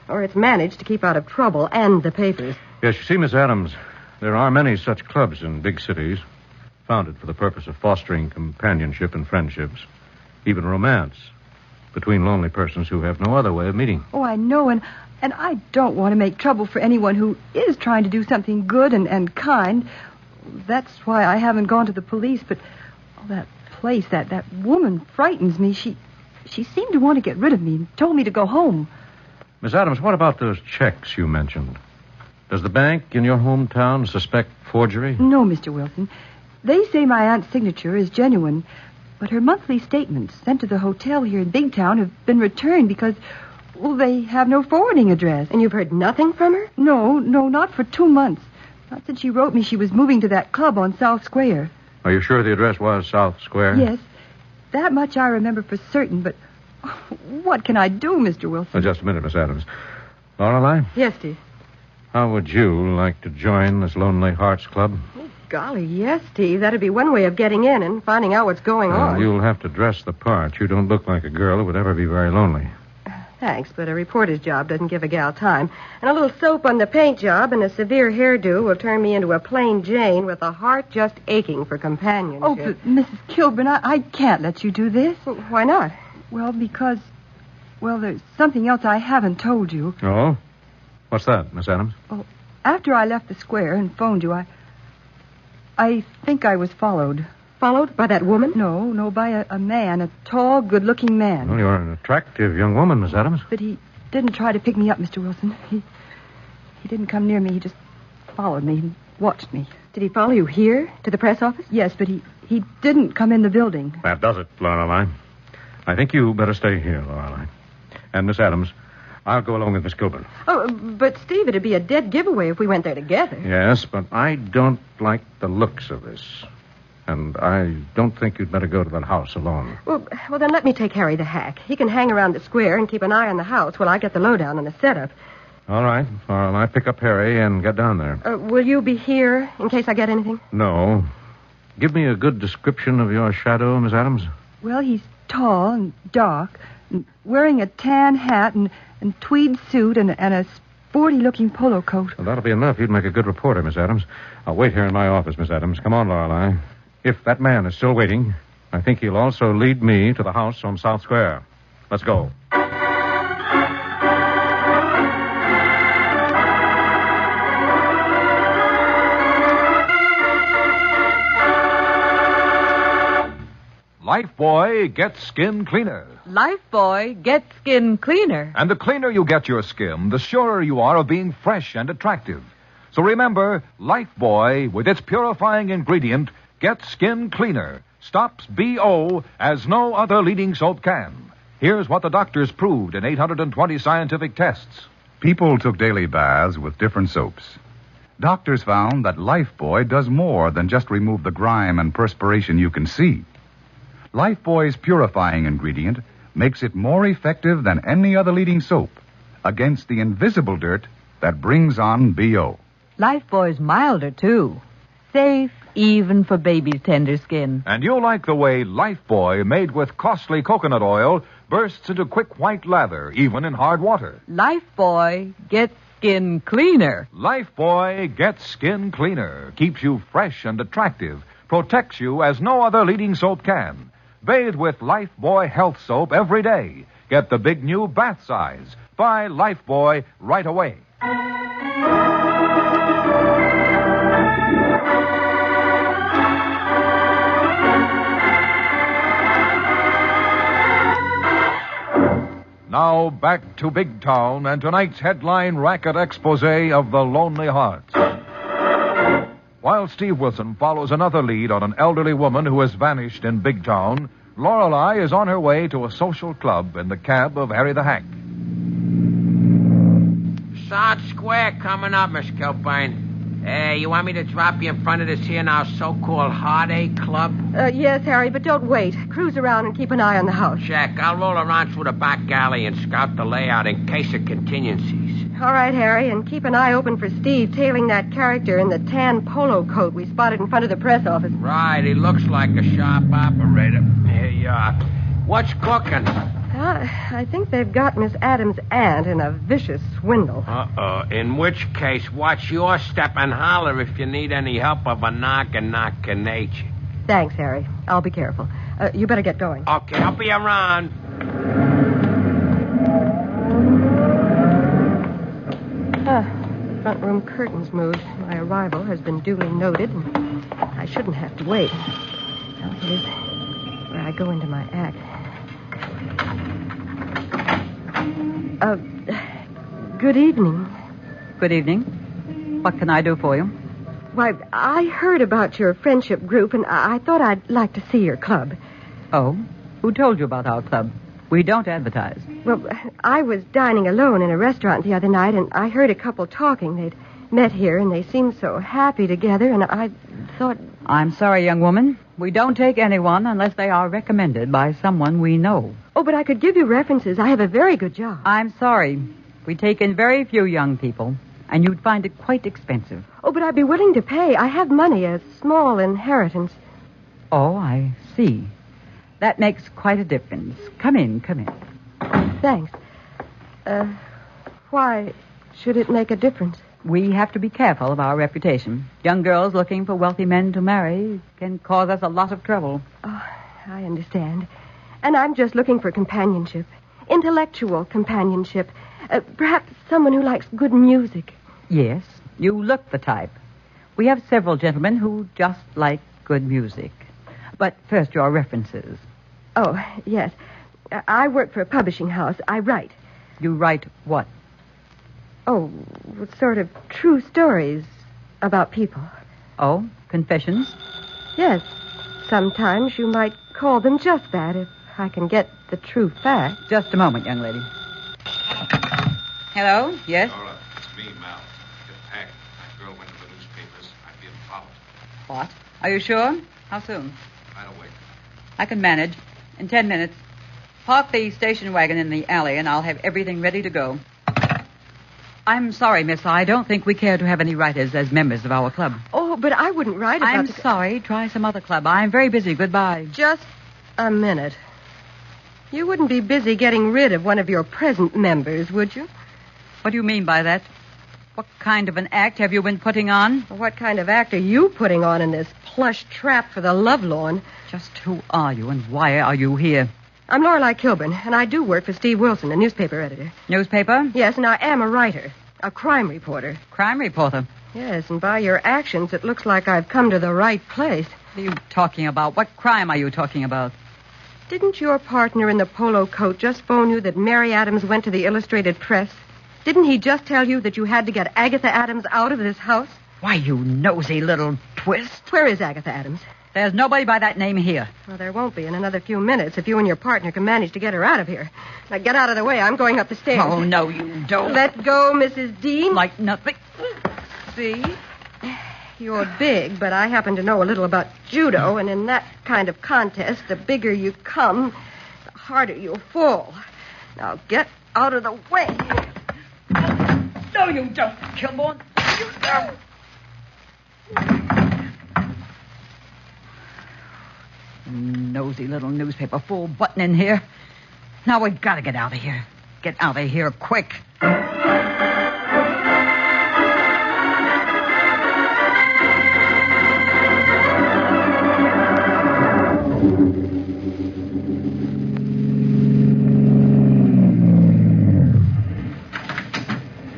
Speaker 1: or it's managed to keep out of trouble and the papers.
Speaker 27: Yes, you see, Miss Adams, there are many such clubs in big cities, founded for the purpose of fostering companionship and friendships, even romance, between lonely persons who have no other way of meeting.
Speaker 24: Oh, I know, and I don't want to make trouble for anyone who is trying to do something good and kind. That's why I haven't gone to the police, but that place, that woman frightens me. She seemed to want to get rid of me and told me to go home.
Speaker 27: Miss Adams, what about those checks you mentioned?
Speaker 3: Does the bank in your hometown suspect forgery?
Speaker 24: No, Mr. Wilson. They say my aunt's signature is genuine, but her monthly statements sent to the hotel here in Big Town have been returned because, well, they have no forwarding address.
Speaker 1: And you've heard nothing from her?
Speaker 24: No, not for 2 months. Not since she wrote me she was moving to that club on South Square.
Speaker 3: Are you sure the address was South Square?
Speaker 24: Yes. That much I remember for certain, but what can I do, Mr. Wilson?
Speaker 3: Just a minute, Miss Adams. Lorelei,
Speaker 1: Yes, Steve.
Speaker 3: how would you like to join this Lonely Hearts Club?
Speaker 1: Golly, yes, Steve. That'd be one way of getting in and finding out what's going on.
Speaker 3: You'll have to dress the part. You don't look like a girl who would ever be very lonely.
Speaker 1: Thanks, but a reporter's job doesn't give a gal time. And a little soap on the paint job and a severe hairdo will turn me into a plain Jane with a heart just aching for companionship.
Speaker 24: Oh, but Mrs. Kilburn, I can't let you do this.
Speaker 1: Why not?
Speaker 24: Well, because, there's something else I haven't told you.
Speaker 3: Oh? What's that, Miss Adams?
Speaker 24: Well, after I left the square and phoned you, I think I was followed.
Speaker 1: Followed by that woman?
Speaker 24: No, by a man, a tall, good-looking man.
Speaker 3: Well, you're an attractive young woman, Miss Adams.
Speaker 24: But he didn't try to pick me up, Mr. Wilson. He didn't come near me. He just followed me and watched me.
Speaker 1: Did he follow you here, to the press office?
Speaker 24: Yes, but he didn't come in the building.
Speaker 3: That does it, Lorelei. I think you better stay here, Lorelei. And Miss Adams, I'll go along with Miss Kilburn.
Speaker 1: Oh, but Steve, it'd be a dead giveaway if we went there together.
Speaker 3: Yes, but I don't like the looks of this. And I don't think you'd better go to that house alone.
Speaker 1: Well, then let me take Harry the hack. He can hang around the square and keep an eye on the house while I get the lowdown on the setup.
Speaker 3: All right. I pick up Harry and get down there.
Speaker 1: Will you be here in case I get anything?
Speaker 3: No. Give me a good description of your shadow, Miss Adams.
Speaker 24: Well, he's tall and dark, and wearing a tan hat and tweed suit and a sporty-looking polo coat.
Speaker 3: Well, that'll be enough. You'd make a good reporter, Miss Adams. I'll wait here in my office, Miss Adams. Come on, Lorelei. If that man is still waiting, I think he'll also lead me to the house on South Square. Let's go.
Speaker 26: Lifebuoy gets skin cleaner.
Speaker 22: Lifebuoy gets skin cleaner.
Speaker 26: And the cleaner you get your skin, the surer you are of being fresh and attractive. So remember, Lifebuoy, with its purifying ingredient, gets skin cleaner, stops BO as no other leading soap can. Here's what the doctors proved in 820 scientific tests.
Speaker 4: People took daily baths with different soaps. Doctors found that Lifebuoy does more than just remove the grime and perspiration you can see. Lifebuoy's purifying ingredient makes it more effective than any other leading soap against the invisible dirt that brings on BO.
Speaker 22: Lifebuoy's milder, too. Safe, even for baby's tender skin.
Speaker 26: And you'll like the way Lifebuoy, made with costly coconut oil, bursts into quick white lather, even in hard water.
Speaker 22: Lifebuoy gets skin cleaner.
Speaker 26: Lifebuoy gets skin cleaner, keeps you fresh and attractive, protects you as no other leading soap can. Bathe with Lifebuoy Health Soap every day. Get the big new bath size. Buy Lifebuoy right away. Now back to Big Town and tonight's headline racket expose of the Lonely Hearts. While Steve Wilson follows another lead on an elderly woman who has vanished in Big Town, Lorelei is on her way to a social club in the cab of Harry the Hack.
Speaker 5: South Square coming up, Miss Kilburn. Hey, you want me to drop you in front of this here now so-called heartache club?
Speaker 1: Yes, Harry, but don't wait. Cruise around and keep an eye on the house.
Speaker 5: Check. I'll roll around through the back alley and scout the layout in case of contingencies.
Speaker 1: All right, Harry, and keep an eye open for Steve tailing that character in the tan polo coat we spotted in front of the press office.
Speaker 5: Right, he looks like a sharp operator. Here you are. What's cooking?
Speaker 1: I think they've got Miss Adams' aunt in a vicious swindle.
Speaker 5: In which case, watch your step and holler if you need any help of a knockin' nature.
Speaker 1: Thanks, Harry. I'll be careful. You better get going.
Speaker 5: Okay, I'll be around.
Speaker 1: Front room curtains moved. My arrival has been duly noted, and I shouldn't have to wait. Now here's where I go into my act. Good evening.
Speaker 22: Good evening. What can I do for you?
Speaker 1: Why, I heard about your friendship group, and I thought I'd like to see your club.
Speaker 22: Oh? Who told you about our club? We don't advertise.
Speaker 1: Well, I was dining alone in a restaurant the other night, and I heard a couple talking. They'd met here, and they seemed so happy together, and I thought...
Speaker 22: I'm sorry, young woman. We don't take anyone unless they are recommended by someone we know.
Speaker 1: Oh, but I could give you references. I have a very good job.
Speaker 22: I'm sorry. We take in very few young people, and you'd find it quite expensive.
Speaker 1: Oh, but I'd be willing to pay. I have money, a small inheritance.
Speaker 22: Oh, I see. That makes quite a difference. Come in.
Speaker 1: Thanks. Why should it make a difference?
Speaker 22: We have to be careful of our reputation. Young girls looking for wealthy men to marry can cause us a lot of trouble.
Speaker 1: Oh, I understand. And I'm just looking for companionship. Intellectual companionship. Perhaps someone who likes good music.
Speaker 22: Yes, you look the type. We have several gentlemen who just like good music. But first, your references.
Speaker 1: Oh, yes. I work for a publishing house. I write.
Speaker 22: You write what?
Speaker 1: Oh, sort of true stories about people.
Speaker 22: Oh, confessions?
Speaker 1: Yes. Sometimes you might call them just that, if I can get the true fact.
Speaker 22: Just a moment, young lady. Hello? Yes?
Speaker 2: Laura, it's me, Mal. Get packed. That girl went to the newspapers. I'm being followed.
Speaker 22: What? Are you sure? How soon?
Speaker 2: Right away.
Speaker 22: I can manage. In 10 minutes. Park the station wagon in the alley, and I'll have everything ready to go. I'm sorry, miss. I don't think we care to have any writers as members of our club.
Speaker 1: Oh, but I wouldn't write about...
Speaker 22: I'm sorry. Try some other club. I'm very busy. Goodbye.
Speaker 1: Just a minute. You wouldn't be busy getting rid of one of your present members, would you?
Speaker 22: What do you mean by that? What kind of an act have you been putting on?
Speaker 1: What kind of act are you putting on in this plush trap for the lovelorn?
Speaker 22: Just who are you, and why are you here?
Speaker 1: I'm Lorelei Kilburn, and I do work for Steve Wilson, a newspaper editor.
Speaker 22: Newspaper?
Speaker 1: Yes, and I am a writer. A crime reporter.
Speaker 22: Crime reporter?
Speaker 1: Yes, and by your actions, it looks like I've come to the right place.
Speaker 22: What are you talking about? What crime are you talking about?
Speaker 1: Didn't your partner in the polo coat just phone you that Mary Adams went to the Illustrated Press? Didn't he just tell you that you had to get Agatha Adams out of this house?
Speaker 22: Why, you nosy little twist.
Speaker 1: Where is Agatha Adams?
Speaker 22: There's nobody by that name here.
Speaker 1: Well, there won't be in another few minutes if you and your partner can manage to get her out of here. Now, get out of the way. I'm going up the stairs.
Speaker 22: Oh, no, you don't.
Speaker 1: Let go, Mrs. Dean.
Speaker 22: Like nothing.
Speaker 1: See? You're big, but I happen to know a little about judo, and in that kind of contest, the bigger you come, the harder you'll fall. Now, get out of the way.
Speaker 22: No, you don't, Kilburn. You don't. Nosy little newspaper fool button in here. Now we've got to get out of here. Get out of here quick.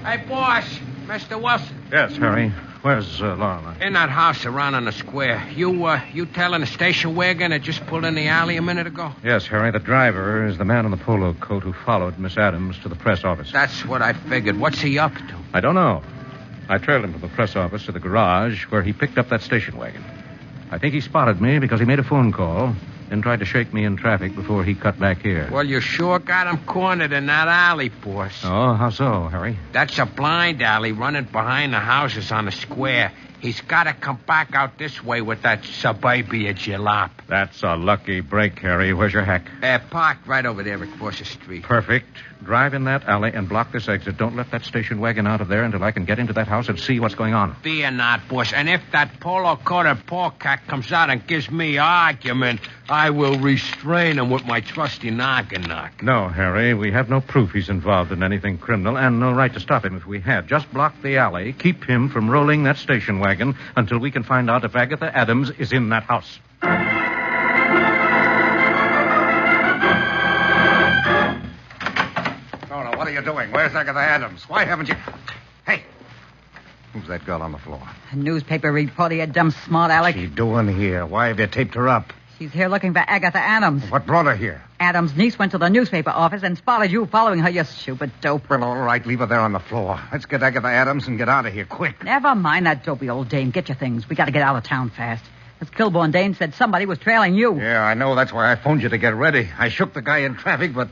Speaker 5: Hey, boss. Mr. Wilson.
Speaker 3: Yes, Harry. Where's Lorelei?
Speaker 5: In that house around on the square. You telling the station wagon that just pulled in the alley a minute ago?
Speaker 3: Yes, Harry. The driver is the man in the polo coat who followed Miss Adams to the press office.
Speaker 5: That's what I figured. What's he up to?
Speaker 3: I don't know. I trailed him from the press office to the garage where he picked up that station wagon. I think he spotted me because he made a phone call, then tried to shake me in traffic before he cut back here.
Speaker 5: Well, you sure got him cornered in that alley, boss.
Speaker 3: Oh, how so, Harry?
Speaker 5: That's a blind alley running behind the houses on the square. He's got to come back out this way with that suburbia jalop.
Speaker 3: That's a lucky break, Harry. Where's your hack?
Speaker 5: Parked right over there across the street.
Speaker 3: Perfect. Drive in that alley and block this exit. Don't let that station wagon out of there until I can get into that house and see what's going on.
Speaker 5: Fear not, boss. And if that polo-coated polecat comes out and gives me argument, I will restrain him with my trusty knock-and-knock.
Speaker 3: No, Harry. We have no proof he's involved in anything criminal and no right to stop him if we had. Just block the alley. Keep him from rolling that station wagon until we can find out if Agatha Adams is in that house.
Speaker 23: Nora, what are you doing? Where's Agatha Adams? Why haven't you... Hey, who's that girl on the floor?
Speaker 22: A newspaper reporter, you dumb smart Alec.
Speaker 23: What's she doing here? Why have you taped her up?
Speaker 22: She's here looking for Agatha Adams.
Speaker 23: What brought her here?
Speaker 22: Adams' niece went to the newspaper office and spotted you following her, you stupid dope.
Speaker 23: Well, all right, leave her there on the floor. Let's get Agatha Adams and get out of here quick.
Speaker 22: Never mind that dopey old dame. Get your things. We got to get out of town fast. Miss Kilbourne Dane said somebody was trailing you.
Speaker 23: Yeah, I know. That's why I phoned you to get ready. I shook the guy in traffic, but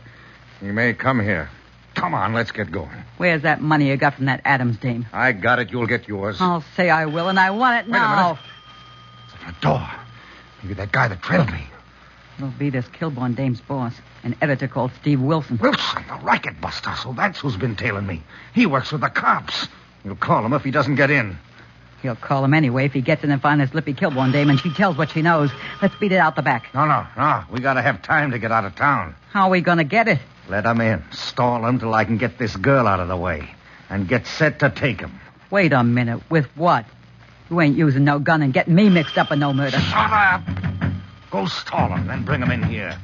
Speaker 23: he may come here. Come on, let's get going.
Speaker 22: Where's that money you got from that Adams dame?
Speaker 23: I got it. You'll get yours.
Speaker 22: I'll say I will, and I want it now.
Speaker 23: Wait a minute. It's the front door. Maybe that guy that trailed me.
Speaker 22: It'll be this Kilbourne dame's boss, an editor called Steve Wilson.
Speaker 23: Wilson, the racket buster. So that's who's been tailing me. He works with the cops. You'll call him if he doesn't get in.
Speaker 22: He'll call him anyway if he gets in and finds this Lippy Kilbourne dame and she tells what she knows. Let's beat it out the back.
Speaker 23: No. We gotta have time to get out of town.
Speaker 22: How are we gonna get it?
Speaker 23: Let him in. Stall him till I can get this girl out of the way. And get set to take him.
Speaker 22: Wait a minute. With what? You ain't using no gun and getting me mixed up in no murder.
Speaker 23: Shut up! Go stall him, then bring him in here.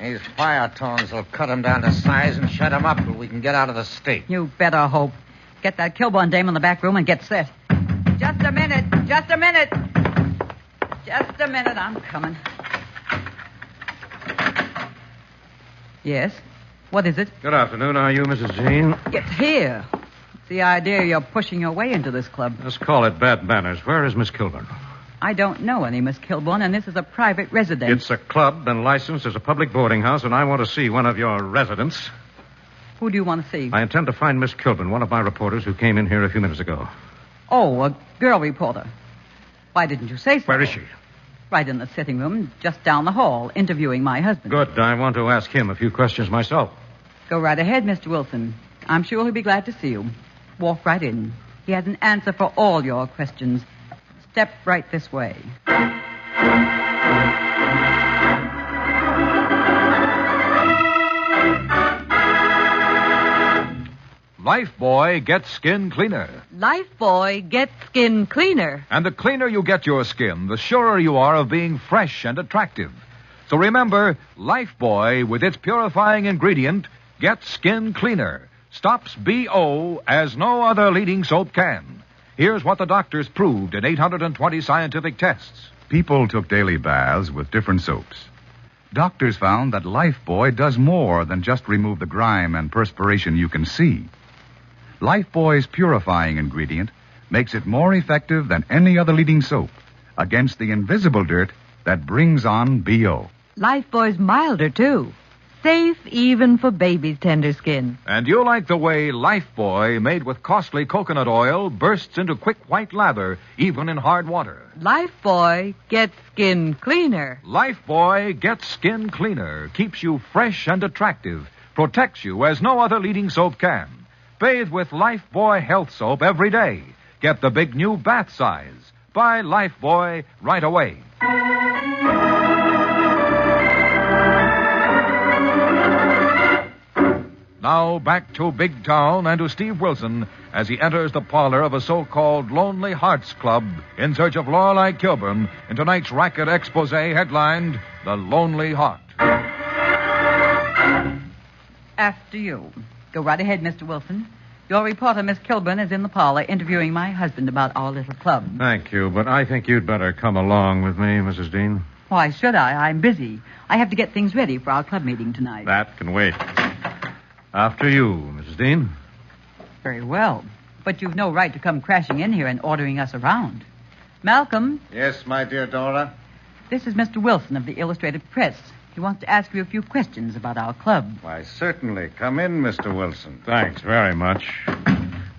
Speaker 23: These fire tongs will cut him down to size and shut him up till we can get out of the state.
Speaker 22: You better hope. Get that Kilbourne dame in the back room and get set. Just a minute. Just a minute. Just a minute. I'm coming. Yes? What is it?
Speaker 3: Good afternoon. Are you Mrs. Dean?
Speaker 22: Get here. It's the idea you're pushing your way into this club.
Speaker 3: Let's call it bad manners. Where is Miss Kilburn?
Speaker 22: I don't know any Miss Kilbourne, and this is a private residence.
Speaker 3: It's a club and licensed as a public boarding house, and I want to see one of your residents.
Speaker 22: Who do you want to see?
Speaker 3: I intend to find Miss Kilburn, one of my reporters who came in here a few minutes ago.
Speaker 22: Oh, a girl reporter. Why didn't you say so?
Speaker 3: Where is she?
Speaker 22: Right in the sitting room, just down the hall, interviewing my husband.
Speaker 3: Good. I want to ask him a few questions myself.
Speaker 22: Go right ahead, Mr. Wilson. I'm sure he'll be glad to see you. Walk right in. He has an answer for all your questions. Step right this way.
Speaker 26: Lifebuoy gets skin cleaner.
Speaker 22: Lifebuoy gets skin cleaner.
Speaker 26: And the cleaner you get your skin, the surer you are of being fresh and attractive. So remember, Lifebuoy, with its purifying ingredient, gets skin cleaner. Stops BO as no other leading soap can. Here's what the doctors proved in 820 scientific tests.
Speaker 4: People took daily baths with different soaps. Doctors found that Lifebuoy does more than just remove the grime and perspiration you can see. Lifebuoy's purifying ingredient makes it more effective than any other leading soap against the invisible dirt that brings on BO.
Speaker 6: Lifebuoy's milder, too. Safe even for baby's tender skin.
Speaker 26: And you'll like the way Lifebuoy, made with costly coconut oil, bursts into quick white lather, even in hard water.
Speaker 6: Lifebuoy gets skin cleaner.
Speaker 26: Lifebuoy gets skin cleaner, keeps you fresh and attractive, protects you as no other leading soap can. Bathe with Lifebuoy Health Soap every day. Get the big new bath size. Buy Lifebuoy right away. Now back to Big Town and to Steve Wilson as he enters the parlor of a so-called Lonely Hearts Club in search of Lorelei Kilburn in tonight's racket expose headlined The Lonely Heart.
Speaker 22: After you. Go right ahead, Mr. Wilson. Your reporter, Miss Kilburn, is in the parlor interviewing my husband about our little club.
Speaker 3: Thank you, but I think you'd better come along with me, Mrs. Dean.
Speaker 22: Why should I? I'm busy. I have to get things ready for our club meeting tonight.
Speaker 3: That can wait. After you, Mrs. Dean.
Speaker 22: Very well. But you've no right to come crashing in here and ordering us around. Malcolm.
Speaker 23: Yes, my dear Dora?
Speaker 22: This is Mr. Wilson of the Illustrated Press. He wants to ask you a few questions about our club.
Speaker 23: Why, certainly. Come in, Mr. Wilson.
Speaker 3: Thanks very much.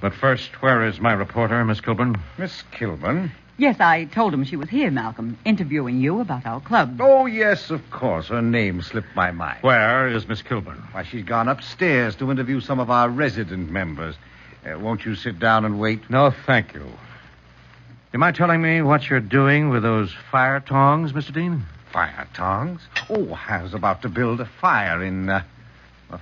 Speaker 3: But first, where is my reporter, Miss Kilburn?
Speaker 23: Miss Kilburn?
Speaker 22: Yes, I told him she was here, Malcolm, interviewing you about our club.
Speaker 23: Oh, yes, of course. Her name slipped my mind.
Speaker 3: Where is Miss Kilburn?
Speaker 23: Why, she's gone upstairs to interview some of our resident members. Won't you sit down and wait?
Speaker 3: No, thank you. You mind telling me what you're doing with those fire tongs, Mr. Dean?
Speaker 23: Fire tongs? Oh, I was about to build a fire in a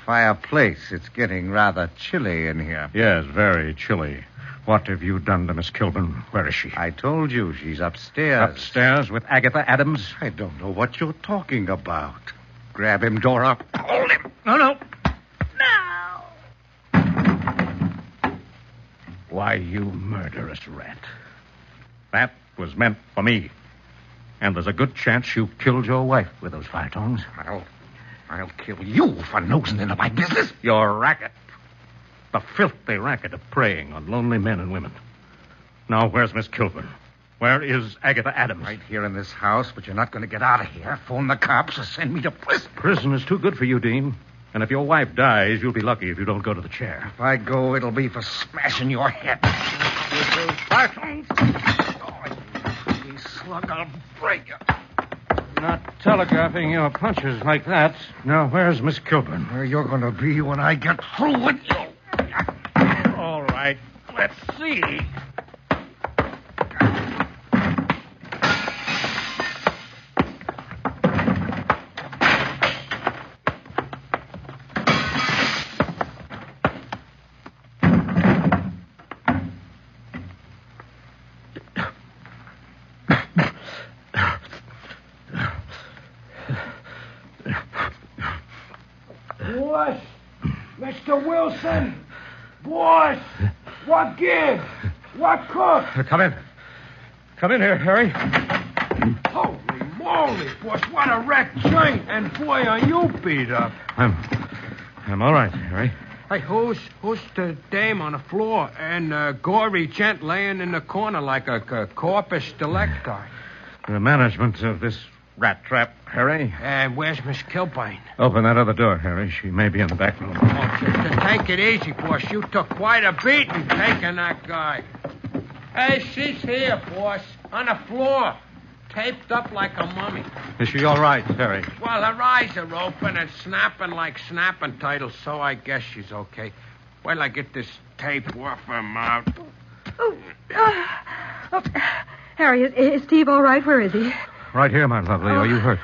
Speaker 23: fireplace. It's getting rather chilly in here.
Speaker 3: Yes, very chilly. What have you done to Miss Kilburn? Where is she?
Speaker 23: I told you, she's upstairs.
Speaker 3: Upstairs with Agatha Adams?
Speaker 23: I don't know what you're talking about. Grab him, Dora. Hold him.
Speaker 3: No. Why, you murderous rat. That was meant for me. And there's a good chance you've killed your wife with those fire tongs.
Speaker 5: I'll kill you for nosing into my business.
Speaker 3: Your racket. The filthy racket of preying on lonely men and women. Now, where's Miss Kilburn? Where is Agatha Adams?
Speaker 5: Right here in this house, but you're not going to get out of here. Phone the cops or send me to prison.
Speaker 3: Prison is too good for you, Dean. And if your wife dies, you'll be lucky if you don't go to the chair.
Speaker 5: If I go, it'll be for smashing your head. With those fire tongs. Oh, you slug, I'll break you.
Speaker 3: Not telegraphing your punches like that. Now, where's Miss Kilburn?
Speaker 5: Where you're going to be when I get through with you.
Speaker 3: All right, let's see.
Speaker 5: Boss, Mr. Wilson, boss, what give? What cook?
Speaker 3: Come in. Come in here, Harry.
Speaker 5: Holy moly, boss, what a wrecked joint. And boy, are you beat up.
Speaker 3: I'm all right, Harry.
Speaker 5: Hey, who's the dame on the floor and gory gent laying in the corner like a corpus delicti?
Speaker 3: The management of this rat trap, Harry.
Speaker 5: And where's Miss Kilburn?
Speaker 3: Open that other door, Harry. She may be in the back room.
Speaker 5: Oh, just take it easy, boss. You took quite a beating taking that guy. Hey, she's here, boss. On the floor. Taped up like a mummy.
Speaker 3: Is she all right, Harry?
Speaker 5: Well, her eyes are open and snapping like snapping titles, so I guess she's okay. Wait till I get this tape off her mouth.
Speaker 1: Harry, is Steve all right? Where is he?
Speaker 3: Right here, my lovely. Are you hurt?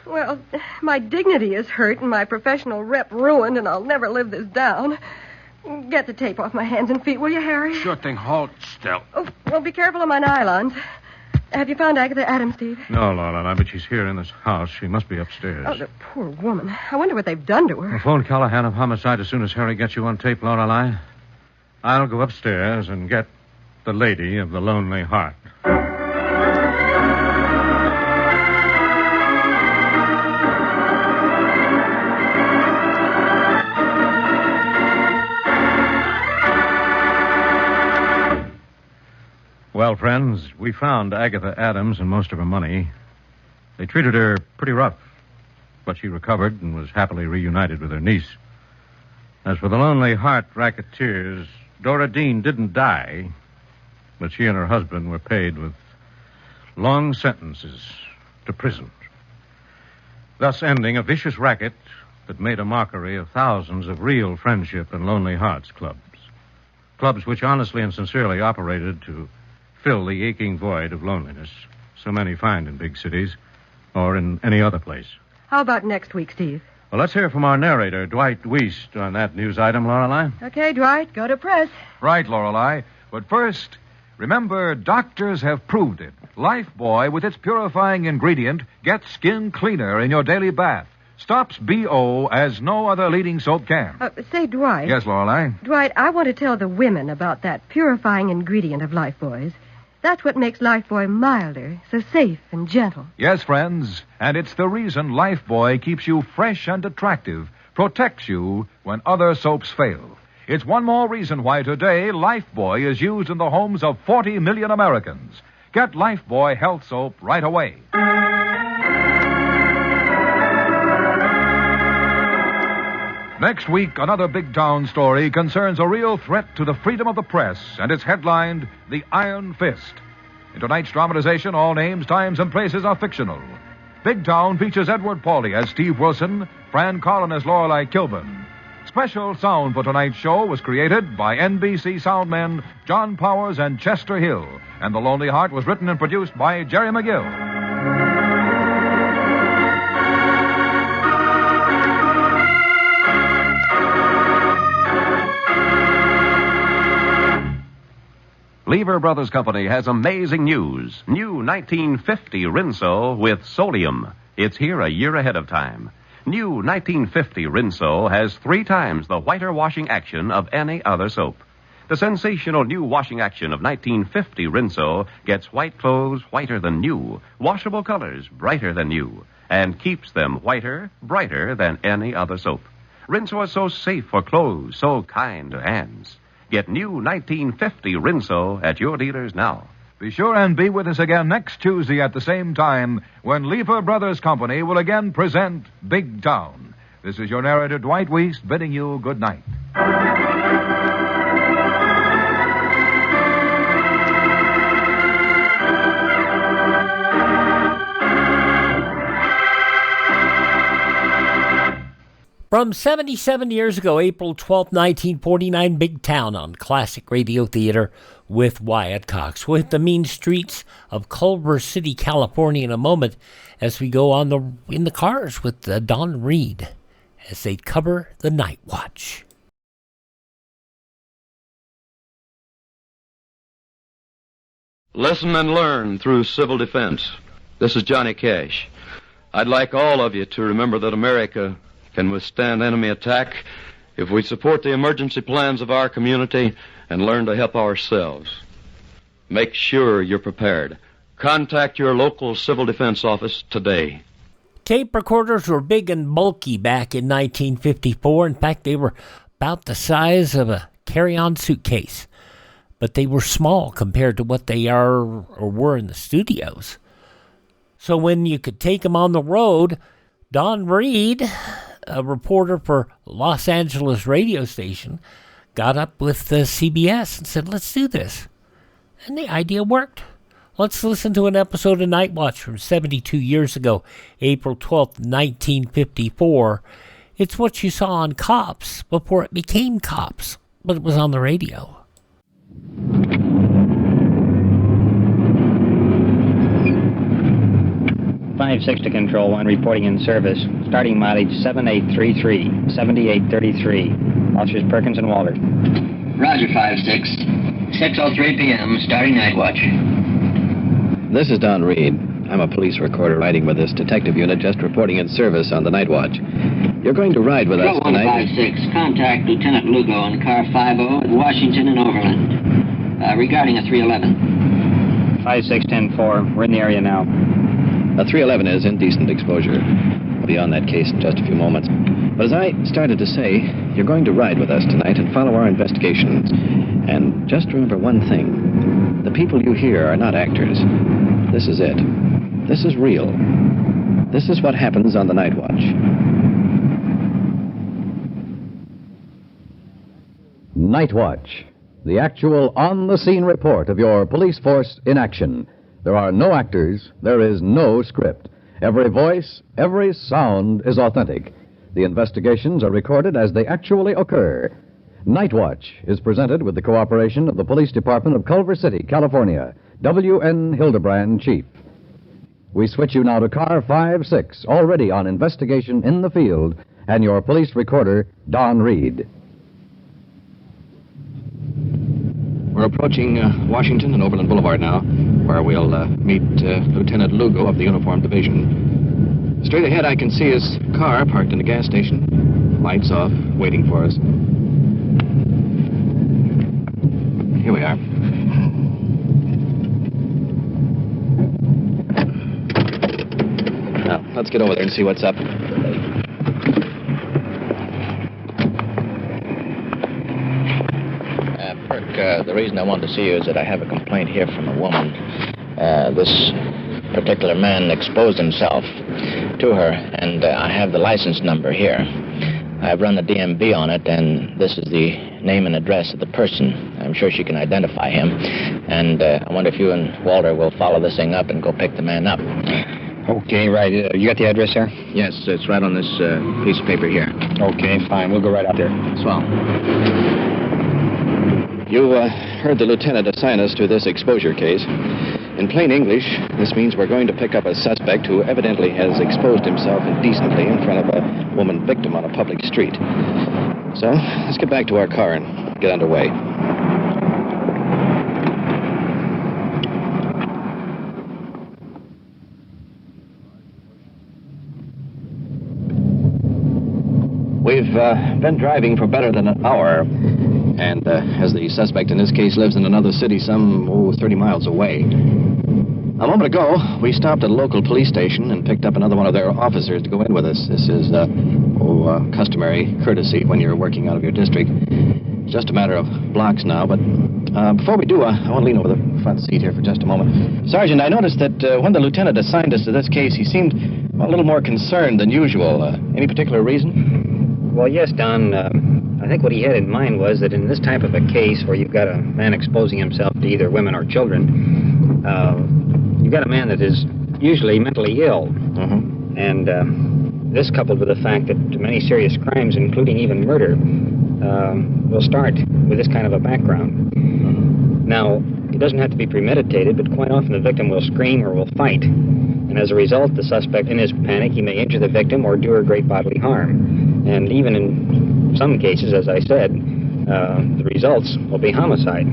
Speaker 1: Well, my dignity is hurt and my professional rep ruined, and I'll never live this down. Get the tape off my hands and feet, will you, Harry?
Speaker 5: Sure thing. Hold still.
Speaker 1: Oh, well, be careful of my nylons. Have you found Agatha Adams, Steve?
Speaker 3: No, Lorelei, but she's here in this house. She must be upstairs.
Speaker 1: Oh, the poor woman. I wonder what they've done to her.
Speaker 3: Well, phone Callahan of Homicide as soon as Harry gets you on tape, Lorelei. I'll go upstairs and get the lady of the Lonely Heart. Well, friends, we found Agatha Adams and most of her money. They treated her pretty rough, but she recovered and was happily reunited with her niece. As for the Lonely Heart racketeers, Dora Dean didn't die, but she and her husband were paid with long sentences to prison, thus ending a vicious racket that made a mockery of thousands of real friendship and Lonely Hearts clubs. Clubs which honestly and sincerely operated to fill the aching void of loneliness so many find in big cities or in any other place.
Speaker 1: How about next week, Steve?
Speaker 3: Well, let's hear from our narrator, Dwight Wiest, on that news item, Lorelei.
Speaker 1: Okay, Dwight, go to press.
Speaker 26: Right, Lorelei. But first, remember, doctors have proved it. Lifebuoy, with its purifying ingredient, gets skin cleaner in your daily bath. Stops BO as no other leading soap can.
Speaker 1: Say, Dwight.
Speaker 26: Yes, Lorelei?
Speaker 1: Dwight, I want to tell the women about that purifying ingredient of Lifebuoy's. That's what makes Lifebuoy milder, so safe and gentle.
Speaker 26: Yes, friends, and it's the reason Lifebuoy keeps you fresh and attractive, protects you when other soaps fail. It's one more reason why today Lifebuoy is used in the homes of 40 million Americans. Get Lifebuoy Health Soap right away. Next week, another big town story concerns a real threat to the freedom of the press, and it's headlined The Iron Fist. In tonight's dramatization, all names, times, and places are fictional. Big Town features Edward Pauley as Steve Wilson, Fran Collin as Lorelei Kilburn. Special sound for tonight's show was created by NBC soundmen John Powers and Chester Hill, and The Lonely Heart was written and produced by Jerry McGill.
Speaker 8: Lever Brothers Company has amazing news. New 1950 Rinso with Solium. It's here a year ahead of time. New 1950 Rinso has 3 times the whiter washing action of any other soap. The sensational new washing action of 1950 Rinso gets white clothes whiter than new, washable colors brighter than new, and keeps them whiter, brighter than any other soap. Rinso is so safe for clothes, so kind to hands. Get new 1950 Rinso at your dealers now.
Speaker 26: Be sure and be with us again next Tuesday at the same time when Lever Brothers Company will again present Big Town. This is your narrator, Dwight Weist, bidding you good night.
Speaker 7: From 77 years ago, April 12, 1949, Big Town on Classic Radio Theater with Wyatt Cox. With the mean streets of Culver City, California in a moment as we go on in the cars with Donn Reed as they cover the Night Watch.
Speaker 9: Lesson and learn through civil defense. This is Johnny Cash. I'd like all of you to remember that America can withstand enemy attack if we support the emergency plans of our community and learn to help ourselves. Make sure you're prepared. Contact your local civil defense office today.
Speaker 7: Tape recorders were big and bulky back in 1954. In fact, they were about the size of a carry-on suitcase. But they were small compared to what they are or were in the studios. So when you could take them on the road, Donn Reed, a reporter for Los Angeles radio station, got up with CBS and said, let's do this. And the idea worked. Let's listen to an episode of Night Watch from 72 years ago, April 12th, 1954. It's what you saw on Cops before it became Cops, but it was on the radio.
Speaker 10: 5-6 to Control 1, reporting in service. Starting mileage 7833, 7833. Officers Perkins and Walter.
Speaker 11: Roger, 5-6. 6:03 p.m., starting night watch.
Speaker 12: This is Donn Reed. I'm a police recorder riding with this detective unit just reporting in service on the night watch. You're going to ride with us tonight.
Speaker 11: 5-6, contact Lieutenant Lugo on car 50 at Washington and Overland. Regarding a 311.
Speaker 10: 5-6-10-4, we're in the area now.
Speaker 12: A 311 is indecent exposure. We'll be on that case in just a few moments. But as I started to say, you're going to ride with us tonight and follow our investigations. And just remember one thing. The people you hear are not actors. This is it. This is real. This is what happens on the Night Watch.
Speaker 15: Night Watch. The actual on-the-scene report of your police force in action. There are no actors. There is no script. Every voice, every sound is authentic. The investigations are recorded as they actually occur. Night Watch is presented with the cooperation of the Police Department of Culver City, California. W.N. Hildebrand, Chief. We switch you now to car 5-6, already on investigation in the field, and your police recorder, Donn Reed.
Speaker 12: We're approaching Washington and Overland Boulevard now, where we'll meet Lieutenant Lugo of the Uniform Division. Straight ahead, I can see his car parked in a gas station. Lights off, waiting for us. Here we are. Now, let's get over there and see what's up. The reason I wanted to see you is that I have a complaint here from a woman. This particular man exposed himself to her, and I have the license number here. I've run the DMV on it, and this is the name and address of the person. I'm sure she can identify him. And I wonder if you and Walter will follow this thing up and go pick the man up.
Speaker 10: Okay, right. You got the address there?
Speaker 12: Yes, it's right on this piece of paper here.
Speaker 10: Okay, fine. We'll go right out there.
Speaker 12: Swell. You heard the lieutenant assign us to this exposure case. In plain English, this means we're going to pick up a suspect who evidently has exposed himself indecently in front of a woman victim on a public street. So, let's get back to our car and get underway. We've been driving for better than an hour, and as the suspect in this case lives in another city some 30 miles away. A moment ago, we stopped at a local police station and picked up another one of their officers to go in with us. This is customary courtesy when you're working out of your district. Just a matter of blocks now, but before we do, I want to lean over the front seat here for just a moment. Sergeant, I noticed that when the lieutenant assigned us to this case, he seemed a little more concerned than usual. Any particular reason?
Speaker 10: Well, yes, Don. I think what he had in mind was that in this type of a case where you've got a man exposing himself to either women or children, you've got a man that is usually mentally ill. And this coupled with the fact that many serious crimes, including even murder, will start with this kind of a background. Now, it doesn't have to be premeditated, but quite often the victim will scream or will fight. And as a result, the suspect, in his panic, he may injure the victim or do her great bodily harm. And even in some cases, as I said, the results will be homicide.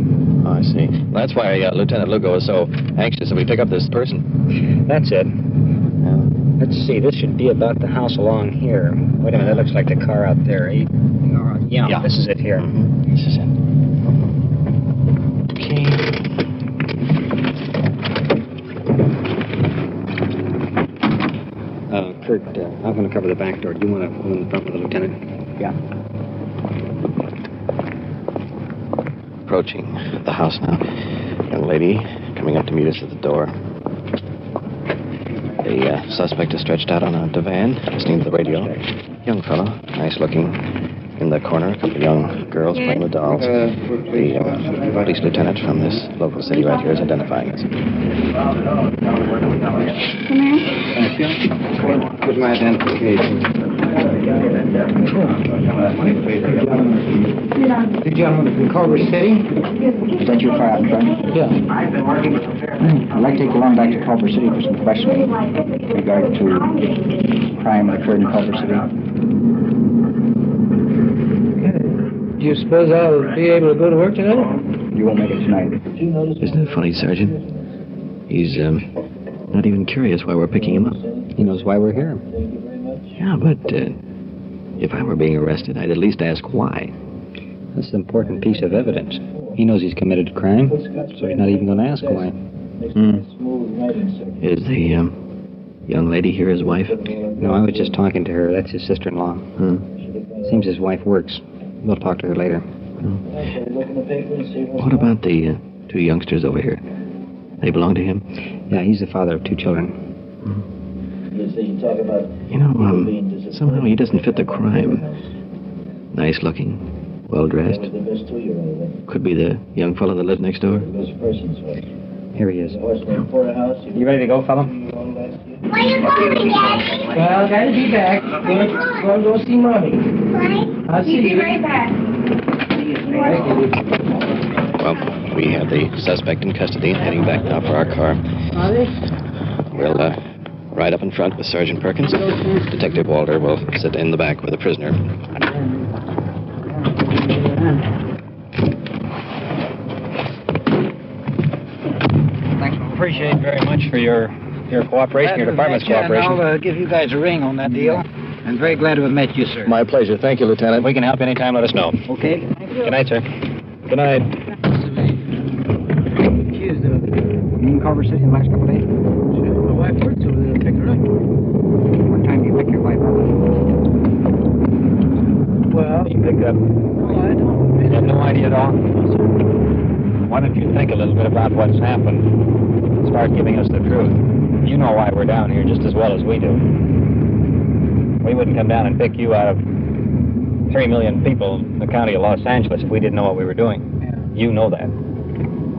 Speaker 12: Oh, I see. Well, that's why Lieutenant Lugo is so anxious that we pick up this person.
Speaker 10: That's it. Let's see, this should be about the house along here. Wait a minute, that looks like the car out there. Yeah, this is it here.
Speaker 12: This is it. Okay.
Speaker 10: Kurt, I'm going to cover the back door. Do you want to go in the front with the lieutenant?
Speaker 12: Yeah. Approaching the house now. Young lady coming up to meet us at the door. The suspect is stretched out on a divan, listening to the radio. Young fellow, nice looking. In the corner, a couple of young girls playing with dolls. The police lieutenant from this local city right here is identifying us.
Speaker 10: Here's my identification. The gentleman from Culver City? Is that your file, Trent? Yeah. I'd like to take you along back to Culver City for some questioning with regard to crime that occurred in Culver City.
Speaker 13: Do you suppose I'll be able to go to work tonight?
Speaker 10: You won't make it tonight.
Speaker 12: Isn't it funny, Sergeant? He's not even curious why we're picking him up.
Speaker 10: He knows why we're here.
Speaker 12: Yeah, but if I were being arrested, I'd at least ask why.
Speaker 10: That's an important piece of evidence. He knows he's committed a crime, so he's not even going to ask why.
Speaker 12: Is the young lady here his wife?
Speaker 10: No, I was just talking to her. That's his sister-in-law. Seems his wife works. We'll talk to her later.
Speaker 12: What about the two youngsters over here? They belong to him?
Speaker 10: Yeah, he's the father of two children.
Speaker 12: You know, somehow he doesn't fit the crime. Nice looking, well dressed. Could be the young fellow that lives next door.
Speaker 10: Here he is. You ready to go, fella?
Speaker 13: Where you going, Daddy? Well, Daddy, be back. Going to go see Mommy. Right? I'll see you. Be right back.
Speaker 12: Well, we have the suspect in custody, heading back now for our car. We'll ride up in front with Sergeant Perkins. Detective Walter will sit in the back with the prisoner.
Speaker 10: Appreciate very much for your cooperation, your department's cooperation.
Speaker 13: I'll give you guys a ring on that deal. I'm very glad to have met you, sir.
Speaker 12: My pleasure. Thank you, Lieutenant.
Speaker 10: If we can help anytime, let us know.
Speaker 13: Okay.
Speaker 10: Good night, sir. Good night.
Speaker 13: She is in Culver City in the last couple of days. My wife works over there to pick her up. What time do you pick your wife up? Well,
Speaker 10: you pick up.
Speaker 13: No, I don't.
Speaker 10: You have no idea at all? Why don't you think a little bit about what's happened? Start giving us the truth. You know why we're down here just as well as we do. We wouldn't come down and pick you out of 3 million people in the county of Los Angeles if we didn't know what we were doing. Yeah. You know that.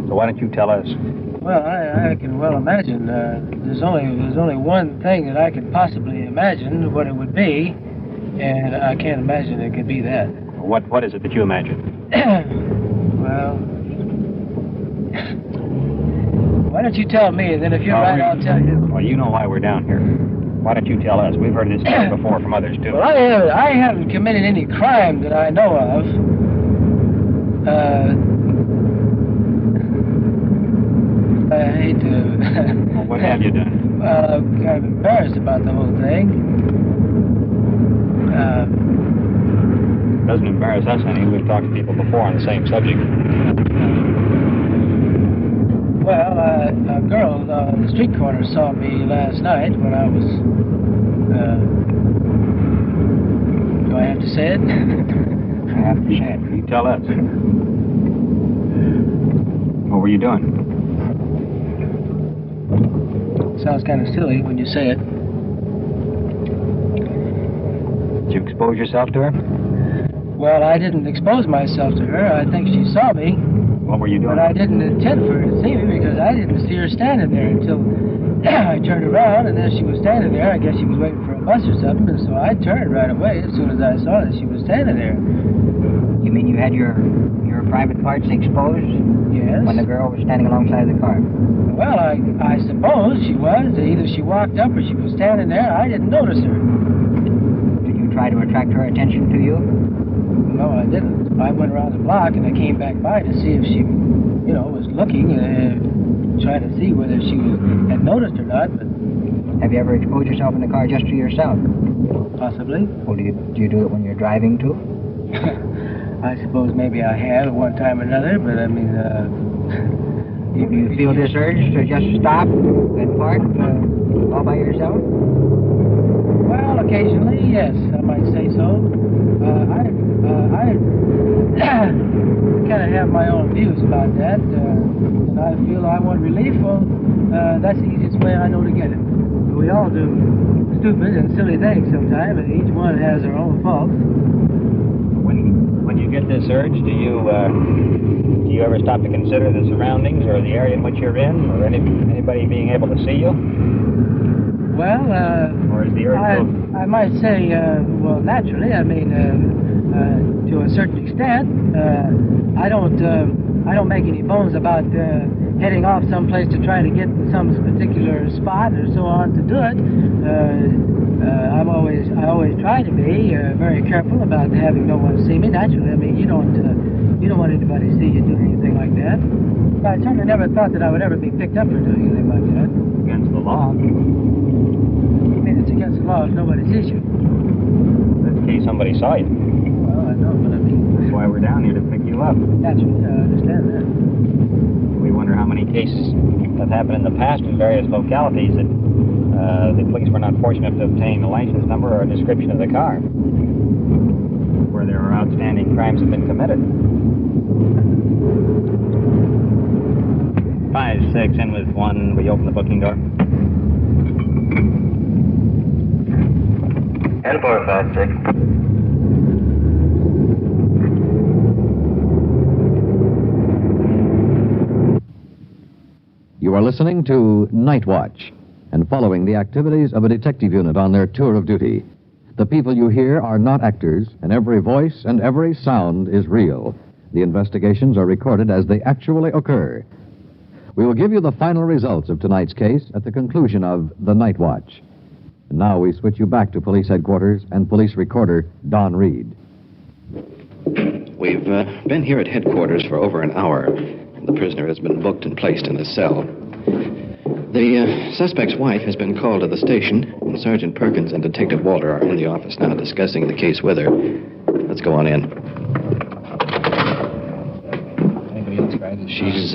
Speaker 10: So why don't you tell us?
Speaker 13: Well, I can well imagine. There's only one thing that I could possibly imagine what it would be, and I can't imagine it could be that.
Speaker 10: What is it that you imagine?
Speaker 13: Well, why don't you tell me, and then if you're right, I'll tell you.
Speaker 10: Well, you know why we're down here. Why don't you tell us? We've heard this story before from others, too.
Speaker 13: Well, I haven't committed any crime that I know of. I hate to...
Speaker 10: Well, what have you done?
Speaker 13: Well, I'm kind of embarrassed about the whole thing.
Speaker 10: doesn't embarrass us any. We've talked to people before on the same subject.
Speaker 13: Well, a girl on the street corner saw me last night when I was... do I have to say it?
Speaker 10: I have to say it. You tell us. What were you doing?
Speaker 13: Sounds kind of silly when you say it.
Speaker 10: Did you expose yourself to her?
Speaker 13: Well, I didn't expose myself to her. I think she saw me.
Speaker 10: What were you doing?
Speaker 13: But I didn't intend for her to see me because I didn't see her standing there until I turned around, and there she was standing there. I guess she was waiting for a bus or something, and so I turned right away as soon as I saw that she was standing there.
Speaker 10: You mean you had your private parts exposed?
Speaker 13: Yes.
Speaker 10: When the girl was standing alongside the car?
Speaker 13: Well, I suppose she was. Either she walked up or she was standing there. I didn't notice her.
Speaker 10: Did you try to attract her attention to you?
Speaker 13: No, I didn't. I went around the block and I came back by to see if she, was looking, trying to see whether she had noticed or not. But
Speaker 10: have you ever exposed yourself in the car just to yourself?
Speaker 13: Possibly.
Speaker 10: Well, do you do it when you're driving too?
Speaker 13: I suppose maybe I have at one time or another, but I mean,
Speaker 10: do you feel this urge to just stop and park all by yourself?
Speaker 13: Well, occasionally, yes, I might say so. I kind of have my own views about that, and I feel I want relief. Well, that's the easiest way I know to get it. We all do stupid and silly things sometimes, and each one has their own faults.
Speaker 10: When you get this urge, do you ever stop to consider the surroundings or the area in which you're in, or anybody being able to see you?
Speaker 13: Well,
Speaker 10: or is the urge
Speaker 13: I might say, well, naturally. I mean, to a certain extent, I don't make any bones about heading off someplace to try to get some particular spot or so on to do it. I always try to be very careful about having no one see me. Naturally, I mean, you don't want anybody to see you do anything like that. But I certainly never thought that I would ever be picked up for doing anything like that.
Speaker 10: Against the law.
Speaker 13: You mean it's against the law if nobody sees you?
Speaker 10: In case somebody saw you.
Speaker 13: Well, I know, but I mean...
Speaker 10: That's why we're down here, to pick you up.
Speaker 13: Naturally, I understand that.
Speaker 10: We wonder how many cases have happened in the past in various localities that the police were not fortunate enough to obtain a license number or a description of the car, where there are outstanding crimes have been committed. 5-6 in with 1. We open the booking door.
Speaker 11: 10-4-5-6.
Speaker 15: You are listening to Night Watch and following the activities of a detective unit on their tour of duty. The people you hear are not actors, and every voice and every sound is real. The investigations are recorded as they actually occur. We will give you the final results of tonight's case at the conclusion of The Night Watch. And now we switch you back to police headquarters and police recorder Donn Reed.
Speaker 14: We've been here at headquarters for over an hour. The prisoner has been booked and placed in a cell. The suspect's wife has been called to the station, and Sergeant Perkins and Detective Walter are in the office now discussing the case with her. Let's go on in.
Speaker 10: Anybody else, guys?
Speaker 14: She's,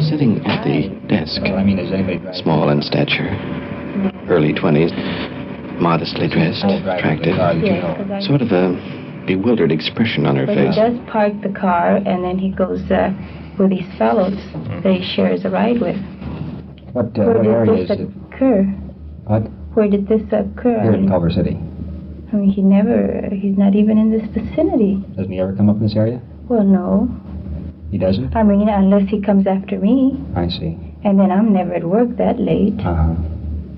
Speaker 14: sitting at the desk.
Speaker 10: Is anybody
Speaker 14: small in stature, early 20s, modestly dressed, attractive, sort of a bewildered expression on her
Speaker 16: But
Speaker 14: face.
Speaker 16: he does park the car, and then he goes with these fellows that he shares a ride with.
Speaker 10: What
Speaker 16: Where
Speaker 10: area
Speaker 16: did
Speaker 10: is
Speaker 16: this
Speaker 10: it?
Speaker 16: occur?
Speaker 10: What?
Speaker 16: Where did this occur?
Speaker 10: Here in Culver City.
Speaker 16: I mean, he's not even in this vicinity.
Speaker 10: Doesn't he ever come up in this area?
Speaker 16: Well, no.
Speaker 10: He doesn't?
Speaker 16: I mean, unless he comes after me,
Speaker 10: I see.
Speaker 16: and then I'm never at work that late.
Speaker 10: Uh-huh.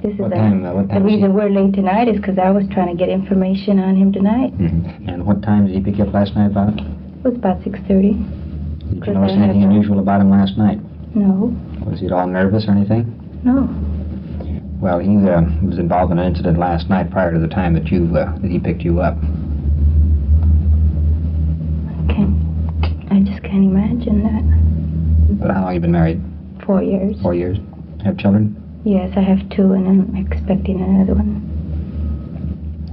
Speaker 16: This is
Speaker 10: What time
Speaker 16: the reason we're late tonight is because I was trying to get information on him tonight.
Speaker 10: Mm-hmm. And what time did he pick you up last night about?
Speaker 16: It was about 6:30.
Speaker 10: Did you notice anything unusual about him last night?
Speaker 16: No.
Speaker 10: Was he at all nervous or anything?
Speaker 16: No.
Speaker 10: Well, he was involved in an incident last night prior to the time that he picked you up.
Speaker 16: I just can't imagine that.
Speaker 10: But how long have you been married?
Speaker 16: 4 years.
Speaker 10: 4 years. Have children?
Speaker 16: Yes, I have 2, and I'm expecting another one.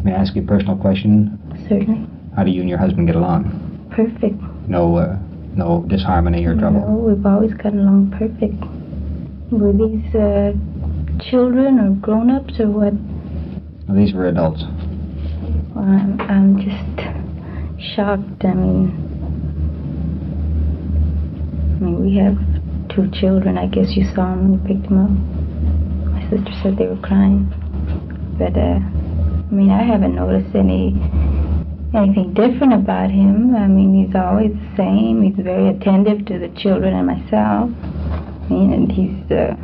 Speaker 10: May I ask you a personal question?
Speaker 16: Certainly.
Speaker 10: How do you and your husband get along?
Speaker 16: Perfect.
Speaker 10: No disharmony or trouble?
Speaker 16: No, we've always gotten along perfect. Were these children or grown-ups or what?
Speaker 10: Well, these were adults.
Speaker 16: Well, I'm just shocked. I mean, we have 2 children. I guess you saw them when you picked them up. My sister said they were crying. But, I haven't noticed anything different about him. I mean, he's always the same. He's very attentive to the children and myself. And he's a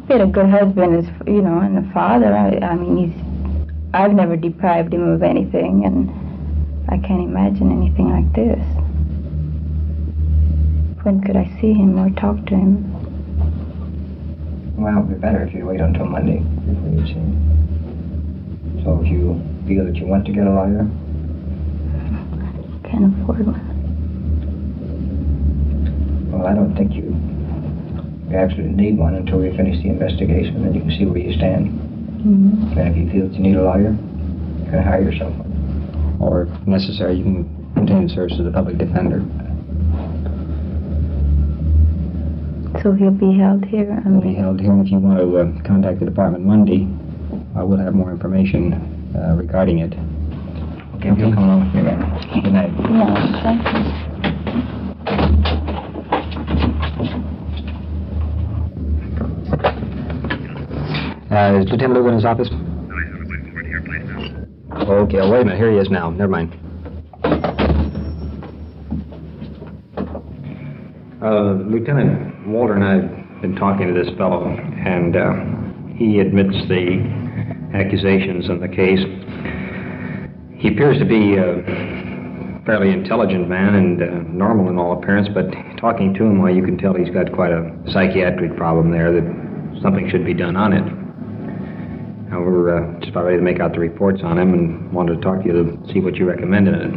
Speaker 16: been a good husband, and a father. I've never deprived him of anything, and I can't imagine anything like this. When could I see him or talk to him?
Speaker 10: Well, it would be better if you wait until Monday before you see him. So if you feel that you want to get a lawyer?
Speaker 16: Can't afford one.
Speaker 10: Well, I don't think you actually need one until we finish the investigation, and then you can see where you stand.
Speaker 16: Mm-hmm.
Speaker 10: And if you feel that you need a lawyer, you can hire yourself one. Or, if necessary, you can continue the service of the public defender.
Speaker 16: So he'll be held here?
Speaker 10: He'll be held here, and if you want to contact the department Monday, I will have more information regarding it. Okay, you'll come along with me then. Good night.
Speaker 16: Yeah, thank you.
Speaker 10: Is Lieutenant Lugo in his office? Okay, wait a minute. Here he is now. Never mind. Lieutenant Walter and I have been talking to this fellow, and he admits the accusations in the case. He appears to be a fairly intelligent man and normal in all appearance, but talking to him, well, you can tell he's got quite a psychiatric problem there, that something should be done on it. Now, we're just about ready to make out the reports on him and wanted to talk to you to see what you recommend in it.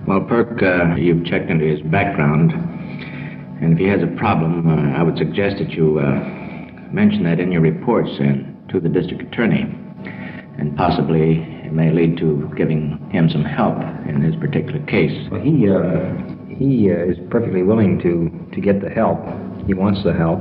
Speaker 12: Well, Perk, you've checked into his background, and if he has a problem, I would suggest that you mention that in your reports and to the district attorney, and possibly it may lead to giving him some help in his particular case.
Speaker 10: Well, he is perfectly willing to get the help. He wants the help.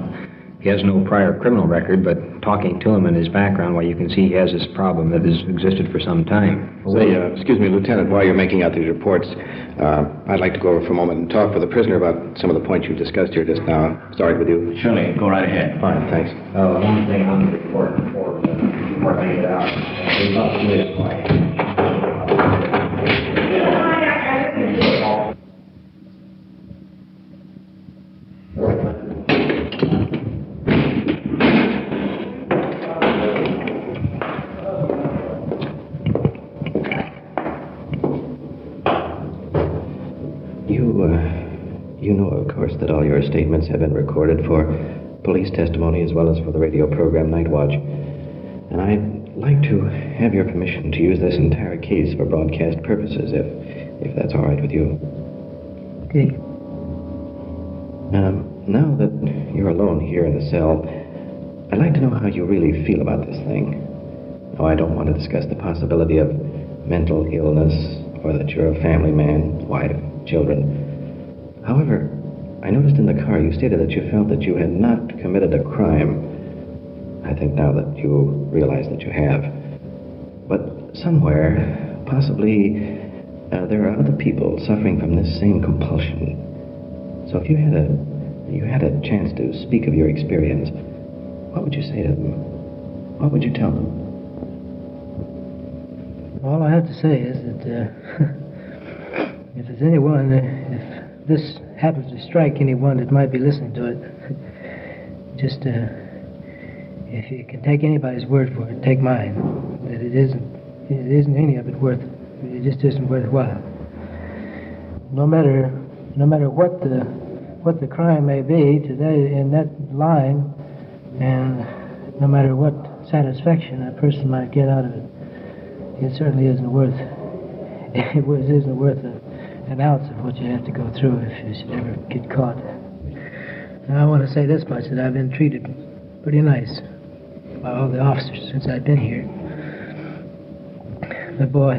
Speaker 10: He has no prior criminal record, but talking to him and his background, well, you can see he has this problem that has existed for some time.
Speaker 14: Say, excuse me, Lieutenant, while you're making out these reports, I'd like to go over for a moment and talk with the prisoner about some of the points you've discussed here just now. Sorry with you.
Speaker 12: Surely, go right ahead.
Speaker 14: Fine, thanks.
Speaker 10: One thing on the report before I get it out.
Speaker 14: You know, of course, that all your statements have been recorded for police testimony as well as for the radio program Night Watch. And I'd like to have your permission to use this entire case for broadcast purposes, if that's all right with you.
Speaker 13: Okay.
Speaker 14: Now that you're alone here in the cell, I'd like to know how you really feel about this thing. Now, I don't want to discuss the possibility of mental illness or that you're a family man, wife, children. However, I noticed in the car you stated that you felt that you had not committed a crime. I think now that you realize that you have. But somewhere, possibly, there are other people suffering from this same compulsion. So if you had a chance to speak of your experience, what would you say to them? What would you tell them?
Speaker 13: All I have to say is that if there's anyone, if this happens to strike anyone that might be listening to it, just if you can take anybody's word for it, take mine. That it isn't any of it worth. It just isn't worthwhile. No matter what the crime may be today in that line, and no matter what satisfaction a person might get out of it, it certainly isn't worth. It isn't worth an ounce of what you have to go through if you should ever get caught. Now, I want to say this much, that I've been treated pretty nice by all the officers since I've been here. But boy,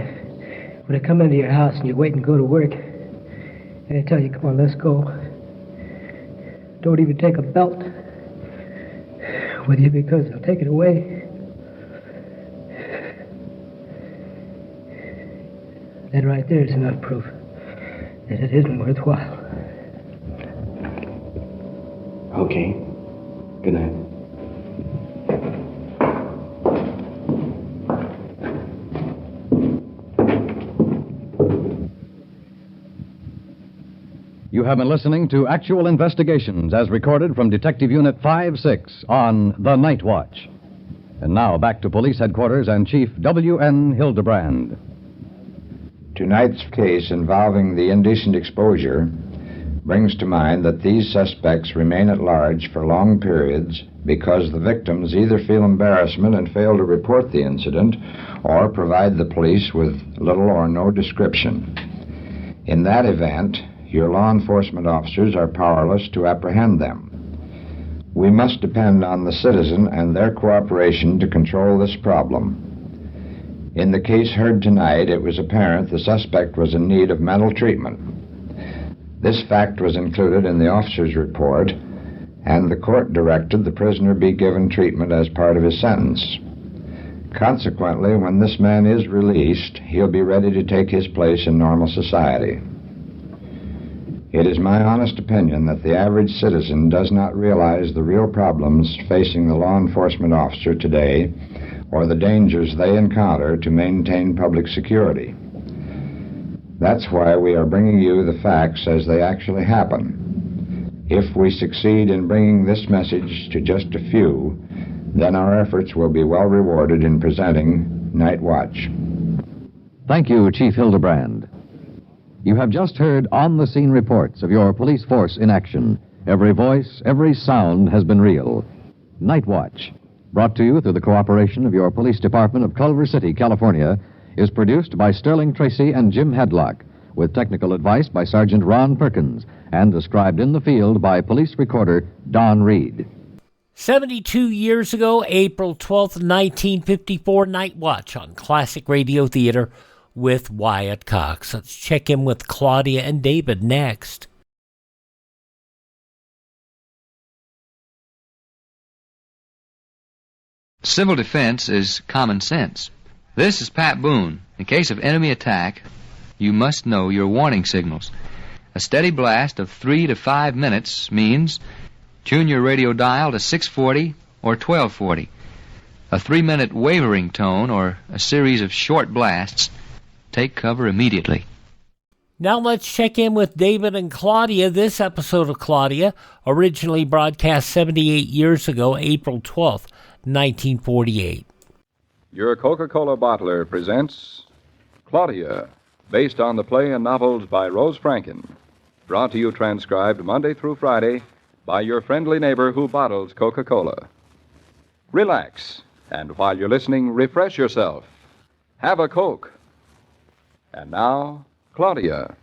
Speaker 13: when I come into your house and you wait and go to work, and I tell you, come on, let's go. Don't even take a belt with you because they'll take it away. That right there is enough proof that it isn't worthwhile.
Speaker 14: Okay. Good night.
Speaker 15: You have been listening to Actual Investigations as recorded from Detective Unit 5-6 on The Night Watch. And now back to Police Headquarters and Chief W.N. Hildebrand.
Speaker 17: Tonight's case involving the indecent exposure brings to mind that these suspects remain at large for long periods because the victims either feel embarrassment and fail to report the incident or provide the police with little or no description. In that event, your law enforcement officers are powerless to apprehend them. We must depend on the citizen and their cooperation to control this problem. In the case heard tonight, it was apparent the suspect was in need of mental treatment. This fact was included in the officer's report, and the court directed the prisoner be given treatment as part of his sentence. Consequently, when this man is released, he'll be ready to take his place in normal society. It is my honest opinion that the average citizen does not realize the real problems facing the law enforcement officer today or the dangers they encounter to maintain public security. That's why we are bringing you the facts as they actually happen. If we succeed in bringing this message to just a few, then our efforts will be well rewarded in presenting Night Watch.
Speaker 15: Thank you, Chief Hildebrand. You have just heard on-the-scene reports of your police force in action. Every voice, every sound has been real. Night Watch, brought to you through the cooperation of your police department of Culver City, California, is produced by Sterling Tracy and Jim Hadlock, with technical advice by Sergeant Ron Perkins, and described in the field by police recorder Donn Reed.
Speaker 7: 72 years ago, April 12th, 1954, Night Watch on Classic Radio Theater with Wyatt Cox. Let's check in with Claudia and David next.
Speaker 18: Civil defense is common sense. This is Pat Boone. In case of enemy attack, you must know your warning signals. A steady blast of 3 to 5 minutes means tune your radio dial to 640 or 1240. A 3-minute wavering tone or a series of short blasts, take cover immediately.
Speaker 7: Now let's check in with David and Claudia. This episode of Claudia, originally broadcast 78 years ago, April 12th, 1948.
Speaker 19: Your Coca-Cola bottler presents Claudia, based on the play and novels by Rose Franken. Brought to you transcribed Monday through Friday by your friendly neighbor who bottles Coca-Cola. Relax, and while you're listening, refresh yourself. Have a Coke. And now, Claudia.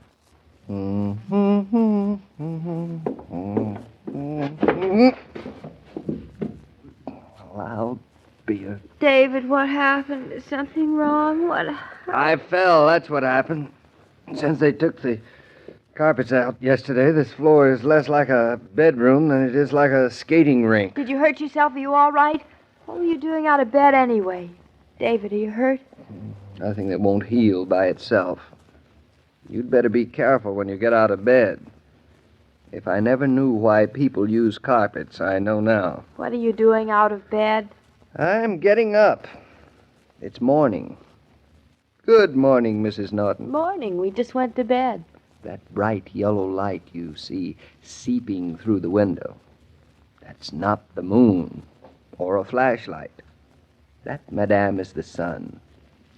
Speaker 20: Loud beer.
Speaker 21: David, what happened? Is something wrong? What?
Speaker 20: I fell, that's what happened. Since they took the carpets out yesterday, this floor is less like a bedroom than it is like a skating rink.
Speaker 21: Did you hurt yourself? Are you all right? What were you doing out of bed anyway? David, are you hurt?
Speaker 20: Nothing that won't heal by itself. You'd better be careful when you get out of bed. If I never knew why people use carpets, I know now.
Speaker 21: What are you doing out of bed?
Speaker 20: I'm getting up. It's morning. Good morning, Mrs. Norton.
Speaker 21: Morning. We just went to bed.
Speaker 20: That bright yellow light you see seeping through the window. That's not the moon or a flashlight. That, madame, is the sun.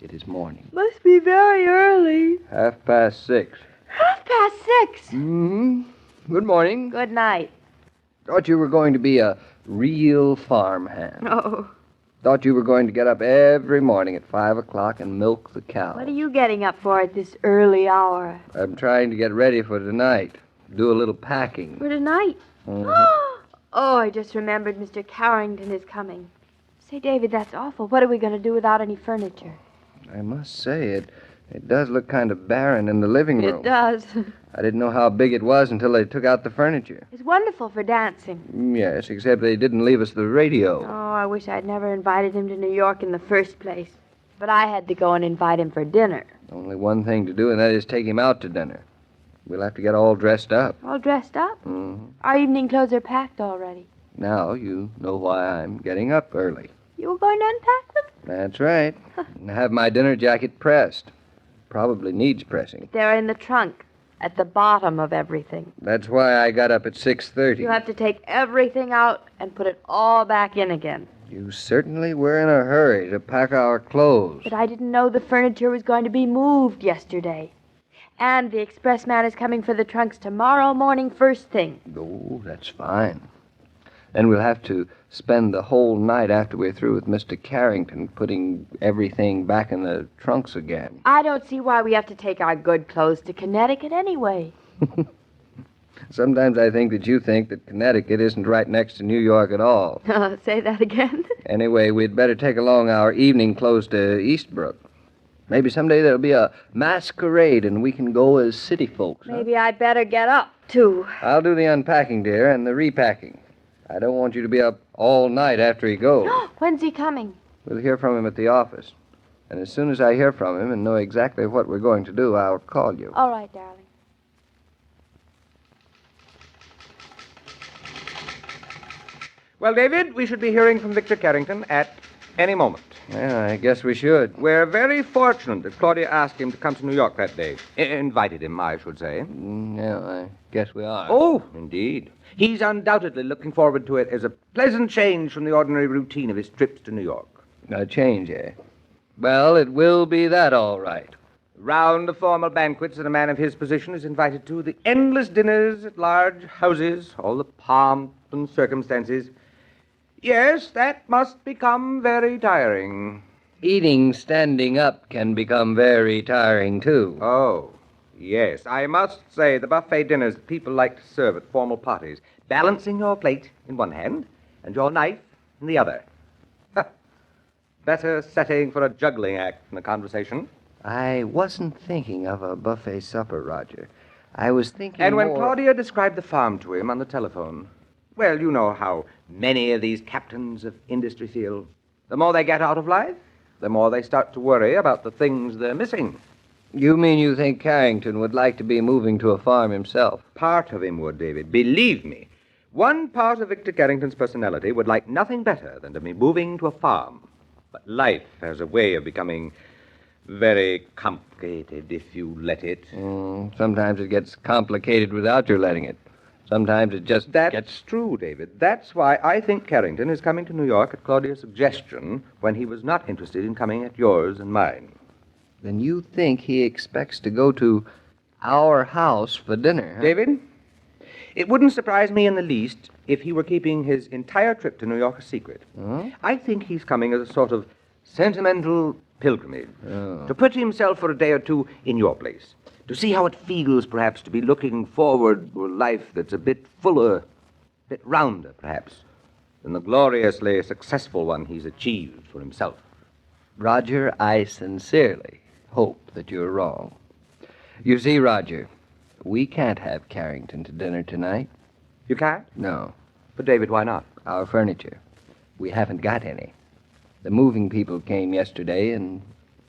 Speaker 20: It is morning.
Speaker 21: Must be very early.
Speaker 20: 6:30.
Speaker 21: 6:30?
Speaker 20: Mm-hmm. Good morning.
Speaker 21: Good night.
Speaker 20: Thought you were going to be a real farmhand.
Speaker 21: Oh.
Speaker 20: Thought you were going to get up every morning at 5 o'clock and milk the cow.
Speaker 21: What are you getting up for at this early hour?
Speaker 20: I'm trying to get ready for tonight. Do a little packing.
Speaker 21: For tonight?
Speaker 20: Mm-hmm.
Speaker 21: Oh, I just remembered Mr. Carrington is coming. Say, David, that's awful. What are we going to do without any furniture?
Speaker 20: I must say, it does look kind of barren in the living room.
Speaker 21: It does.
Speaker 20: I didn't know how big it was until they took out the furniture.
Speaker 21: It's wonderful for dancing.
Speaker 20: Yes, except they didn't leave us the radio.
Speaker 21: Oh, I wish I'd never invited him to New York in the first place. But I had to go and invite him for dinner.
Speaker 20: Only one thing to do, and that is take him out to dinner. We'll have to get all dressed up.
Speaker 21: All dressed up?
Speaker 20: Mm-hmm.
Speaker 21: Our evening clothes are packed already.
Speaker 20: Now you know why I'm getting up early.
Speaker 21: You were going to unpack them?
Speaker 20: That's right. And have my dinner jacket pressed. Probably needs pressing.
Speaker 21: They're in the trunk, at the bottom of everything.
Speaker 20: That's why I got up at 6:30.
Speaker 21: You have to take everything out and put it all back in again.
Speaker 20: You certainly were in a hurry to pack our clothes.
Speaker 21: But I didn't know the furniture was going to be moved yesterday. And the express man is coming for the trunks tomorrow morning first thing.
Speaker 20: Oh, that's fine. Then we'll have to spend the whole night after we're through with Mr. Carrington putting everything back in the trunks again.
Speaker 21: I don't see why we have to take our good clothes to Connecticut anyway.
Speaker 20: Sometimes I think that you think that Connecticut isn't right next to New York at all.
Speaker 21: Say that again.
Speaker 20: Anyway, we'd better take along our evening clothes to Eastbrook. Maybe someday there'll be a masquerade and we can go as city folks.
Speaker 21: Maybe I'd better get up, too.
Speaker 20: I'll do the unpacking, dear, and the repacking. I don't want you to be up all night after he goes.
Speaker 21: When's he coming?
Speaker 20: We'll hear from him at the office. And as soon as I hear from him and know exactly what we're going to do, I'll call you.
Speaker 21: All right, darling.
Speaker 2: Well, David, we should be hearing from Victor Carrington at any moment.
Speaker 20: Yeah, I guess we should.
Speaker 2: We're very fortunate that Claudia asked him to come to New York that day. Invited him, I should say.
Speaker 20: Yeah, I guess we are.
Speaker 2: Oh, indeed. He's undoubtedly looking forward to it as a pleasant change from the ordinary routine of his trips to New York.
Speaker 20: A change, eh? Well, it will be that, all right.
Speaker 2: Round of formal banquets that a man of his position is invited to, the endless dinners at large houses, all the pomp and circumstances. Yes, that must become very tiring.
Speaker 20: Eating standing up can become very tiring, too.
Speaker 2: Oh, yes. I must say the buffet dinners that people like to serve at formal parties, balancing your plate in one hand and your knife in the other. Better setting for a juggling act than a conversation.
Speaker 20: I wasn't thinking of a buffet supper, Roger. I was thinking
Speaker 2: And when
Speaker 20: more...
Speaker 2: Claudia described the farm to him on the telephone, well, you know how many of these captains of industry feel. The more they get out of life, the more they start to worry about the things they're missing.
Speaker 20: You mean you think Carrington would like to be moving to a farm himself?
Speaker 2: Part of him would, David. Believe me. One part of Victor Carrington's personality would like nothing better than to be moving to a farm. But life has a way of becoming very complicated if you let it.
Speaker 20: Sometimes it gets complicated without your letting it. Sometimes it just
Speaker 2: That's true, David. That's why I think Carrington is coming to New York at Claudia's suggestion when he was not interested in coming at yours and mine.
Speaker 20: Then you think he expects to go to our house for dinner, huh?
Speaker 2: David, it wouldn't surprise me in the least if he were keeping his entire trip to New York a secret. I think he's coming as a sort of sentimental pilgrimage to put himself for a day or two in your place. To see how it feels, perhaps, to be looking forward to a life that's a bit fuller, a bit rounder, perhaps, than the gloriously successful one he's achieved for himself.
Speaker 20: Roger, I sincerely hope that you're wrong. You see, Roger, we can't have Carrington to dinner tonight.
Speaker 2: You can't?
Speaker 20: No.
Speaker 2: But, David, why not?
Speaker 20: Our furniture. We haven't got any. The moving people came yesterday and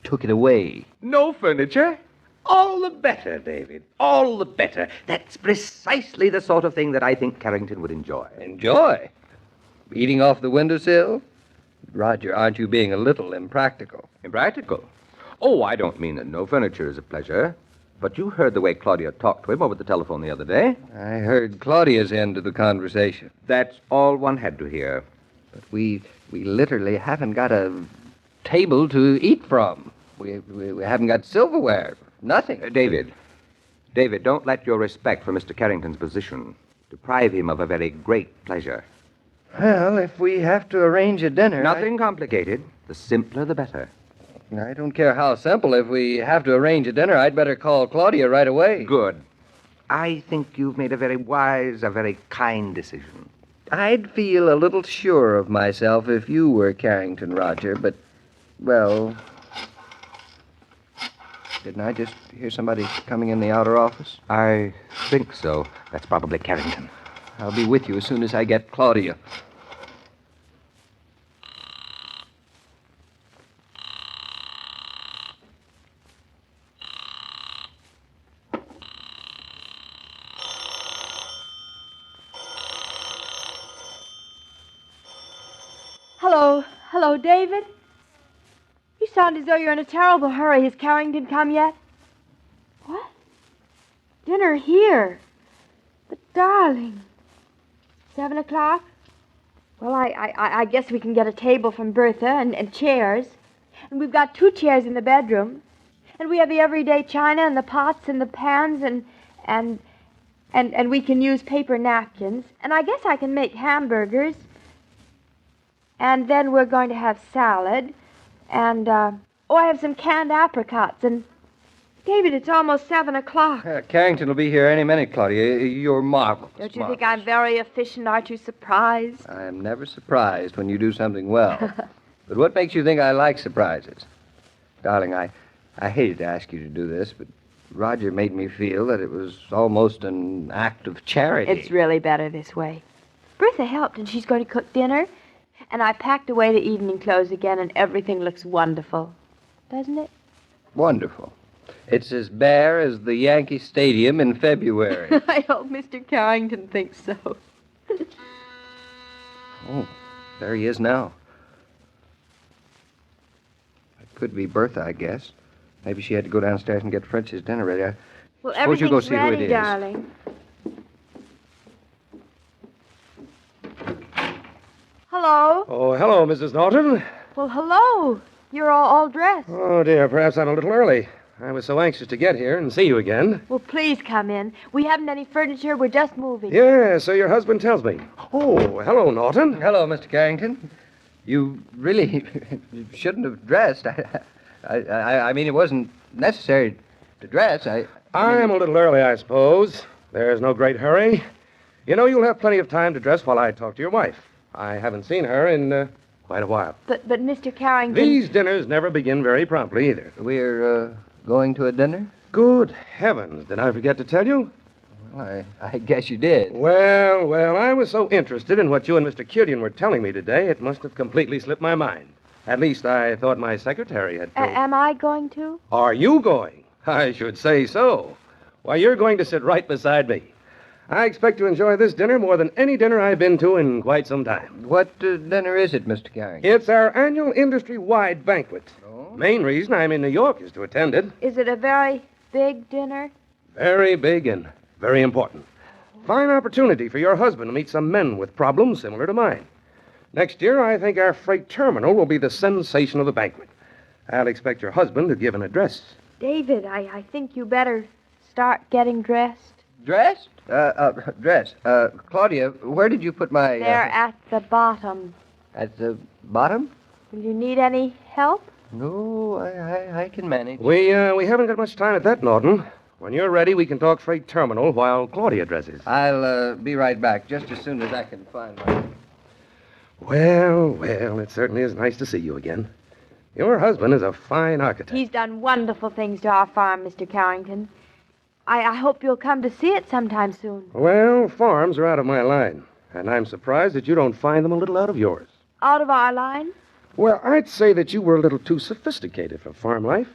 Speaker 20: took it away.
Speaker 2: No furniture? All the better, David. All the better. That's precisely the sort of thing that I think Carrington would enjoy.
Speaker 20: Enjoy? Eating off the windowsill? Roger, aren't you being a little impractical?
Speaker 2: Impractical? Oh, I don't mean that no furniture is a pleasure. But you heard the way Claudia talked to him over the telephone the other day.
Speaker 20: I heard Claudia's end of the conversation.
Speaker 2: That's all one had to hear.
Speaker 20: But we literally haven't got a table to eat from. We haven't got silverware. Nothing.
Speaker 2: David, don't let your respect for Mr. Carrington's position deprive him of a very great pleasure.
Speaker 20: Well, if we have to arrange a dinner...
Speaker 2: Nothing complicated. The simpler, the better.
Speaker 20: I don't care how simple. If we have to arrange a dinner, I'd better call Claudia right away.
Speaker 2: Good. I think you've made a very wise, a very kind decision.
Speaker 20: I'd feel a little sure of myself if you were Carrington, Roger, but, well, Didn't I just hear somebody coming in the outer office?
Speaker 2: I think so. That's probably Carrington.
Speaker 20: I'll be with you as soon as I get Claudia.
Speaker 21: Hello, David? You sound as though you're in a terrible hurry. Has Carrington come yet? What? Dinner here? But, darling, 7 o'clock? Well, I guess we can get a table from Bertha and chairs. And we've got 2 chairs in the bedroom. And we have the everyday china and the pots and the pans and we can use paper napkins. And I guess I can make hamburgers. And then we're going to have salad. And, I have some canned apricots. And, David, it's almost 7 o'clock.
Speaker 20: Carrington will be here any minute, Claudia. You're marvelous.
Speaker 21: Don't you think I'm very efficient? Aren't you surprised?
Speaker 20: I'm never surprised when you do something well. But what makes you think I like surprises? Darling, I hated to ask you to do this, but Roger made me feel that it was almost an act of charity.
Speaker 21: It's really better this way. Bertha helped, and she's going to cook dinner. And I packed away the evening clothes again, and everything looks wonderful. Doesn't it?
Speaker 20: Wonderful. It's as bare as the Yankee Stadium in February.
Speaker 21: I hope Mr. Carrington thinks so.
Speaker 20: Oh, there he is now. It could be Bertha, I guess. Maybe she had to go downstairs and get French's dinner ready.
Speaker 21: Well,
Speaker 20: Suppose you go see
Speaker 21: ready,
Speaker 20: who it is.
Speaker 21: Darling. Hello?
Speaker 4: Oh, hello, Mrs. Norton.
Speaker 21: Well, hello. You're all dressed.
Speaker 4: Oh, dear, perhaps I'm a little early. I was so anxious to get here and see you again.
Speaker 21: Well, please come in. We haven't any furniture. We're just moving.
Speaker 4: Yeah, so your husband tells me. Oh, hello, Norton.
Speaker 20: Hello, Mr. Carrington. You really shouldn't have dressed. I mean, it wasn't necessary to dress.
Speaker 4: I'm a little early, I suppose. There's no great hurry. You know, you'll have plenty of time to dress while I talk to your wife. I haven't seen her in quite a while.
Speaker 21: But Mr. Carrington...
Speaker 4: These dinners never begin very promptly, either.
Speaker 20: We're going to a dinner?
Speaker 4: Good heavens. Did I forget to tell you?
Speaker 20: Well, I guess you did.
Speaker 4: Well, I was so interested in what you and Mr. Killian were telling me today, it must have completely slipped my mind. At least I thought my secretary had told...
Speaker 21: Am I going to?
Speaker 4: Are you going? I should say so. Why, you're going to sit right beside me. I expect to enjoy this dinner more than any dinner I've been to in quite some time.
Speaker 20: What dinner is it, Mr. Carrington?
Speaker 4: It's our annual industry-wide banquet. Oh? Main reason I'm in New York is to attend it.
Speaker 21: Is it a very big dinner?
Speaker 4: Very big and very important. Fine opportunity for your husband to meet some men with problems similar to mine. Next year, I think our freight terminal will be the sensation of the banquet. I'll expect your husband to give an address.
Speaker 21: David, I think you better start getting dressed.
Speaker 20: Dressed? Dress. Claudia, where did you put my...
Speaker 21: They're at the bottom.
Speaker 20: At the bottom?
Speaker 21: Will you need any help?
Speaker 20: No, I can manage.
Speaker 4: We haven't got much time at that, Norton. When you're ready, we can talk freight terminal while Claudia dresses.
Speaker 20: I'll be right back, just as soon as I can find my...
Speaker 4: Well, it certainly is nice to see you again. Your husband is a fine architect.
Speaker 21: He's done wonderful things to our farm, Mr. Carrington. I hope you'll come to see it sometime soon.
Speaker 4: Well, farms are out of my line, and I'm surprised that you don't find them a little out of yours.
Speaker 21: Out of our line?
Speaker 4: Well, I'd say that you were a little too sophisticated for farm life.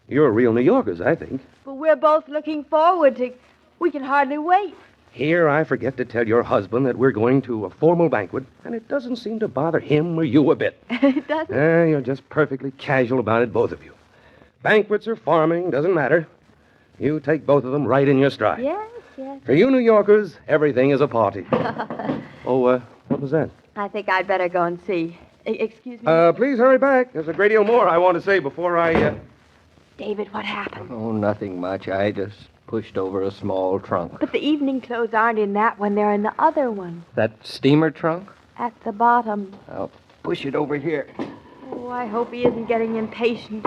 Speaker 4: You're real New Yorkers, I think.
Speaker 21: But we're both looking forward to... We can hardly wait.
Speaker 4: Here, I forget to tell your husband that we're going to a formal banquet, and it doesn't seem to bother him or you a bit.
Speaker 21: It doesn't?
Speaker 4: You're just perfectly casual about it, both of you. Banquets or farming, doesn't matter. You take both of them right in your stride.
Speaker 21: Yes.
Speaker 4: For you New Yorkers, everything is a party. Oh, what was that?
Speaker 21: I think I'd better go and see. Excuse me?
Speaker 4: Please hurry back. There's a great deal more I want to say before I,
Speaker 21: David, what happened?
Speaker 20: Oh, nothing much. I just pushed over a small trunk.
Speaker 21: But the evening clothes aren't in that one. They're in the other one.
Speaker 20: That steamer trunk?
Speaker 21: At the bottom.
Speaker 20: I'll push it over here.
Speaker 21: Oh, I hope he isn't getting impatient.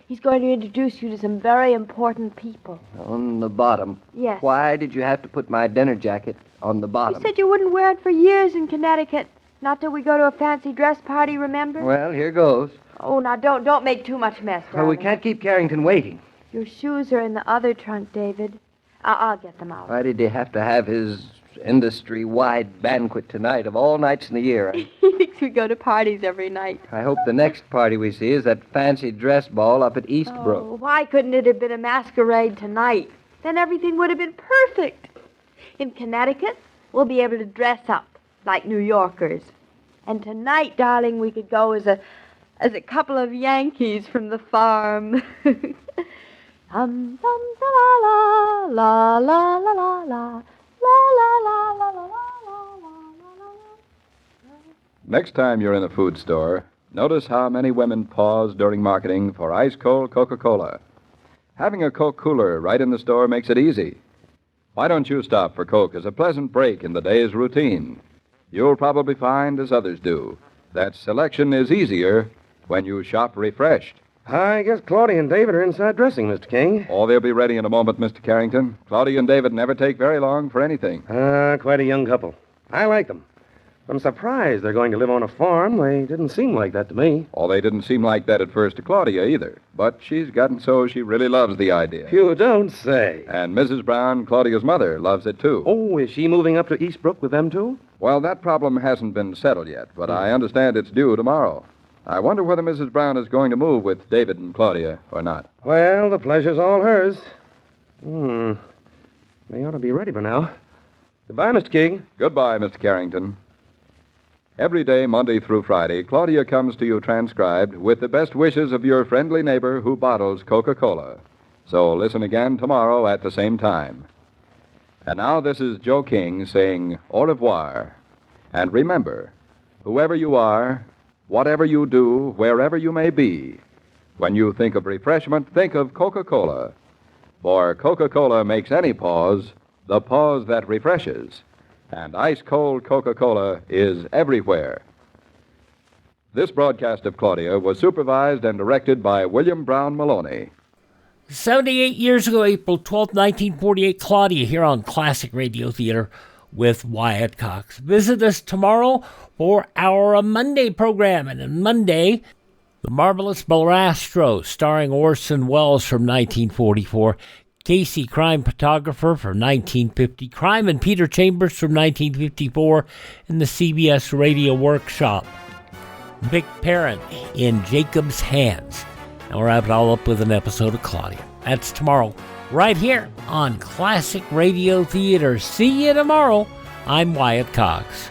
Speaker 21: He's going to introduce you to some very important people.
Speaker 20: On the bottom?
Speaker 21: Yes.
Speaker 20: Why did you have to put my dinner jacket on the bottom?
Speaker 21: You said you wouldn't wear it for years in Connecticut. Not till we go to a fancy dress party, remember?
Speaker 20: Well, here goes.
Speaker 21: Oh, now don't make too much mess, darling.
Speaker 20: Well, we can't keep Carrington waiting.
Speaker 21: Your shoes are in the other trunk, David. I'll get them out.
Speaker 20: Why did he have to have his industry-wide banquet tonight of all nights in the year?
Speaker 21: He thinks we go to parties every night.
Speaker 20: I hope the next party we see is that fancy dress ball up at Eastbrook.
Speaker 21: Oh, why couldn't it have been a masquerade tonight? Then everything would have been perfect. In Connecticut, we'll be able to dress up like New Yorkers. And tonight, darling, we could go as a couple of Yankees from the farm. Dum dum la la la la la la la la la la la.
Speaker 19: Next time you're in a food store, notice how many women pause during marketing for ice-cold Coca-Cola. Having a Coke cooler right in the store makes it easy. Why don't you stop for Coke as a pleasant break in the day's routine? You'll probably find, as others do, that selection is easier when you shop refreshed.
Speaker 4: I guess Claudia and David are inside dressing, Mr. King.
Speaker 19: Oh, they'll be ready in a moment, Mr. Carrington. Claudia and David never take very long for anything.
Speaker 4: Quite a young couple. I like them. I'm surprised they're going to live on a farm. They didn't seem like that to me.
Speaker 19: Oh, they didn't seem like that at first to Claudia either. But she's gotten so she really loves the idea.
Speaker 4: You don't say.
Speaker 19: And Mrs. Brown, Claudia's mother, loves it too.
Speaker 4: Oh, is she moving up to Eastbrook with them too?
Speaker 19: Well, that problem hasn't been settled yet, but I understand it's due tomorrow. I wonder whether Mrs. Brown is going to move with David and Claudia or not.
Speaker 4: Well, the pleasure's all hers. They ought to be ready by now. Goodbye, Mr. King.
Speaker 19: Goodbye, Mr. Carrington. Every day, Monday through Friday, Claudia comes to you transcribed with the best wishes of your friendly neighbor who bottles Coca-Cola. So listen again tomorrow at the same time. And now this is Joe King saying au revoir. And remember, whoever you are, whatever you do, wherever you may be, when you think of refreshment, think of Coca-Cola. For Coca-Cola makes any pause the pause that refreshes. And ice-cold Coca-Cola is everywhere. This broadcast of Claudia was supervised and directed by William Brown Maloney.
Speaker 7: 78 years ago, April 12, 1948, Claudia here on Classic Radio Theater with Wyatt Cox. Visit us tomorrow for our Monday program. And on Monday, The Marvelous Belastro, starring Orson Welles from 1944. Casey, Crime Photographer from 1950, Crime and Peter Chambers from 1954, and the CBS Radio Workshop. Vic Perrin in Jacob's Hands. And we'll wrap it all up with an episode of Claudia. That's tomorrow, right here on Classic Radio Theater. See you tomorrow. I'm Wyatt Cox.